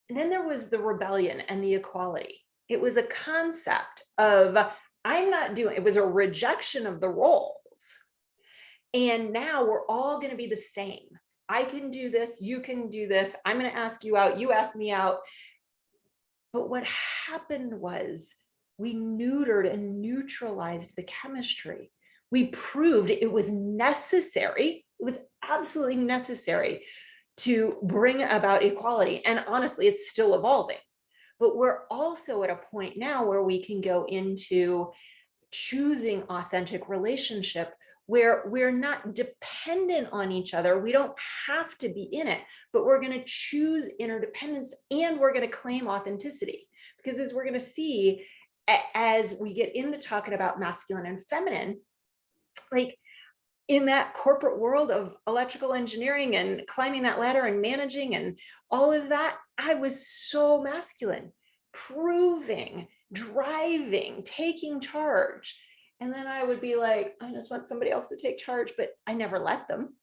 And then there was the rebellion and the equality. It was a concept of, it was a rejection of the roles. And now we're all going to be the same. I can do this. You can do this. I'm going to ask you out. You ask me out. But what happened was we neutered and neutralized the chemistry. We proved it was necessary. It was absolutely necessary to bring about equality. And honestly, it's still evolving. But we're also at a point now where we can go into choosing authentic relationship where we're not dependent on each other. We don't have to be in it, but we're going to choose interdependence and we're going to claim authenticity. Because as we're going to see, as we get into talking about masculine and feminine, like in that corporate world of electrical engineering and climbing that ladder and managing and all of that, I was so masculine, proving, driving, taking charge. And then I would be like, I just want somebody else to take charge, but I never let them.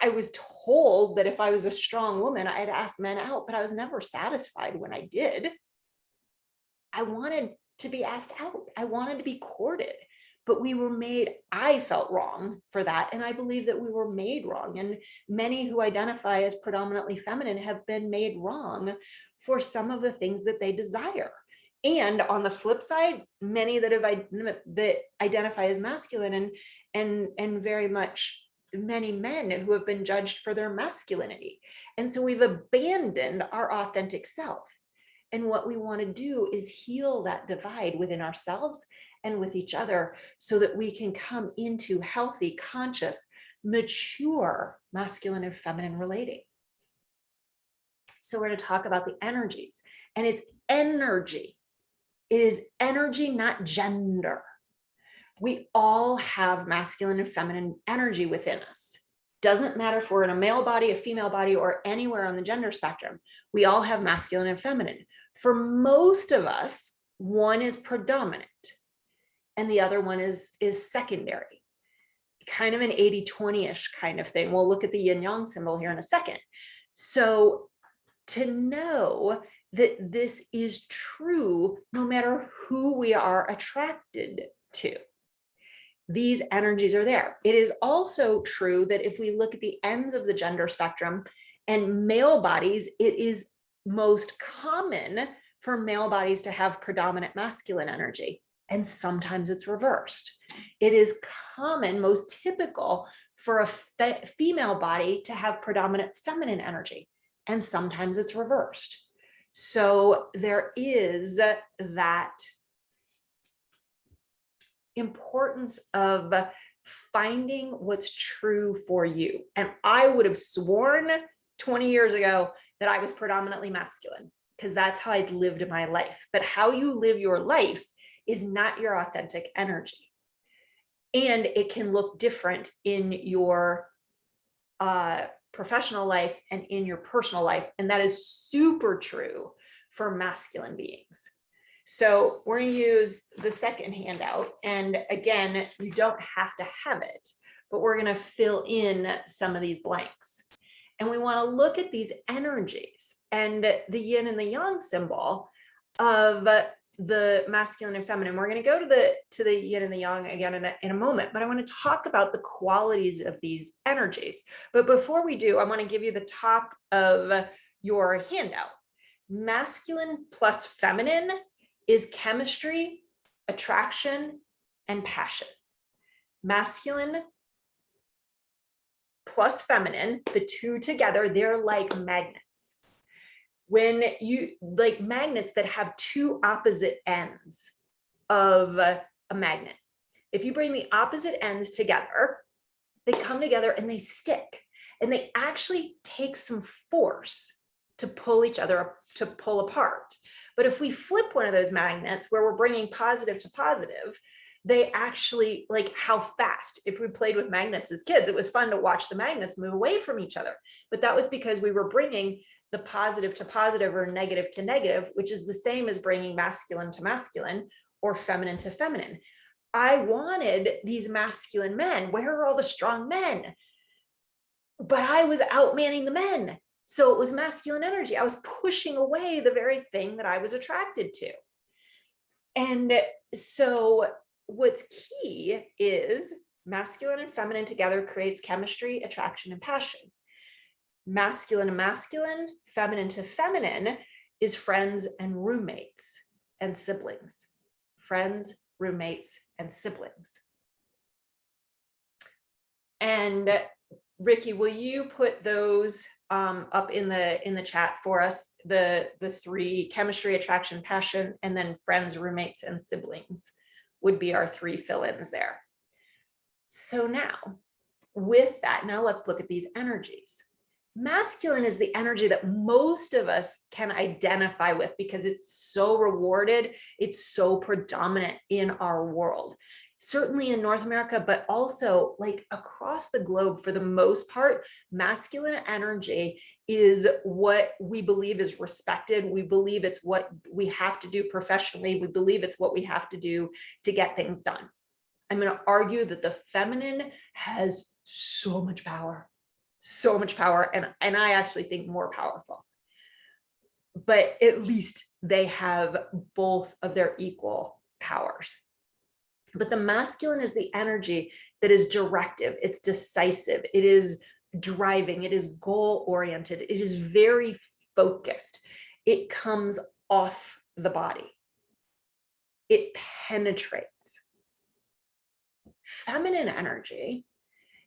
I was told that if I was a strong woman, I'd ask men out, but I was never satisfied when I did. I wanted to be asked out. I wanted to be courted, but we were made, I felt wrong for that. And I believe that we were made wrong. And many who identify as predominantly feminine have been made wrong for some of the things that they desire. And on the flip side, many that identify as masculine and very much many men who have been judged for their masculinity. And so we've abandoned our authentic self. And what we want to do is heal that divide within ourselves and with each other so that we can come into healthy, conscious, mature masculine and feminine relating. So we're going to talk about the energies, and it's energy. It is energy, not gender. We all have masculine and feminine energy within us. Doesn't matter if we're in a male body, a female body, or anywhere on the gender spectrum. We all have masculine and feminine. For most of us, one is predominant and the other one is secondary. Kind of an 80-20-ish kind of thing. We'll look at the yin yang symbol here in a second. So to know that this is true, no matter who we are attracted to, these energies are there. It is also true that if we look at the ends of the gender spectrum and male bodies, it is most common for male bodies to have predominant masculine energy. And sometimes it's reversed. It is common, most typical for a female body to have predominant feminine energy. And sometimes it's reversed. So there is that importance of finding what's true for you. And I would have sworn 20 years ago that I was predominantly masculine because that's how I'd lived my life. But how you live your life is not your authentic energy. And it can look different in your professional life and in your personal life. And that is super true for masculine beings. So we're going to use the second handout. And again, you don't have to have it, but we're going to fill in some of these blanks. And we want to look at these energies and the yin and the yang symbol of the masculine and feminine. We're going to go to the yin and the yang again in a moment, but I want to talk about the qualities of these energies. But before we do, I want to give you the top of your handout. Masculine plus feminine is chemistry, attraction, and passion. Masculine plus feminine, the two together, they're like magnets. When you like magnets that have two opposite ends of a magnet. If you bring the opposite ends together, they come together and they stick, and they actually take some force to pull each other, to pull apart. But if we flip one of those magnets where we're bringing positive to positive, they actually, like how fast, if we played with magnets as kids, it was fun to watch the magnets move away from each other. But that was because we were bringing the positive to positive or negative to negative, which is the same as bringing masculine to masculine or feminine to feminine. I wanted these masculine men. Where are all the strong men? But I was outmanning the men. So it was masculine energy. I was pushing away the very thing that I was attracted to. And so what's key is masculine and feminine together creates chemistry, attraction, and passion. Masculine to masculine, feminine to feminine is friends and roommates and siblings. Friends, roommates, and siblings. And Ricky, will you put those up in the chat for us? The three: chemistry, attraction, passion, and then friends, roommates, and siblings would be our three fill-ins there. So now, with that, now let's look at these energies. Masculine is the energy that most of us can identify with because it's so rewarded, it's so predominant in our world. Certainly in North America, but also like across the globe for the most part, masculine energy is what we believe is respected. We believe it's what we have to do professionally. We believe it's what we have to do to get things done. I'm going to argue that the feminine has so much power, and I actually think more powerful. But at least they have both of their equal powers. But the masculine is the energy that is directive, it's decisive, it is driving, it is goal oriented, it is very focused. It comes off the body. It penetrates. Feminine energy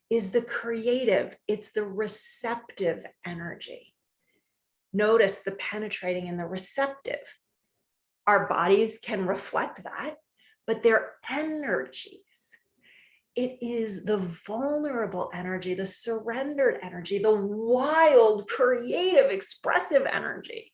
is the creative, it's the receptive energy. Notice the penetrating and the receptive. Our bodies can reflect that, but their energies, it is the vulnerable energy, the surrendered energy, the wild, creative, expressive energy.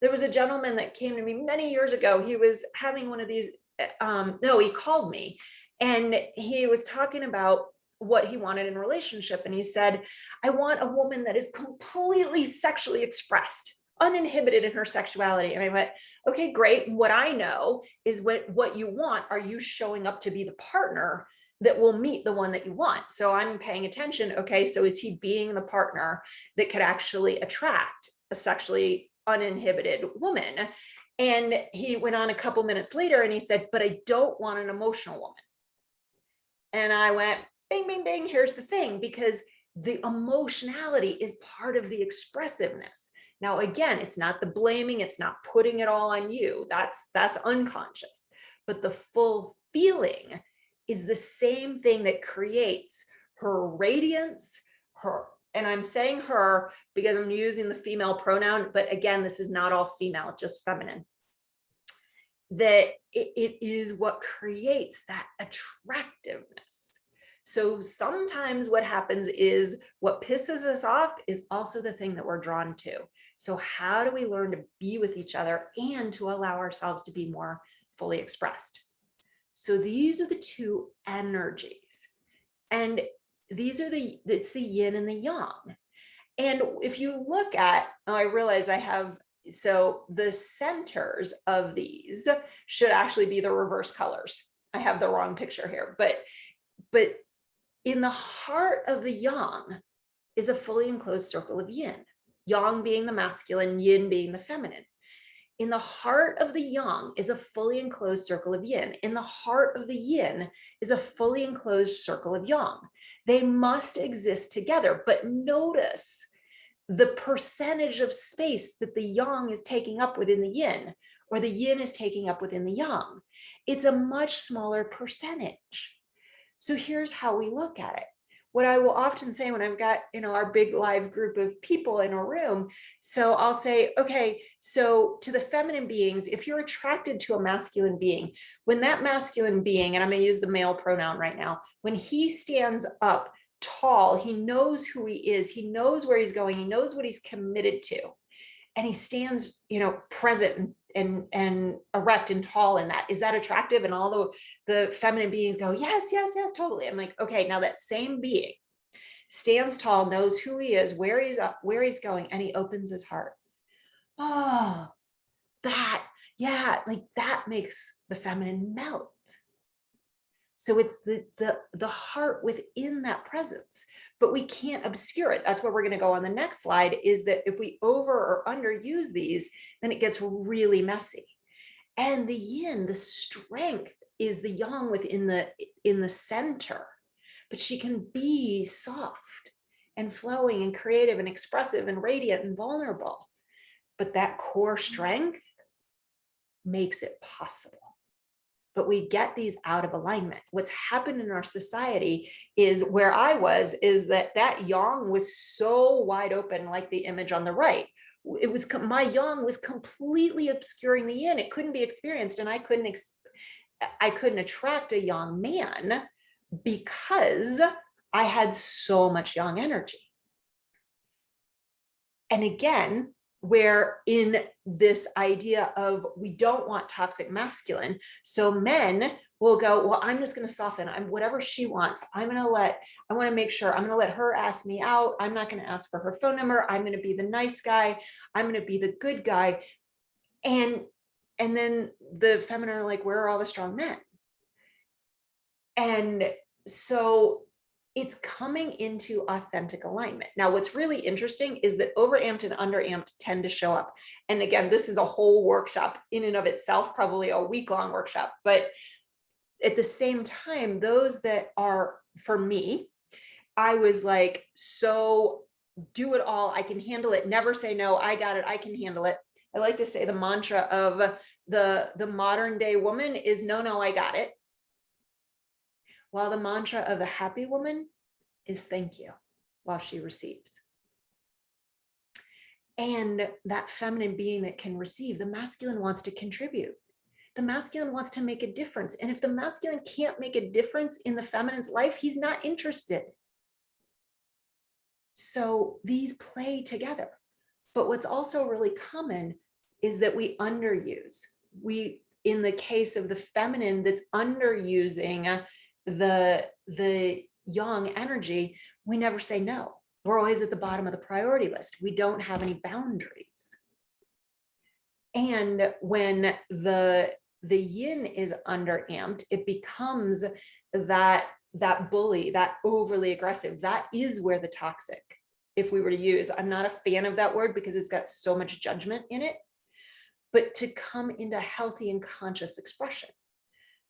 There was a gentleman that came to me many years ago. He was having one of these, he called me and he was talking about what he wanted in a relationship. And he said, I want a woman that is completely sexually expressed, uninhibited in her sexuality. And I went, okay, great. What I know is what you want. Are you showing up to be the partner that will meet the one that you want? So I'm paying attention. Okay, so is he being the partner that could actually attract a sexually uninhibited woman? And he went on a couple minutes later and he said, but I don't want an emotional woman. And I went, bing, bing, bing, here's the thing, because the emotionality is part of the expressiveness. Now, again, it's not the blaming, it's not putting it all on you. That's unconscious. But the full feeling is the same thing that creates her radiance, and I'm saying her because I'm using the female pronoun, but again, this is not all female, just feminine. That it is what creates that attractiveness. So sometimes what happens is what pisses us off is also the thing that we're drawn to. So how do we learn to be with each other and to allow ourselves to be more fully expressed? So these are the two energies. And it's the yin and the yang. And if you look at, I realize I have, so the centers of these should actually be the reverse colors. I have the wrong picture here, but in the heart of the yang is a fully enclosed circle of yin, yang being the masculine, yin being the feminine. In the heart of the yang is a fully enclosed circle of yin. In the heart of the yin is a fully enclosed circle of yang. They must exist together, but notice the percentage of space that the yang is taking up within the yin, or the yin is taking up within the yang. It's a much smaller percentage. So here's how we look at it. What I will often say when I've got, our big live group of people in a room, so I'll say, okay, so to the feminine beings, if you're attracted to a masculine being, when that masculine being, and I'm going to use the male pronoun right now, when he stands up tall, he knows who he is, he knows where he's going, he knows what he's committed to, and he stands, present and erect and tall in that. Is that attractive? And all the feminine beings go, yes, yes, yes, totally. I'm like, okay, now that same being stands tall, knows who he is, where he's going, and he opens his heart. Oh, that makes the feminine melt. So it's the heart within that presence, but we can't obscure it. That's where we're going to go on the next slide, is that if we over or underuse these, then it gets really messy. And the yin, the strength, is the yang within in the center, but she can be soft and flowing and creative and expressive and radiant and vulnerable. But that core strength makes it possible. But we get these out of alignment. What's happened in our society is where I was, is that yang was so wide open, like the image on the right. It was, my yang was completely obscuring the yin. It couldn't be experienced, and I couldn't attract a yang man because I had so much yang energy. And again, we're in this idea of we don't want toxic masculine. So men will go, well, I'm just going to soften. I'm whatever she wants. I want to make sure I'm going to let her ask me out. I'm not going to ask for her phone number. I'm going to be the nice guy. I'm going to be the good guy. And then the feminine are like, where are all the strong men? And so it's coming into authentic alignment. Now, what's really interesting is that overamped and underamped tend to show up. And again, this is a whole workshop in and of itself, probably a week-long workshop. But at the same time, those that are, for me, I was like, so do it all. I can handle it. Never say no. I got it. I can handle it. I like to say the mantra of the modern day woman is no, I got it. While the mantra of the happy woman is thank you while she receives. And that feminine being that can receive, the masculine wants to contribute. The masculine wants to make a difference. And if the masculine can't make a difference in the feminine's life, he's not interested. So these play together. But what's also really common is that we underuse. In the case of the feminine that's underusing the yang energy, we never say no. We're always at the bottom of the priority list. We don't have any boundaries. And when the yin is underamped, it becomes that bully, that overly aggressive. That is where the toxic, if we were to use, I'm not a fan of that word because it's got so much judgment in it, but to come into healthy and conscious expression.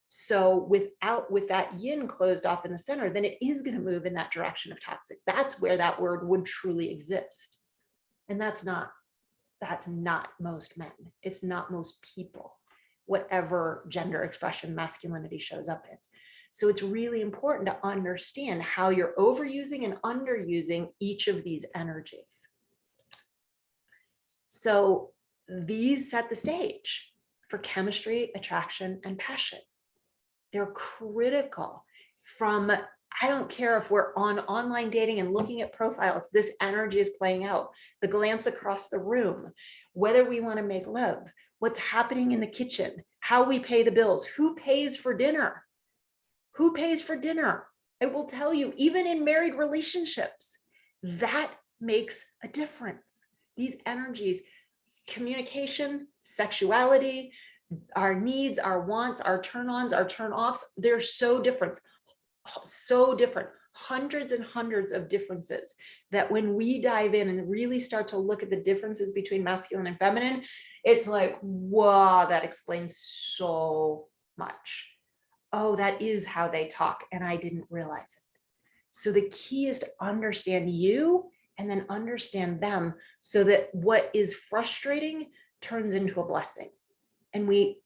So with that yin closed off in the center, then it is going to move in that direction of toxic. That's where that word would truly exist. And that's not most men. It's not most people, whatever gender expression masculinity shows up in. So it's really important to understand how you're overusing and underusing each of these energies. So these set the stage for chemistry, attraction, and passion. They're critical from, I don't care if we're on online dating and looking at profiles, this energy is playing out. The glance across the room, whether we want to make love, what's happening in the kitchen, how we pay the bills, who pays for dinner? Who pays for dinner? I will tell you, even in married relationships, that makes a difference. These energies, communication, sexuality, our needs, our wants, our turn-ons, our turn-offs, they're so different, hundreds and hundreds of differences that when we dive in and really start to look at the differences between masculine and feminine, it's like, wow, that explains so much. Oh, that is how they talk, and I didn't realize it. So the key is to understand you and then understand them so that what is frustrating turns into a blessing. And we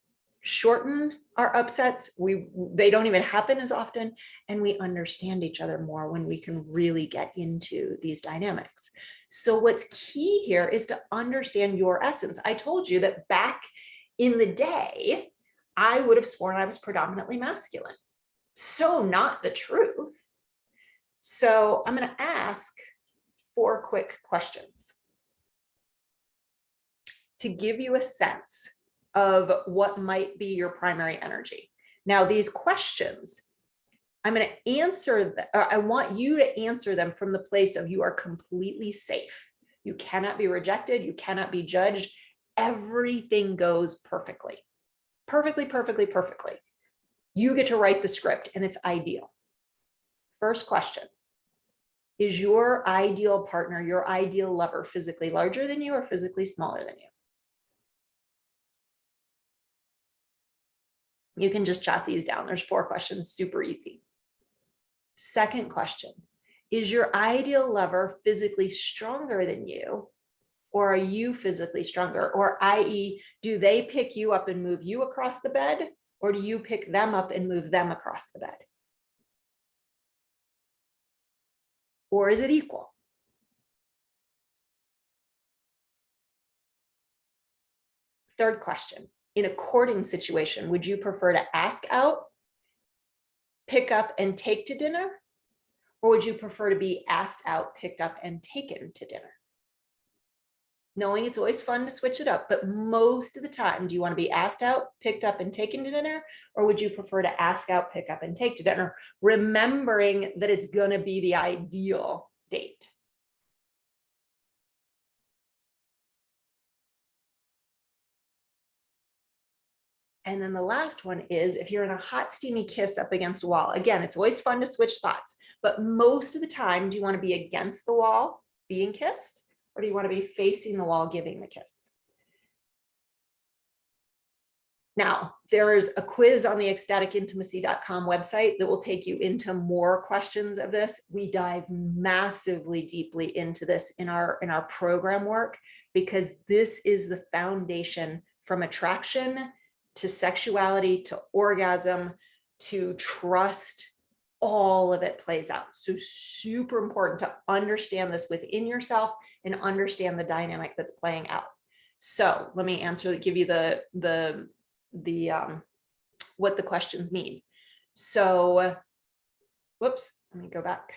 shorten our upsets. They don't even happen as often, and we understand each other more when we can really get into these dynamics. So what's key here is to understand your essence. I told you that back in the day, I would have sworn I was predominantly masculine. So not the truth. So I'm going to ask 4 quick questions to give you a sense of what might be your primary energy. Now, these questions, I'm going to answer, I want you to answer them from the place of you are completely safe. You cannot be rejected. You cannot be judged. Everything goes perfectly. Perfectly. You get to write the script, and it's ideal. First question. Is your ideal partner, your ideal lover, physically larger than you or physically smaller than you? You can just jot these down. There's 4 questions, super easy. Second question, is your ideal lover physically stronger than you, or are you physically stronger? Or i.e., do they pick you up and move you across the bed, or do you pick them up and move them across the bed? Or is it equal? Third question, in a courting situation, would you prefer to ask out pick up and take to dinner? Or would you prefer to be asked out, picked up, and taken to dinner? Knowing it's always fun to switch it up, but most of the time, do you want to be asked out, picked up, and taken to dinner? Or would you prefer to ask out, pick up, and take to dinner, remembering that it's going to be the ideal date? And then the last one is, if you're in a hot, steamy kiss up against a wall, again, it's always fun to switch thoughts, but most of the time, do you want to be against the wall being kissed? Or do you want to be facing the wall giving the kiss? Now, there's a quiz on the ecstaticintimacy.com website that will take you into more questions of this. We dive massively deeply into this in our program work, because this is the foundation from attraction to sexuality to orgasm to trust. All of it plays out. So super important to understand this within yourself and understand the dynamic that's playing out. So let me give you the what the questions mean. So, whoops, let me go back.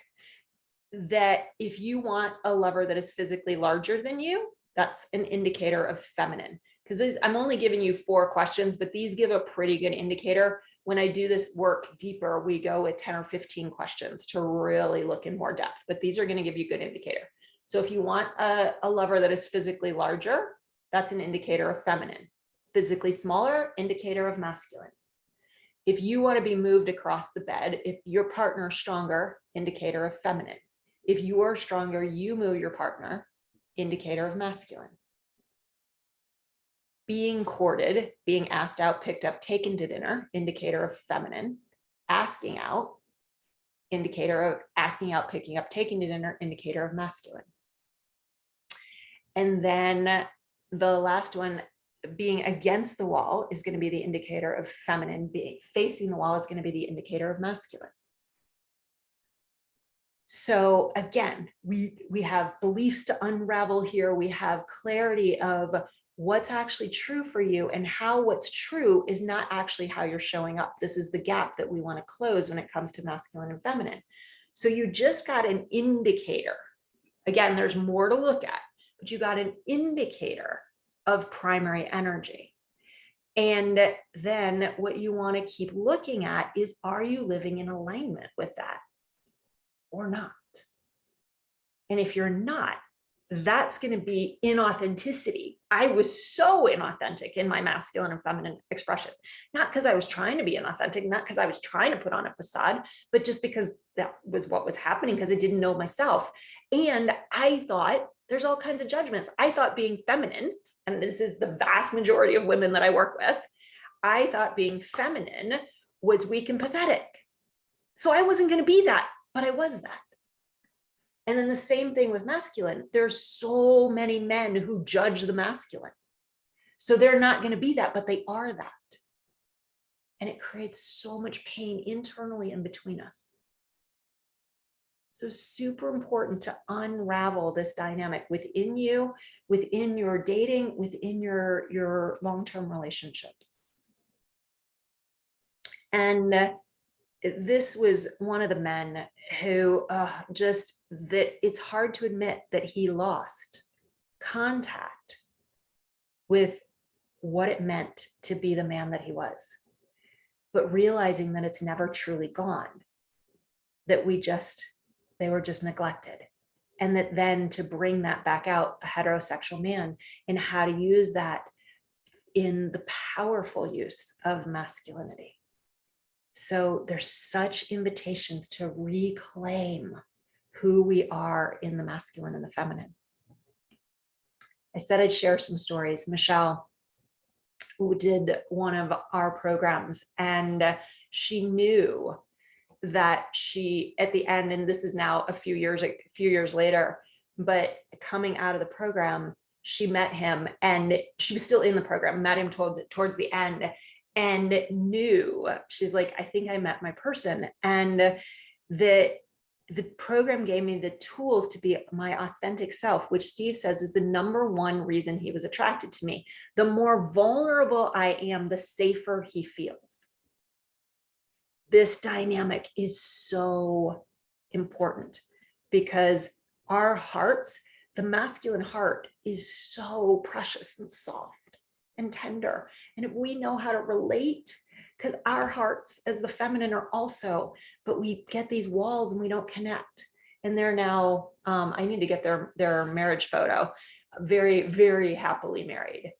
That if you want a lover that is physically larger than you, that's an indicator of feminine. Because I'm only giving you 4 questions, but these give a pretty good indicator. When I do this work deeper, we go with 10 or 15 questions to really look in more depth, but these are going to give you a good indicator. So if you want a lover that is physically larger, that's an indicator of feminine. Physically smaller, indicator of masculine. If you want to be moved across the bed, if your partner is stronger, indicator of feminine. If you are stronger, you move your partner, indicator of masculine. Being courted, being asked out, picked up, taken to dinner, indicator of feminine. Asking out, indicator of asking out, picking up, taking to dinner, indicator of masculine. And then the last one, being against the wall, is going to be the indicator of feminine. Being facing the wall is going to be the indicator of masculine. So again, we have beliefs to unravel here. We have clarity of what's actually true for you and how what's true is not actually how you're showing up. This is the gap that we want to close when it comes to masculine and feminine. So you just got an indicator. Again, there's more to look at, but you got an indicator of primary energy. And then what you want to keep looking at is, are you living in alignment with that or not? And if you're not, that's going to be inauthenticity. I was so inauthentic in my masculine and feminine expression, not because I was trying to be inauthentic, not because I was trying to put on a facade, but just because that was what was happening, because I didn't know myself. And I thought there's all kinds of judgments. I thought being feminine, and this is the vast majority of women that I work with, I thought being feminine was weak and pathetic. So I wasn't going to be that, but I was that. And then the same thing with masculine. There's so many men who judge the masculine. So they're not going to be that, but they are that. And it creates so much pain internally and between us. So super important to unravel this dynamic within you, within your dating, within your long-term relationships. And this was one of the men who just that it's hard to admit that he lost contact with what it meant to be the man that he was, but realizing that it's never truly gone, that they were just neglected. And that then to bring that back out, a heterosexual man, and how to use that in the powerful use of masculinity. So there's such invitations to reclaim who we are in the masculine and the feminine. I said I'd share some stories. Michelle, who did one of our programs, and she knew that she, at the end, and this is now a few years later, but coming out of the program, she met him, and she was still in the program, met him towards the end, and knew, she's like, I think I met my person. And the program gave me the tools to be my authentic self, which Steve says is the #1 reason he was attracted to me. The more vulnerable I am, the safer he feels. this dynamic is so important because our hearts, the masculine heart, is so precious and soft and tender. And if we know how to relate, because our hearts as the feminine are also, but we get these walls and we don't connect. And they're now, I need to get their marriage photo, very, very happily married.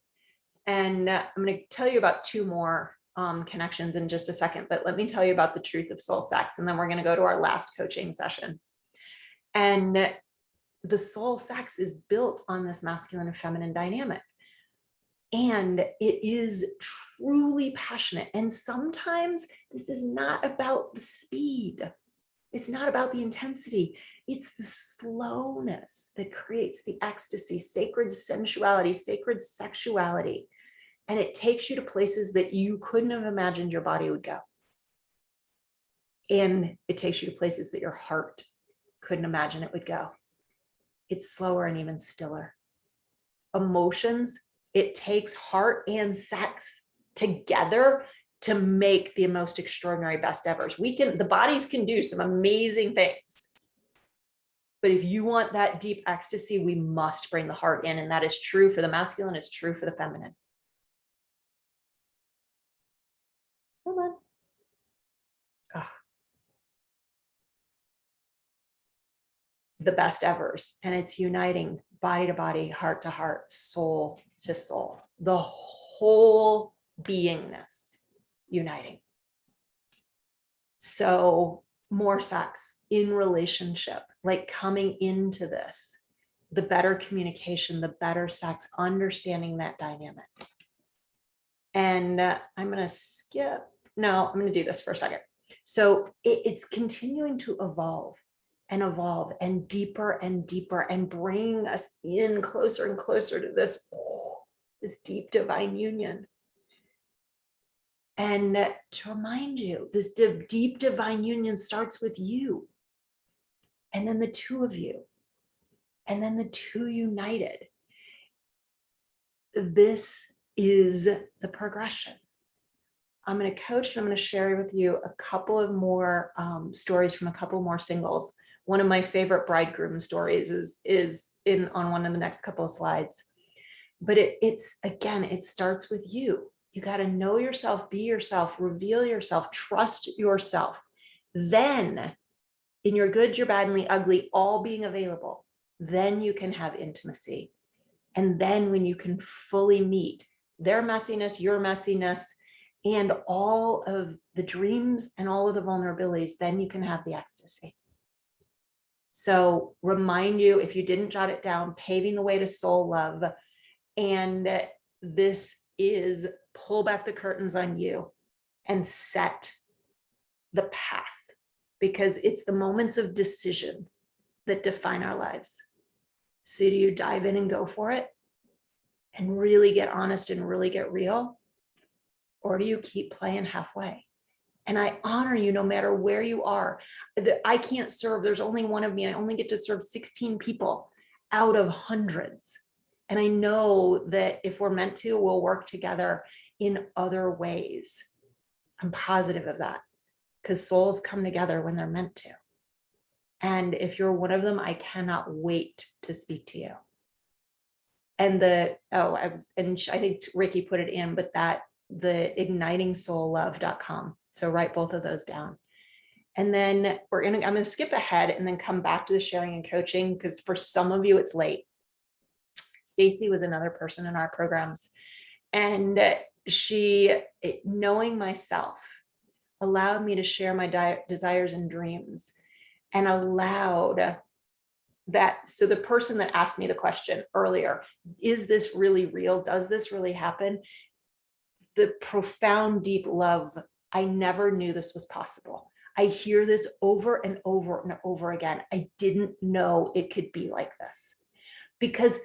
And I'm going to tell you about two more connections in just a second, but let me tell you about the truth of soul sex. And then we're going to go to our last coaching session. And the soul sex is built on this masculine and feminine dynamic. And it is truly passionate. And sometimes this is not about the speed. It's not about the intensity. It's the slowness that creates the ecstasy, sacred sensuality, sacred sexuality. And it takes you to places that you couldn't have imagined your body would go. And it takes you to places that your heart couldn't imagine it would go. It's slower and even stiller. Emotions, it takes heart and sex together to make the most extraordinary best evers. The bodies can do some amazing things. But if you want that deep ecstasy, we must bring the heart in. And that is true for the masculine, it's true for the feminine. Hold on. Oh. The best evers. And it's uniting body to body, heart to heart, soul to soul, the whole beingness uniting. So more sex in relationship, like coming into this, the better communication, the better sex, understanding that dynamic. And I'm going to do this for a second. So it's continuing to evolve and deeper and bring us in closer and closer to this deep divine union. And to remind you, this deep divine union starts with you, and then the two of you, and then the two united. This is the progression. I'm going to coach and I'm going to share with you a couple of more stories from a couple more singles. One of my favorite bridegroom stories is on one of the next couple of slides. But it starts with you. You got to know yourself, be yourself, reveal yourself, trust yourself. Then in your good, your bad, and the ugly, all being available, then you can have intimacy. And then when you can fully meet their messiness, your messiness, and all of the dreams and all of the vulnerabilities, then you can have the ecstasy. So remind you, if you didn't jot it down, Paving the Way to Soul Love. And this is pull back the curtains on you and set the path, because it's the moments of decision that define our lives. So do you dive in and go for it and really get honest and really get real? Or do you keep playing halfway? And I honor you no matter where you are. I can't serve. There's only one of me. I only get to serve 16 people out of hundreds. And I know that if we're meant to, we'll work together in other ways. I'm positive of that, because souls come together when they're meant to. And if you're one of them, I cannot wait to speak to you. And I think Ricky put it in, but the ignitingsoulLove.com. So write both of those down. And then I'm going to skip ahead and then come back to the sharing and coaching, because for some of you, it's late. Stacy was another person in our programs, and knowing myself allowed me to share my desires and dreams, and allowed that. So the person that asked me the question earlier, is this really real? Does this really happen? The profound, deep love. I never knew this was possible. I hear this over and over and over again. I didn't know it could be like this, because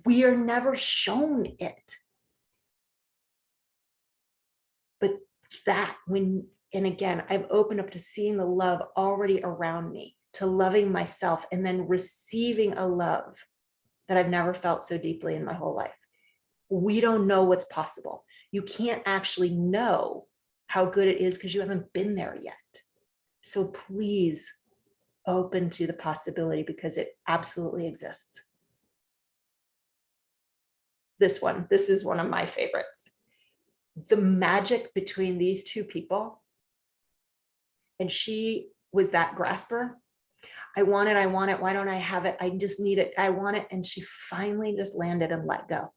we are never shown it. But and again, I've opened up to seeing the love already around me, to loving myself, and then receiving a love that I've never felt so deeply in my whole life. We don't know what's possible. You can't actually know how good it is because you haven't been there yet. So please open to the possibility because it absolutely exists. This is one of my favorites. The magic between these two people, and she was that grasper. I want it. Why don't I have it? I just need it. I want it. And she finally just landed and let go.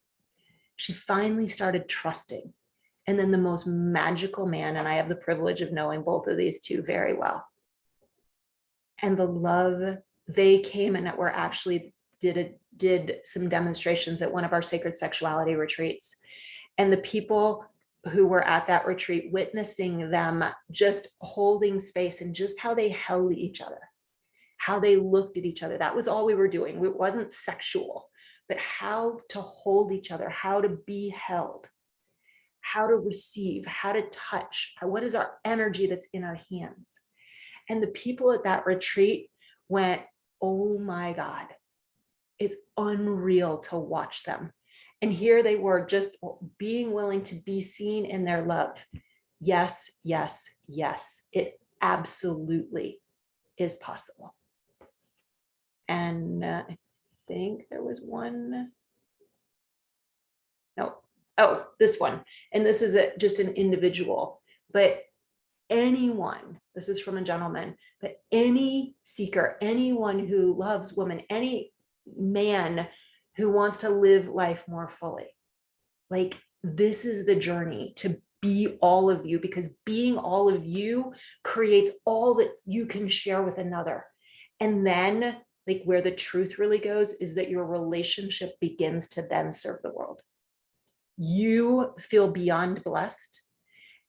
She finally started trusting. And then the most magical man, and I have the privilege of knowing both of these two very well. And the love, they came and were actually did some demonstrations at one of our sacred sexuality retreats. And the people who were at that retreat, witnessing them just holding space and just how they held each other, how they looked at each other. That was all we were doing. It wasn't sexual, but how to hold each other, how to be held, how to receive, how to touch, what is our energy that's in our hands. And the people at that retreat went, oh my God, it's unreal to watch them. And here they were just being willing to be seen in their love. Yes, yes, yes, it absolutely is possible. And I think there was one. No. Oh, this one. And this is just an individual, but anyone, this is from a gentleman, but any seeker, anyone who loves women, any man who wants to live life more fully, like this is the journey to be all of you, because being all of you creates all that you can share with another. And then like where the truth really goes is that your relationship begins to then serve the world. You feel beyond blessed,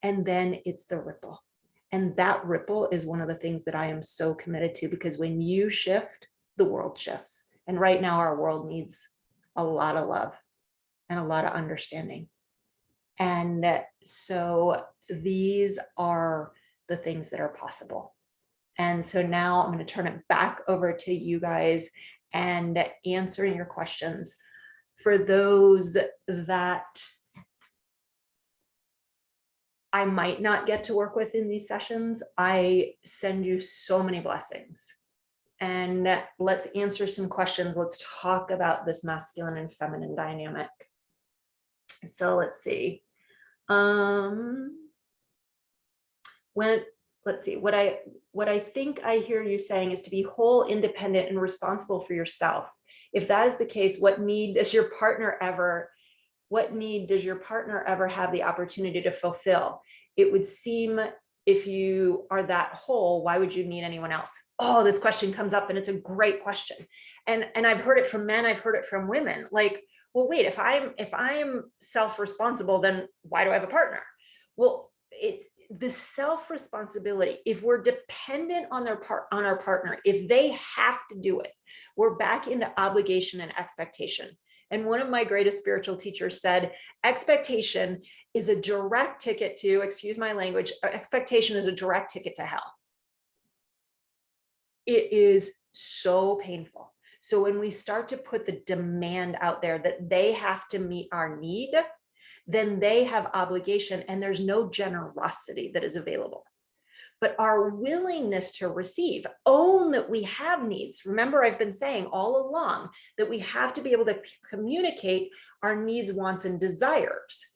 and then it's the ripple. And that ripple is one of the things that I am so committed to, because when you shift, the world shifts. And right now our world needs a lot of love and a lot of understanding. And so these are the things that are possible. And so now I'm going to turn it back over to you guys and answering your questions. For those that I might not get to work with in these sessions, I send you so many blessings. And let's answer some questions. Let's talk about this masculine and feminine dynamic. So let's see. Let's see, what I think I hear you saying is to be whole, independent, and responsible for yourself. If that is the case, what need does your partner ever have the opportunity to fulfill? It would seem if you are that whole, why would you need anyone else? Oh, this question comes up and it's a great question. And I've heard it from men, I've heard it from women. Like, well, wait, if I'm self-responsible, then why do I have a partner? Well, it's the self-responsibility. If we're dependent on our partner, if they have to do it, we're back into obligation and expectation. And one of my greatest spiritual teachers said, expectation is a direct ticket to, excuse my language, expectation is a direct ticket to hell. It is so painful. So when we start to put the demand out there that they have to meet our need, then they have obligation and there's no generosity that is available. But our willingness to receive, own that we have needs. Remember, I've been saying all along that we have to be able to communicate our needs, wants, and desires.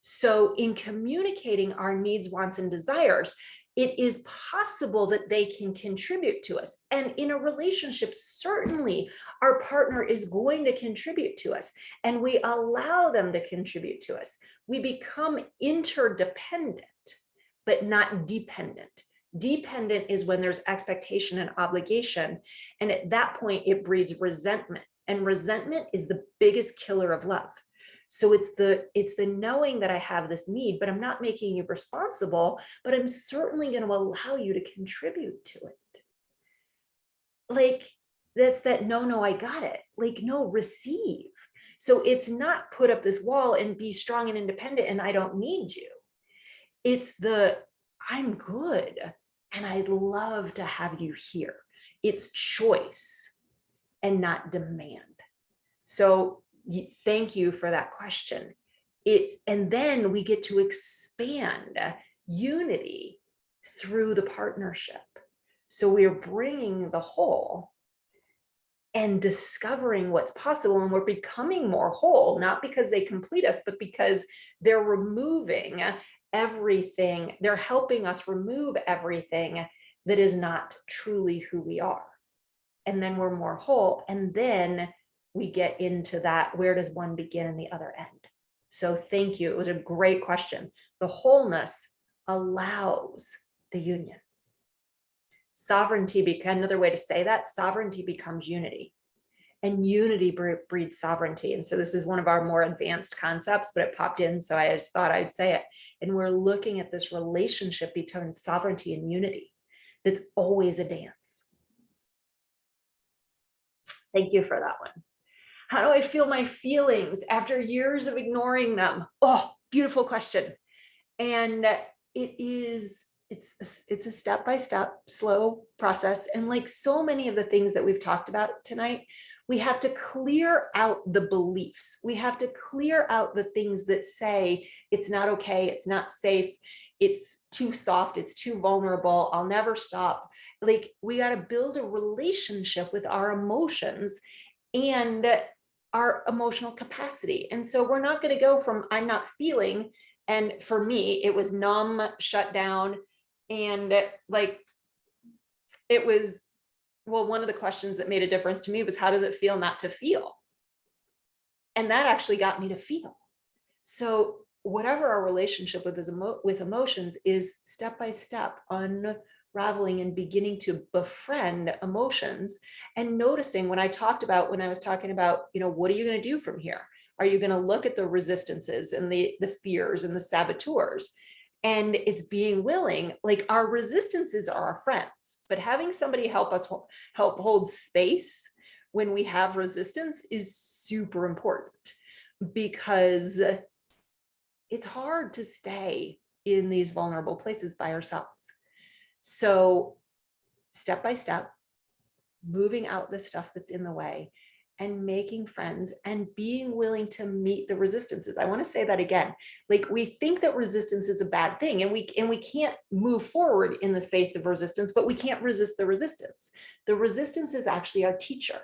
So in communicating our needs, wants, and desires, it is possible that they can contribute to us. And in a relationship, certainly our partner is going to contribute to us, and we allow them to contribute to us. We become interdependent, but not dependent. Dependent is when there's expectation and obligation. And at that point, it breeds resentment. And resentment is the biggest killer of love. So it's the knowing that I have this need, but I'm not making you responsible, but I'm certainly going to allow you to contribute to it. Like that's that, no, I got it. Like, no, receive. So it's not put up this wall and be strong and independent and I don't need you. It's the, I'm good and I'd love to have you here. It's choice and not demand. So thank you for that question. And then we get to expand unity through the partnership. So we are bringing the whole and discovering what's possible, and we're becoming more whole, not because they complete us, but because they're removing everything. They're helping us remove everything that is not truly who we are. And then we're more whole. And then we get into that, where does one begin and the other end? So thank you. It was a great question. The wholeness allows the union. Sovereignty, another way to say that, sovereignty becomes unity. And unity breeds sovereignty. And so this is one of our more advanced concepts, but it popped in, so I just thought I'd say it. And we're looking at this relationship between sovereignty and unity that's always a dance. Thank you for that one. How do I feel my feelings after years of ignoring them? Oh, beautiful question. And it's a step-by-step slow process. And like so many of the things that we've talked about tonight, we have to clear out the beliefs. We have to clear out the things that say it's not okay, it's not safe, it's too soft, it's too vulnerable, I'll never stop. Like, we got to build a relationship with our emotions and our emotional capacity. And so we're not going to go from I'm not feeling, and for me it was numb, shut down, and like it was, well, one of the questions that made a difference to me was, how does it feel not to feel? And that actually got me to feel. So whatever our relationship with emotions is, step by step unraveling and beginning to befriend emotions, and noticing when I was talking about, what are you going to do from here? Are you going to look at the resistances and the fears and the saboteurs? And it's being willing, like, our resistances are our friends, but having somebody help us help hold space when we have resistance is super important, because it's hard to stay in these vulnerable places by ourselves. So step by step, moving out the stuff that's in the way and making friends and being willing to meet the resistances. I want to say that again. Like, we think that resistance is a bad thing, and we can't move forward in the face of resistance, but we can't resist the resistance. The resistance is actually our teacher.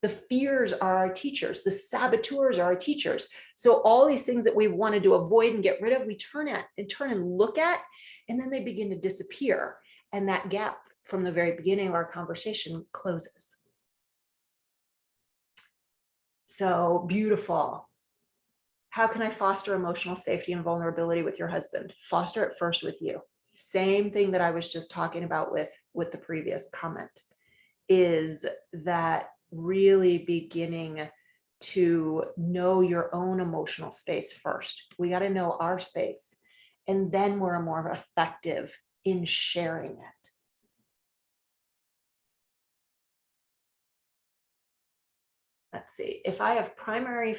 The fears are our teachers. The saboteurs are our teachers. So all these things that we wanted to avoid and get rid of, we turn and look at, and then they begin to disappear. And that gap from the very beginning of our conversation closes. So beautiful. How can I foster emotional safety and vulnerability with your husband? Foster it first with you. Same thing that I was just talking about with the previous comment, is that really beginning to know your own emotional space first. We got to know our space, and then we're more effective in sharing it. Let's see. If I have primarily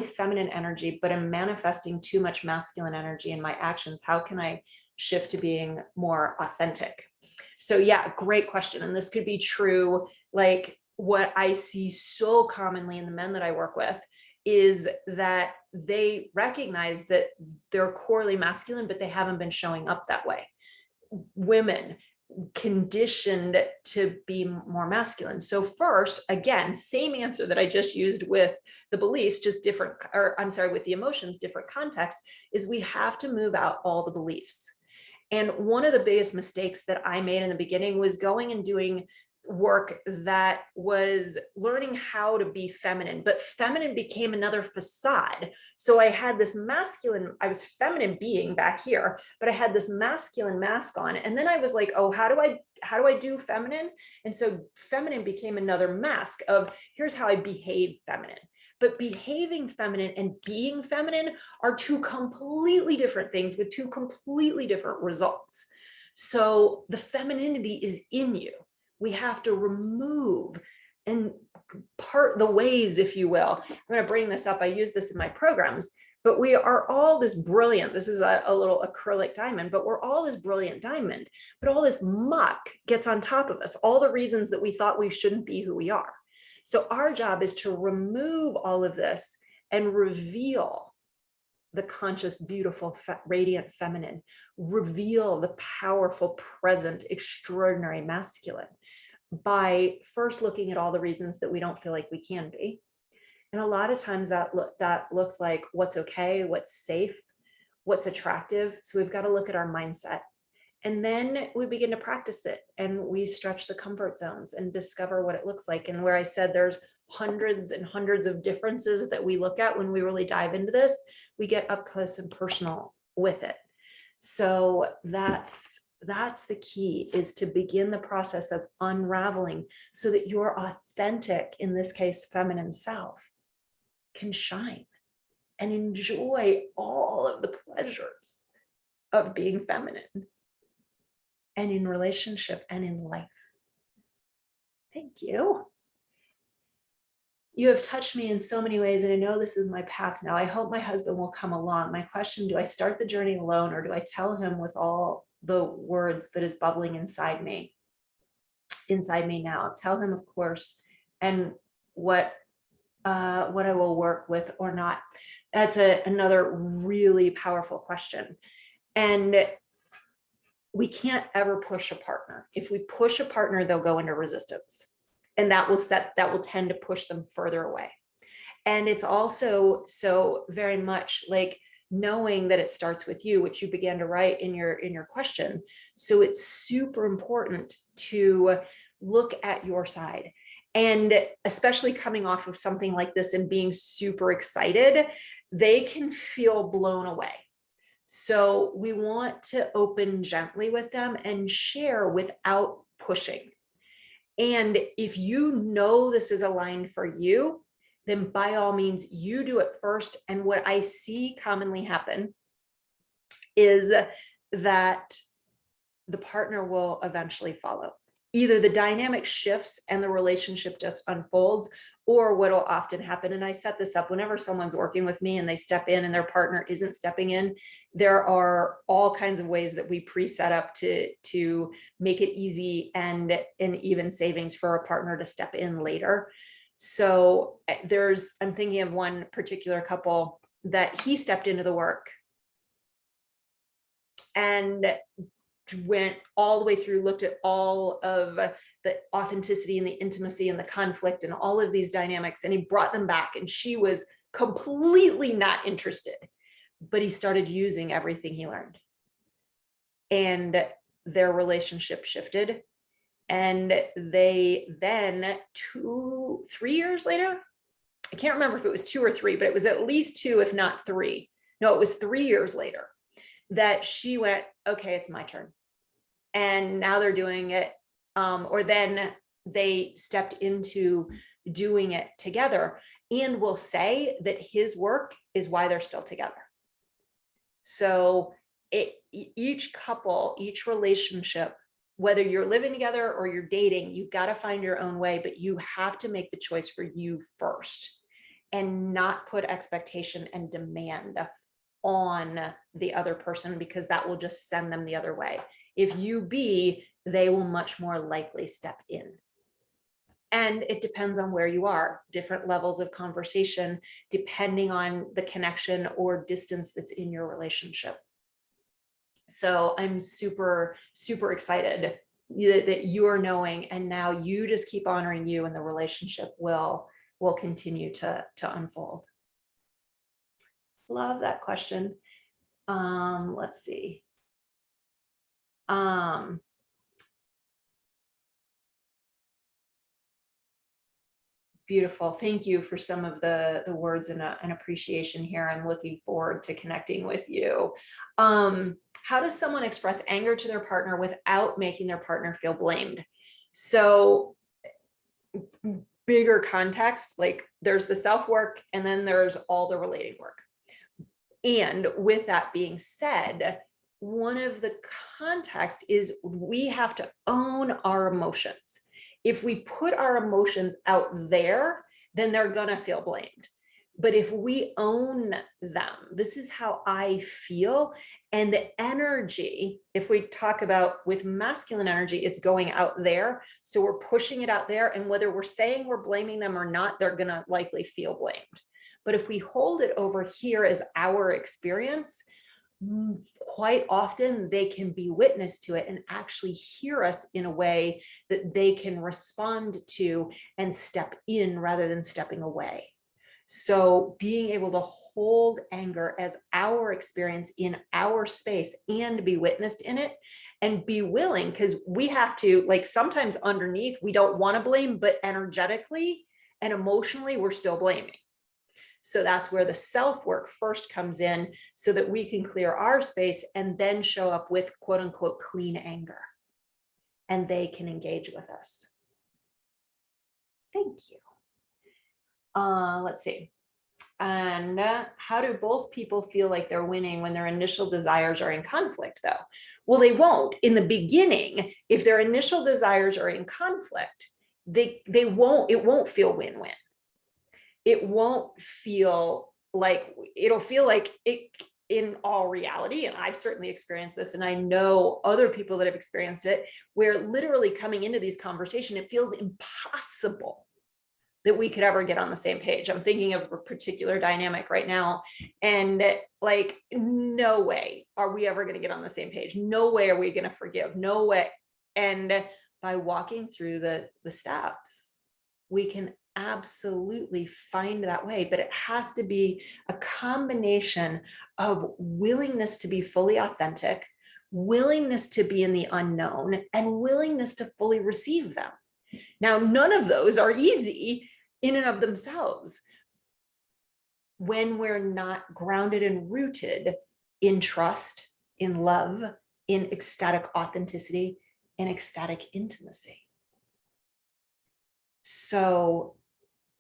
feminine energy, but am manifesting too much masculine energy in my actions, how can I shift to being more authentic? So yeah, great question. And this could be true. Like, what I see so commonly in the men that I work with is that they recognize that they're corely masculine, but they haven't been showing up that way. Women conditioned to be more masculine. So first, again, same answer that I just used with the beliefs, just different, or I'm sorry, with the emotions, different context, is we have to move out all the beliefs. And one of the biggest mistakes that I made in the beginning was going and doing work that was learning how to be feminine, but feminine became another facade. So I had this masculine, I was feminine being back here, but I had this masculine mask on. And then I was like, oh, how do I do feminine? And so feminine became another mask of, here's how I behave feminine. But behaving feminine and being feminine are two completely different things with two completely different results. So the femininity is in you. We have to remove and part the ways, if you will. I'm going to bring this up. I use this in my programs, but we are all this brilliant. This is a little acrylic diamond, but we're all this brilliant diamond. But all this muck gets on top of us, all the reasons that we thought we shouldn't be who we are. So our job is to remove all of this and reveal the conscious, beautiful, radiant feminine, reveal the powerful, present, extraordinary masculine by first looking at all the reasons that we don't feel like we can be. And a lot of times that looks like what's okay, what's safe, what's attractive. So we've got to look at our mindset. And then we begin to practice it, and we stretch the comfort zones and discover what it looks like. And where I said there's hundreds and hundreds of differences that we look at when we really dive into this, we get up close and personal with it. So that's the key, is to begin the process of unraveling so that your authentic, in this case, feminine self, can shine and enjoy all of the pleasures of being feminine, and in relationship and in life. Thank you. You have touched me in so many ways, and I know this is my path now. I hope my husband will come along. My question, do I start the journey alone, or do I tell him with all the words that is bubbling inside me now? Tell him, of course, and what I will work with or not. That's another really powerful question. And we can't ever push a partner. If we push a partner, they'll go into resistance, and that will tend to push them further away. And it's also so very much like knowing that it starts with you, which you began to write in your question. So it's super important to look at your side. And especially coming off of something like this and being super excited, they can feel blown away. So we want to open gently with them and share without pushing. And if you know this is aligned for you, then by all means, you do it first. And what I see commonly happen is that the partner will eventually follow. Either the dynamic shifts and the relationship just unfolds, or what will often happen, and I set this up whenever someone's working with me and they step in and their partner isn't stepping in, there are all kinds of ways that we pre-set up to make it easy and even savings for a partner to step in later. So I'm thinking of one particular couple that he stepped into the work and went all the way through, looked at all of the authenticity and the intimacy and the conflict and all of these dynamics, and he brought them back, and she was completely not interested, but he started using everything he learned, and their relationship shifted. And they then 2-3 years later, I can't remember if it was 2 or 3, but it was at least 2, if not 3. No, it was 3 years later that she went, okay, it's my turn. And now they're doing it, or then they stepped into doing it together, and will say that his work is why they're still together. So each couple, each relationship, whether you're living together or you're dating, you've got to find your own way, but you have to make the choice for you first and not put expectation and demand on the other person, because that will just send them the other way. If you be, they will much more likely step in. And it depends on where you are, different levels of conversation, depending on the connection or distance that's in your relationship. So I'm super, super excited that you are knowing, and now you just keep honoring you, and the relationship will continue to unfold. Love that question. Let's see. Beautiful. Thank you for some of the words and appreciation here. I'm looking forward to connecting with you. How does someone express anger to their partner without making their partner feel blamed? So bigger context, like there's the self-work and then there's all the related work. And with that being said, one of the context is we have to own our emotions. If we put our emotions out there, then they're gonna feel blamed. But if we own them, this is how I feel. And the energy, if we talk about with masculine energy, it's going out there. So we're pushing it out there. And whether we're saying we're blaming them or not, they're gonna likely feel blamed. But if we hold it over here as our experience, quite often they can be witness to it and actually hear us in a way that they can respond to and step in rather than stepping away. So being able to hold anger as our experience in our space and be witnessed in it and be willing, because we have to, like, sometimes underneath, we don't want to blame, but energetically and emotionally, we're still blaming. So that's where the self-work first comes in so that we can clear our space and then show up with quote unquote clean anger. And they can engage with us. Thank you. Let's see. And how do both people feel like they're winning when their initial desires are in conflict, though? Well, they won't. In the beginning, if their initial desires are in conflict, it won't feel win-win. It won't feel like, it'll feel like it in all reality. And I've certainly experienced this, and I know other people that have experienced it, where literally coming into these conversations, it feels impossible that we could ever get on the same page. I'm thinking of a particular dynamic right now, and like, no way are we ever going to get on the same page. No way are we going to forgive. No way. And by walking through the steps, we can absolutely find that way, but it has to be a combination of willingness to be fully authentic, willingness to be in the unknown, and willingness to fully receive them. Now, none of those are easy in and of themselves when we're not grounded and rooted in trust, in love, in ecstatic authenticity, and ecstatic intimacy. So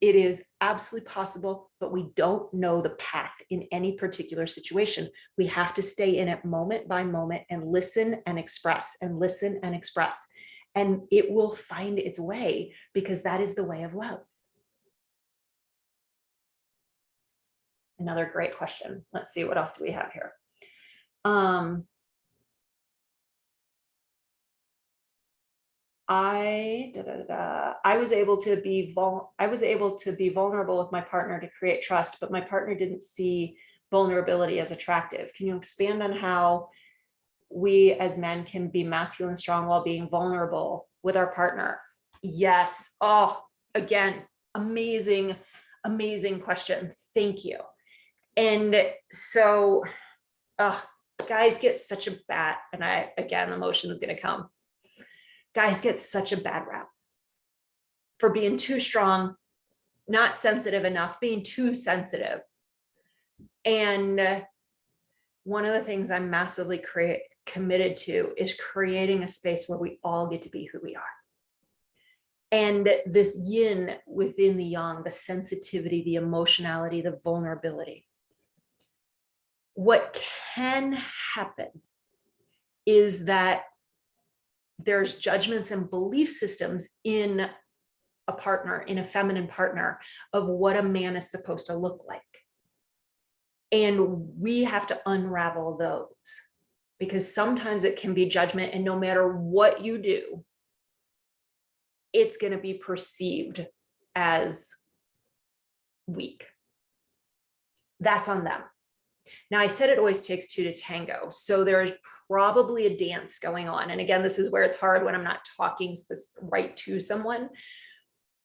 it is absolutely possible, but we don't know the path in any particular situation. We have to stay in it moment by moment and listen and express and listen and express. And it will find its way, because that is the way of love. Another great question. Let's see, what else do we have here? I was able to be vulnerable with my partner to create trust, but my partner didn't see vulnerability as attractive. Can you expand on how we as men can be masculine strong while being vulnerable with our partner? Yes. Oh, again, amazing question. Thank you. And so, guys get such a bad, and again, emotion is going to come. Guys get such a bad rap for being too strong, not sensitive enough, being too sensitive. And one of the things I'm massively committed to is creating a space where we all get to be who we are. And this yin within the yang, the sensitivity, the emotionality, the vulnerability. What can happen is that there's judgments and belief systems in a partner, in a feminine partner, of what a man is supposed to look like. And we have to unravel those, because sometimes it can be judgment, and no matter what you do, it's going to be perceived as weak. That's on them. Now, I said it always takes two to tango. So there's probably a dance going on. And again, this is where it's hard when I'm not talking right to someone.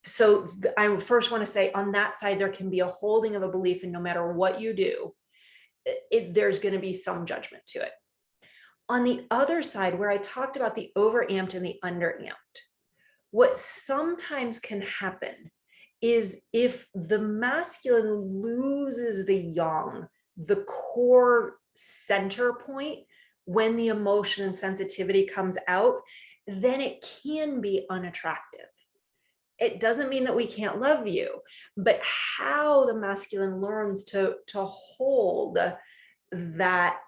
So I first want to say, on that side, there can be a holding of a belief, and no matter what you do, there's going to be some judgment to it. On the other side, where I talked about the overamped and the underamped, what sometimes can happen is if the masculine loses the yang, the core center point, when the emotion and sensitivity comes out, then it can be unattractive. It doesn't mean that we can't love you, but how the masculine learns to hold that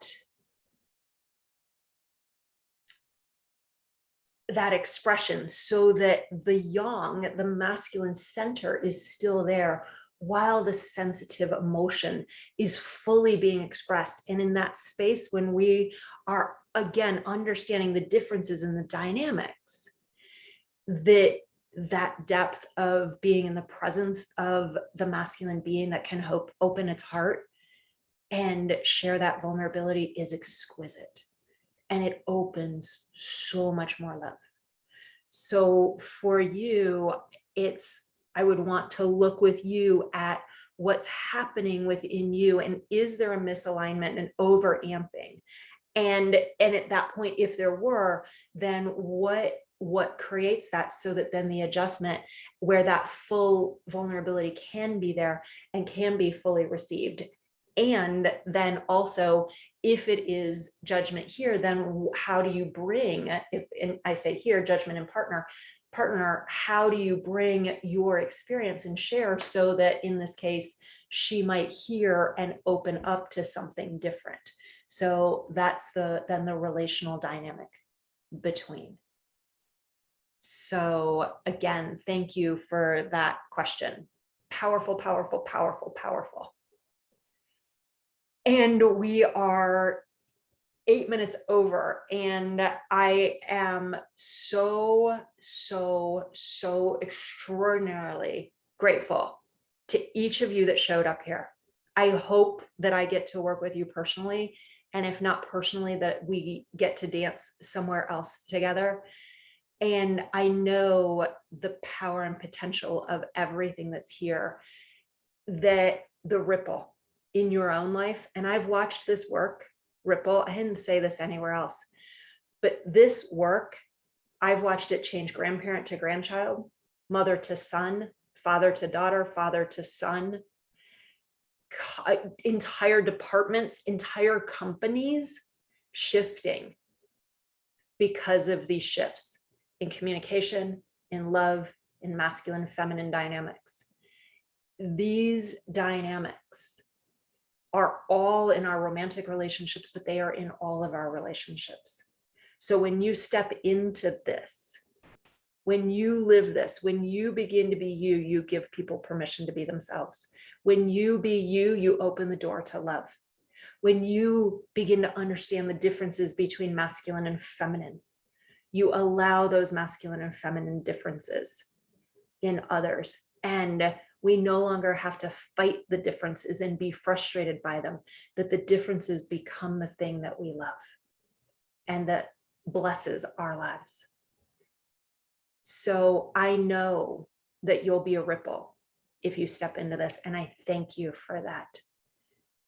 expression so that the yang, the masculine center, is still there while the sensitive emotion is fully being expressed. And in that space, when we are, again, understanding the differences in the dynamics, that that depth of being in the presence of the masculine being that can open its heart and share that vulnerability is exquisite. And it opens so much more love. So for you, I would want to look with you at what's happening within you. And is there a misalignment and over amping? And at that point, if there were, then what creates that, so that then the adjustment where that full vulnerability can be there and can be fully received. And then also, if it is judgment here, then how do you bring, and I say here, judgment and partner, how do you bring your experience and share, so that in this case, she might hear and open up to something different. So that's then the relational dynamic between. So again, thank you for that question. Powerful, powerful, powerful, powerful. And we are 8 minutes over, and I am so extraordinarily grateful to each of you that showed up here. I hope that I get to work with you personally, and if not personally, that we get to dance somewhere else together. And I know the power and potential of everything that's here, that the ripple in your own life, and I've watched this work ripple. I didn't say this anywhere else, but this work, I've watched it change grandparent to grandchild, mother to son, father to daughter, father to son, entire departments, entire companies shifting because of these shifts in communication, in love, in masculine, feminine dynamics. These dynamics are all in our romantic relationships, but they are in all of our relationships. So when you step into this, when you live this, when you begin to be you, you give people permission to be themselves. When you be you, you open the door to love. When you begin to understand the differences between masculine and feminine, you allow those masculine and feminine differences in others. And we no longer have to fight the differences and be frustrated by them, that the differences become the thing that we love and that blesses our lives. So I know that you'll be a ripple if you step into this, and I thank you for that.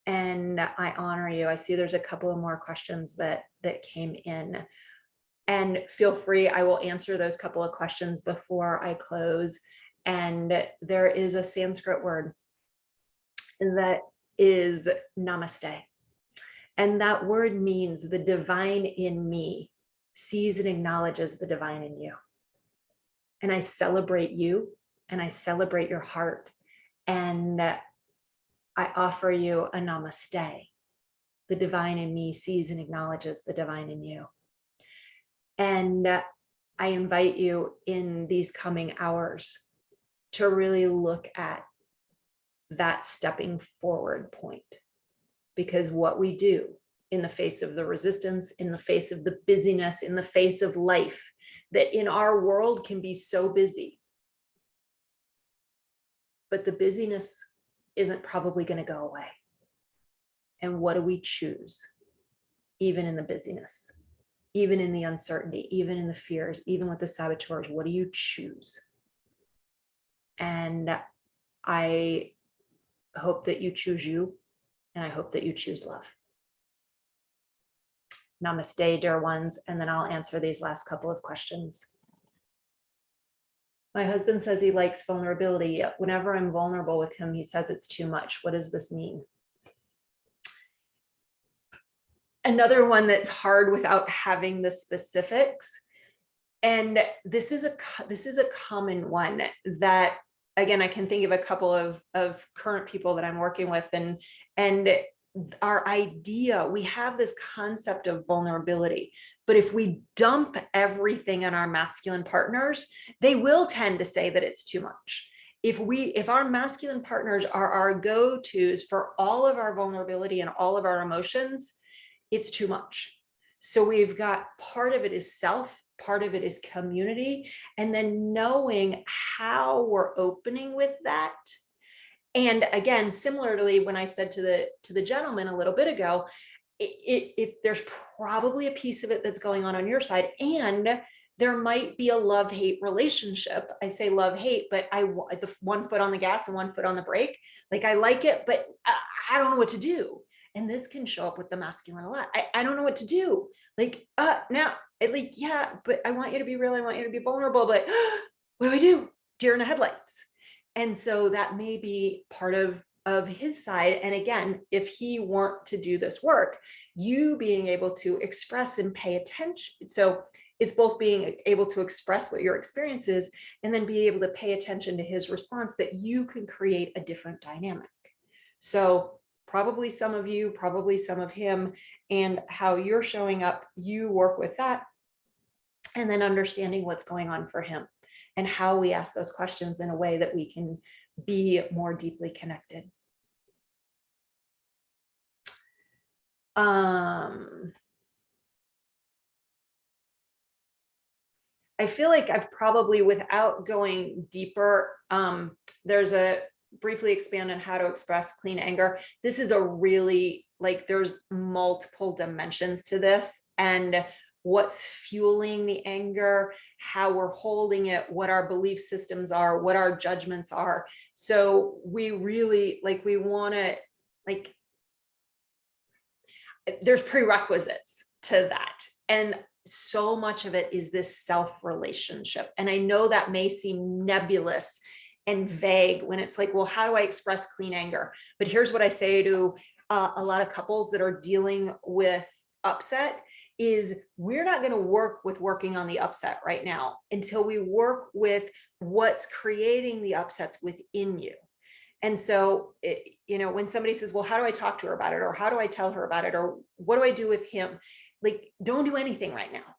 And I honor you. I see there's a couple of more questions that came in. And feel free, I will answer those couple of questions before I close. And there is a Sanskrit word that is namaste. And that word means the divine in me sees and acknowledges the divine in you. And I celebrate you, and I celebrate your heart. And I offer you a namaste. The divine in me sees and acknowledges the divine in you. And I invite you in these coming hours to really look at that stepping forward point. Because what we do in the face of the resistance, in the face of the busyness, in the face of life, that in our world can be so busy, but the busyness isn't probably going to go away. And what do we choose? Even in the busyness, even in the uncertainty, even in the fears, even with the saboteurs, what do you choose? And I hope that you choose you, and I hope that you choose love. Namaste, dear ones, and then I'll answer these last couple of questions. My husband says he likes vulnerability, yet whenever I'm vulnerable with him, he says it's too much. What does this mean? Another one that's hard without having the specifics. And this is a common one that, again, I can think of a couple of current people that I'm working with, and our idea, we have this concept of vulnerability, but if we dump everything on our masculine partners, they will tend to say that it's too much. If our masculine partners are our go-tos for all of our vulnerability and all of our emotions, it's too much. So we've got, part of it is self, part of it is community, and then knowing how we're opening with that. And again, similarly, when I said to the gentleman a little bit ago, if there's probably a piece of it that's going on your side, and there might be a love-hate relationship. I say love-hate, but the one foot on the gas and one foot on the brake. Like, I like it, but I don't know what to do. And this can show up with the masculine a lot. I don't know what to do. Like, now, like, yeah, but I want you to be real. I want you to be vulnerable, but what do I do? Deer in the headlights. And so that may be part of his side. And again, if he weren't to do this work, you being able to express and pay attention. So it's both being able to express what your experience is, and then be able to pay attention to his response, that you can create a different dynamic. So probably some of you, probably some of him, and how you're showing up, you work with that. And then understanding what's going on for him, and how we ask those questions in a way that we can be more deeply connected. I feel like I've probably, without going deeper, there's a briefly expand on how to express clean anger. This is a really, like, there's multiple dimensions to this, and what's fueling the anger, how we're holding it, what our belief systems are, what our judgments are. So we really, like, we want to, like, there's prerequisites to that. And so much of it is this self relationship. And I know that may seem nebulous and vague when it's like, well, how do I express clean anger? But here's what I say to a lot of couples that are dealing with upset is, we're not going to work with working on the upset right now until we work with what's creating the upsets within you. And so, when somebody says, well, how do I talk to her about it? Or how do I tell her about it? Or what do I do with him? Like, don't do anything right now.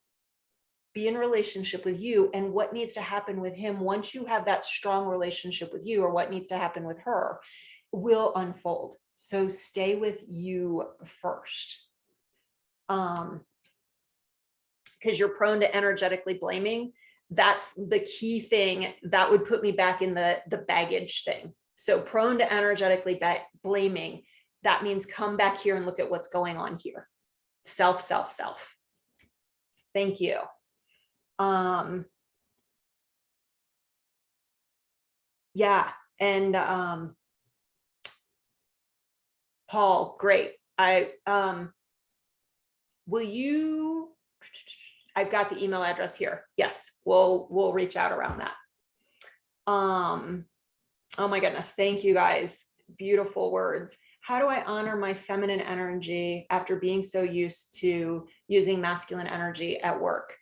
Be in relationship with you, and what needs to happen with him once you have that strong relationship with you, or what needs to happen with her, will unfold. So stay with you first. Because you're prone to energetically blaming. That's the key thing that would put me back in the baggage thing. So prone to energetically blaming, that means come back here and look at what's going on here. Self, self, self. Thank you. Yeah. And Paul, great. Will you, I've got the email address here. Yes, we'll reach out around that. Oh my goodness. Thank you guys. Beautiful words. How do I honor my feminine energy after being so used to using masculine energy at work?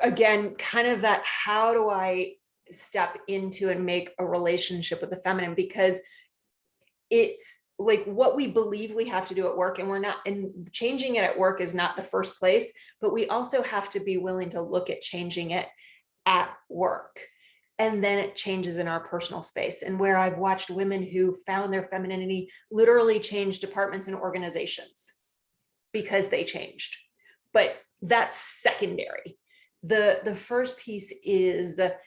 Again, kind of that, how do I step into and make a relationship with the feminine? Because it's like what we believe we have to do at work, and we're not, and changing it at work is not the first place, but we also have to be willing to look at changing it at work. And then it changes in our personal space. And where I've watched women who found their femininity literally change departments and organizations because they changed. But that's secondary. The first piece is that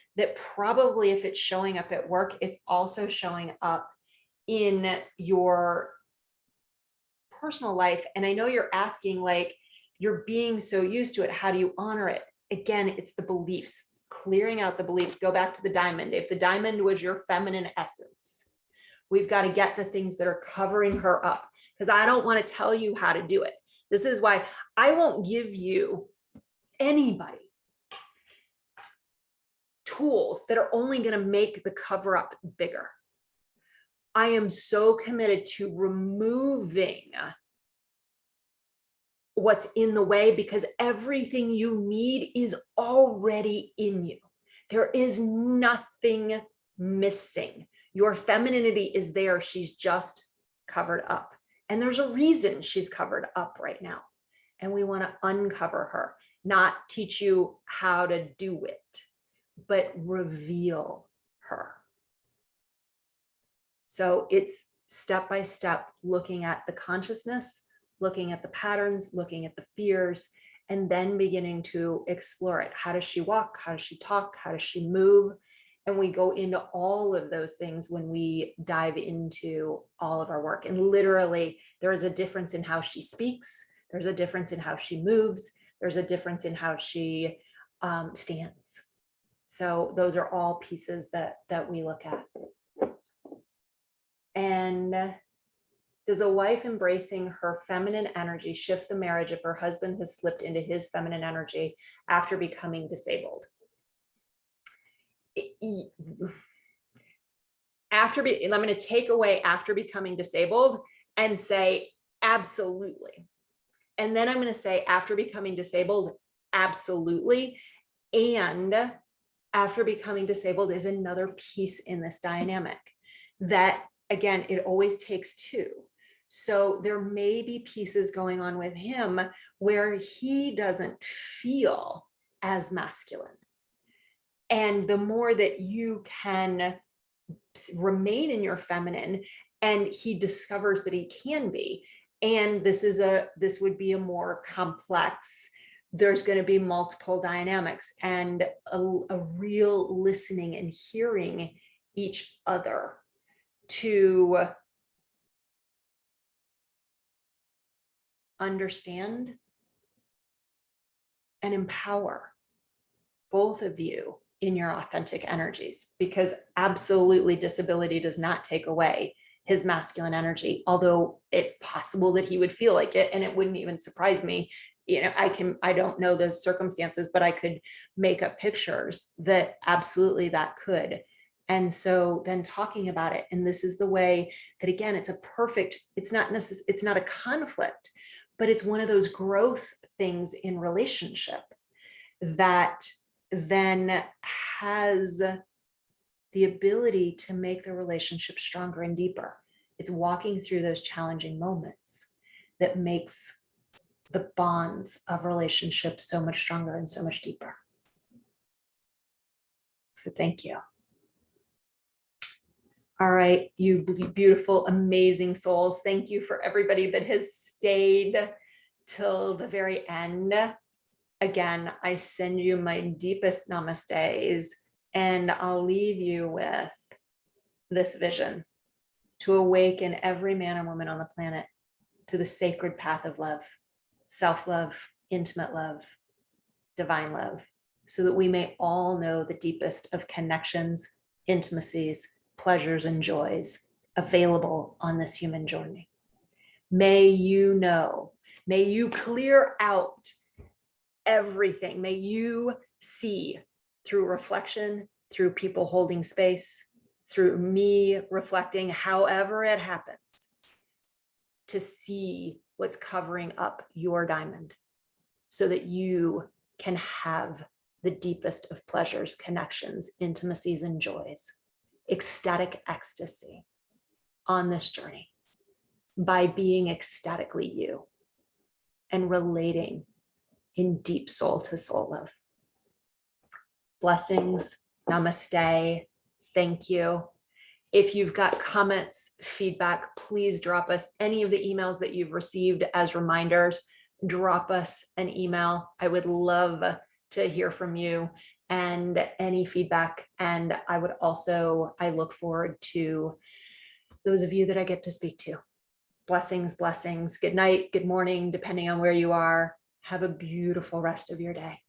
probably if it's showing up at work, it's also showing up in your personal life. And I know you're asking, like, you're being so used to it, how do you honor it? Again, it's the beliefs. Clearing out the beliefs. Go back to the diamond. If the diamond was your feminine essence, we've got to get the things that are covering her up, because I don't want to tell you how to do it. This is why I won't give you, anybody, tools that are only going to make the cover up bigger. I am so committed to removing what's in the way, because everything you need is already in you. There is nothing missing. Your femininity is there. She's just covered up. And there's a reason she's covered up right now. And we want to uncover her, not teach you how to do it, but reveal her. So it's step by step, looking at the consciousness, looking at the patterns, looking at the fears, and then beginning to explore it. How does she walk? How does she talk? How does she move? And we go into all of those things when we dive into all of our work. And literally, there is a difference in how she speaks. There's a difference in how she moves. There's a difference in how she stands. So those are all pieces that we look at. And does a wife embracing her feminine energy shift the marriage if her husband has slipped into his feminine energy after becoming disabled? I'm going to take away after becoming disabled and say absolutely. And then I'm going to say after becoming disabled, absolutely. And after becoming disabled is another piece in this dynamic that, again, it always takes two. So there may be pieces going on with him where he doesn't feel as masculine. And the more that you can remain in your feminine, and he discovers that he can be, and this would be a more complex, there's going to be multiple dynamics and a real listening and hearing each other to understand and empower both of you in your authentic energies, because absolutely disability does not take away his masculine energy, although it's possible that he would feel like it, and it wouldn't even surprise me. I don't know the circumstances, but I could make up pictures that absolutely that could. And so then talking about it, and this is the way that, again, it's not a conflict, but it's one of those growth things in relationship that then has the ability to make the relationship stronger and deeper. It's walking through those challenging moments that makes the bonds of relationships so much stronger and so much deeper. So thank you. All right, you beautiful, amazing souls. Thank you for everybody that has stayed till the very end. Again, I send you my deepest namaste, and I'll leave you with this vision: to awaken every man and woman on the planet to the sacred path of love, self-love, intimate love, divine love, so that we may all know the deepest of connections, intimacies, pleasures, and joys available on this human journey. May you clear out everything. May you see through reflection, through people holding space, through me reflecting, however it happens, to see what's covering up your diamond so that you can have the deepest of pleasures, connections, intimacies, and joys, ecstatic ecstasy on this journey by being ecstatically you and relating in deep soul to soul love. Blessings, namaste, thank you. If you've got comments, feedback, please drop us any of the emails that you've received as reminders. Drop us an email. I would love to hear from you and any feedback. And I look forward to those of you that I get to speak to. Blessings, blessings. Good night, good morning, depending on where you are. Have a beautiful rest of your day.